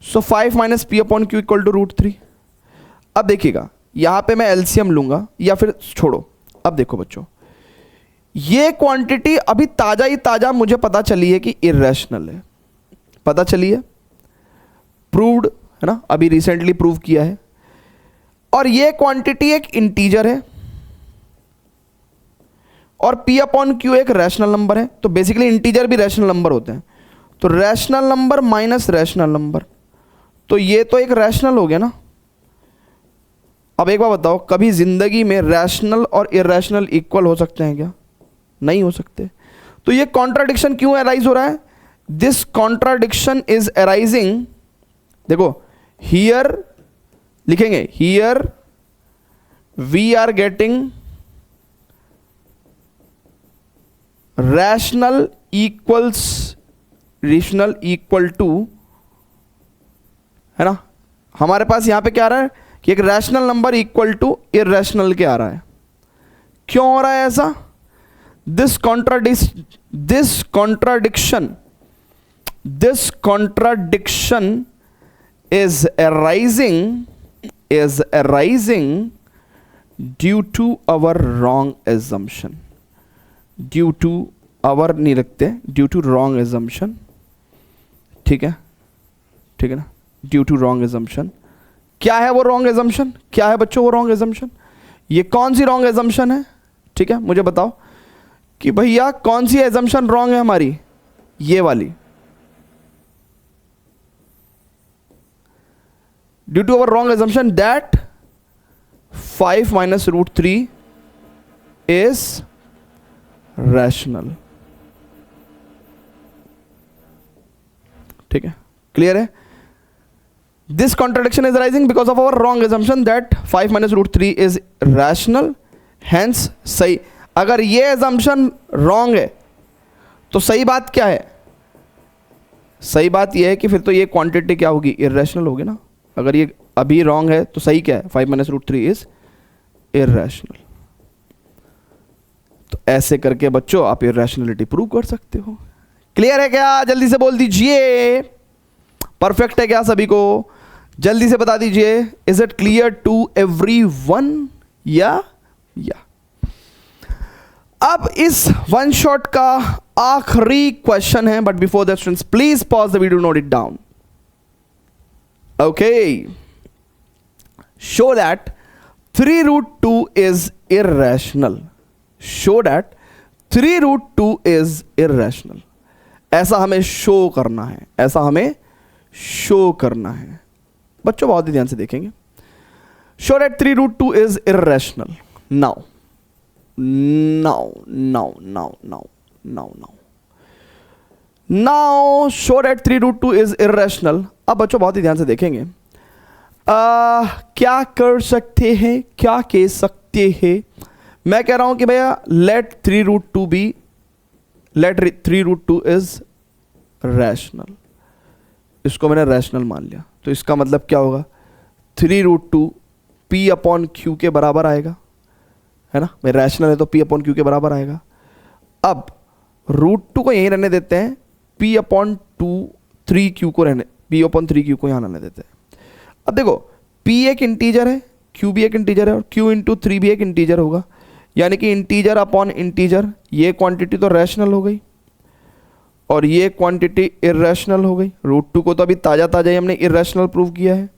So 5 minus P upon Q equal to √3। अब देखिएगा यहां पे मैं एलसीएम लूंगा या फिर छोड़ो। अब देखो बच्चों, ये क्वांटिटी अभी ताजा ही ताजा मुझे पता चली है कि इर्रेशनल है, पता चली है, प्रूव्ड है ना, अभी रिसेंटली प्रूव किया है। और ये क्वांटिटी एक इंटीजर है और P अपॉन Q एक रैशनल नंबर है। तो बेसिकली इंटीजर भी रैशनल नंबर होते हैं, तो rational number minus rational number, तो ये तो एक रैशनल हो गया ना। अब एक बार बताओ, कभी जिंदगी में रैशनल और इरैशनल इक्वल हो सकते हैं क्या? नहीं हो सकते। तो ये कॉन्ट्राडिक्शन क्यों अराइज हो रहा है? दिस कॉन्ट्राडिक्शन इज अराइजिंग, देखो हियर लिखेंगे, here we are getting rational equals rational equal to, है ना, हमारे पास यहां पे क्या आ रहा है कि एक rational number equal to irrational के आ रहा है। क्यों हो रहा है ऐसा? This contradiction is arising due to our wrong assumption, due to our नहीं रखते, ड्यू टू रॉन्ग एजम्पशन। ठीक है, ठीक है ना, ड्यू टू रॉन्ग एजम्पशन। क्या है वो रॉन्ग एजम्पशन? क्या है बच्चों वो रॉन्ग एजम्पशन? ये कौन सी रॉन्ग एजम्पशन है? ठीक है, मुझे बताओ कि भैया कौन सी एजम्पशन रॉन्ग है हमारी? ये वाली, due to our wrong assumption that 5 minus √3 is rational. ठीक है, क्लियर है? This contradiction is rising because of our wrong assumption that 5 minus √3 is rational, hence सही। अगर ये एजम्पशन रॉन्ग है तो सही बात क्या है? सही बात ये है कि फिर तो ये क्वांटिटी क्या होगी? इरैशनल होगी ना। अगर ये अभी रॉन्ग है तो सही क्या है? 5 माइनस √3 इज इरैशनल। तो ऐसे करके बच्चों आप इरैशनलिटी प्रूव कर सकते हो। क्लियर है क्या? जल्दी से बोल दीजिए। परफेक्ट है क्या सभी को? जल्दी से बता दीजिए। Is it clear to everyone? या अब इस वन शॉट का आखिरी क्वेश्चन है, but before that students please pause the video, note it down. Okay, show that 3√2 is irrational. Show that 3√2 is irrational. ऐसा हमें शो करना है, ऐसा हमें शो करना है। बच्चों बहुत ही ध्यान से देखेंगे। Show that 3√2 is irrational. Now show that 3√2 is irrational. अब बच्चों बहुत ही ध्यान से देखेंगे। क्या कर सकते हैं, क्या कह सकते हैं? मैं कह रहा हूं कि भैया let 3√2 इज रैशनल। इसको मैंने रैशनल मान लिया, तो इसका मतलब क्या होगा? 3√2 P अपॉन Q के बराबर आएगा, है ना भाई? रैशनल है तो P अपॉन Q के बराबर आएगा। अब √2 को यहीं रहने देते हैं, P अपॉन 3Q को रहने, P अपॉन 3Q को यहां रहने देते हैं। अब देखो P एक इंटीजर है, Q भी एक इंटीजर है और Q इंटू 3 भी एक इंटीजर होगा, यानी कि इंटीजर अपॉन इंटीजर। ये क्वांटिटी तो रैशनल हो गई और ये क्वांटिटी इरैशनल हो गई। √2 को तो अभी ताज़ा ताज़ा ही हमने इरैशनल प्रूव किया है,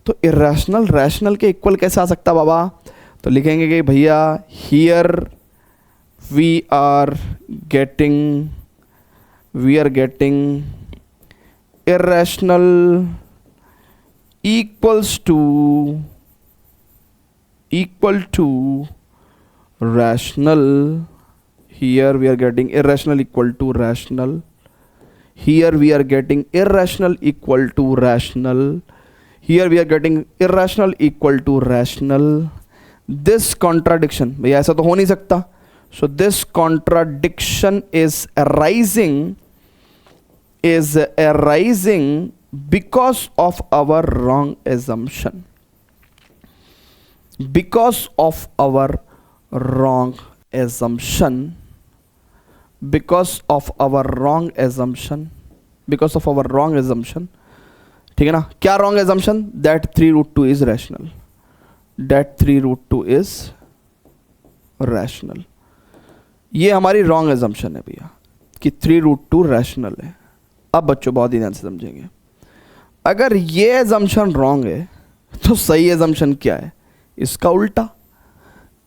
तो इरैशनल रैशनल के इक्वल कैसे आ सकता बाबा? तो लिखेंगे कि भैया here we are getting irrational equal to rational. Here we are getting irrational equal to rational. Here we are getting irrational equal to rational. Here we are getting irrational equal to rational. This contradiction, भैया ऐसा तो हो नहीं सकता। So this contradiction is arising because of our wrong assumption, because of our wrong assumption, because of our wrong assumption, because of our wrong assumption, ठीक है ना। क्या wrong assumption? That 3√2 is rational, that 3√2 is rational. ये हमारी रॉन्ग एजम्पशन है भैया कि 3√2 रैशनल है। अब बच्चों बहुत ही ध्यान से समझेंगे, अगर ये एजम्पशन रॉन्ग है तो सही एजम्पशन क्या है? इसका उल्टा,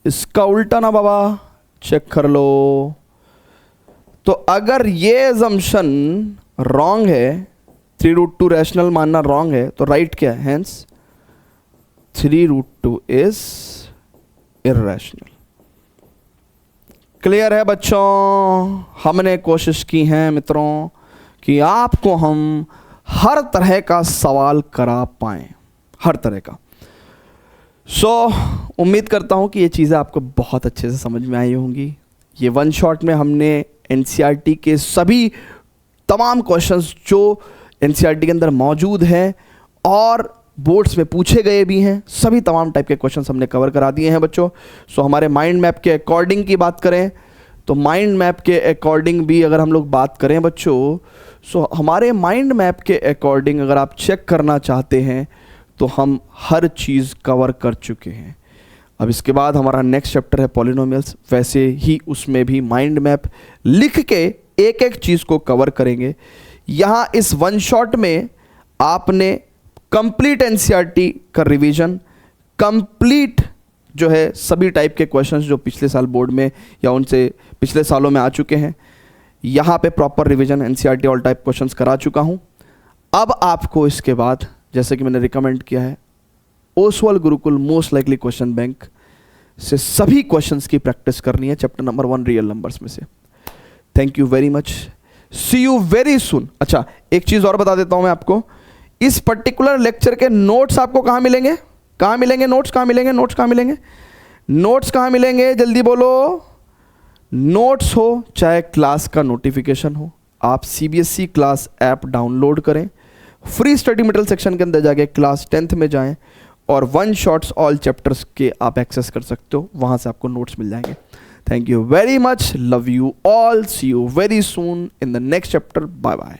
इसका उल्टा ना बाबा, चेक कर लो। तो अगर ये एजम्पशन रॉन्ग है, 3√2 रैशनल मानना रॉन्ग है, तो राइट क्या है? Hence 3√2 is irrational. क्लियर है बच्चों? हमने कोशिश की है मित्रों कि आपको हम हर तरह का सवाल करा पाएं, हर तरह का। उम्मीद करता हूं कि ये चीज़ें आपको बहुत अच्छे से समझ में आई होंगी। ये वन शॉट में हमने एनसीईआरटी के सभी तमाम क्वेश्चंस जो एनसीईआरटी के अंदर मौजूद हैं और बोर्ड्स में पूछे गए भी हैं, सभी तमाम टाइप के क्वेश्चंस हमने कवर करा दिए हैं बच्चों। हमारे माइंड मैप के अकॉर्डिंग की बात करें तो माइंड मैप के अकॉर्डिंग भी अगर हम लोग बात करें बच्चों, हमारे माइंड मैप के अकॉर्डिंग अगर आप चेक करना चाहते हैं तो हम हर चीज़ कवर कर चुके हैं। अब इसके बाद हमारा नेक्स्ट चैप्टर है पॉलिनोमियल्स, वैसे ही उसमें भी माइंड मैप लिख के एक एक चीज़ को कवर करेंगे। यहाँ इस वन शॉट में आपने कंप्लीट एनसीईआरटी का रिवीजन, कंप्लीट जो है सभी टाइप के क्वेश्चंस जो पिछले साल बोर्ड में या उनसे पिछले सालों में आ चुके हैं, यहाँ पे proper revision NCERT all type questions करा चुका हूँ। अब आपको इसके बाद जैसे कि मैंने रिकमेंड किया है, Oswal Gurukul most likely question bank से सभी क्वेश्चंस की प्रैक्टिस करनी है, चैप्टर नंबर 1 रियल नंबर्स में से। Thank you very much, see you very soon. अच्छा, एक चीज़ और बता देता हूँ मैं आपको, इस पर्टिकुलर लेक्चर के नोट्स आपको कहाँ मिलेंगे? कहाँ मिलेंगे नोट्स? कहाँ मिलेंगे नोट्स? कहाँ मिलेंगे नोट्स? कहाँ मिलेंगे? जल्दी बोलो। नोट्स हो चाहे क्लास का नोटिफिकेशन हो, आप सीबीएसई क्लास ऐप डाउनलोड करें, फ्री स्टडी मटेरियल सेक्शन के अंदर जाके क्लास 10th में जाएं और वन शॉट्स ऑल चैप्टर्स के आप एक्सेस कर सकते हो, वहाँ से आपको नोट्स मिल जाएंगे। Thank you very much, love you all, see you very soon in the next chapter, bye bye.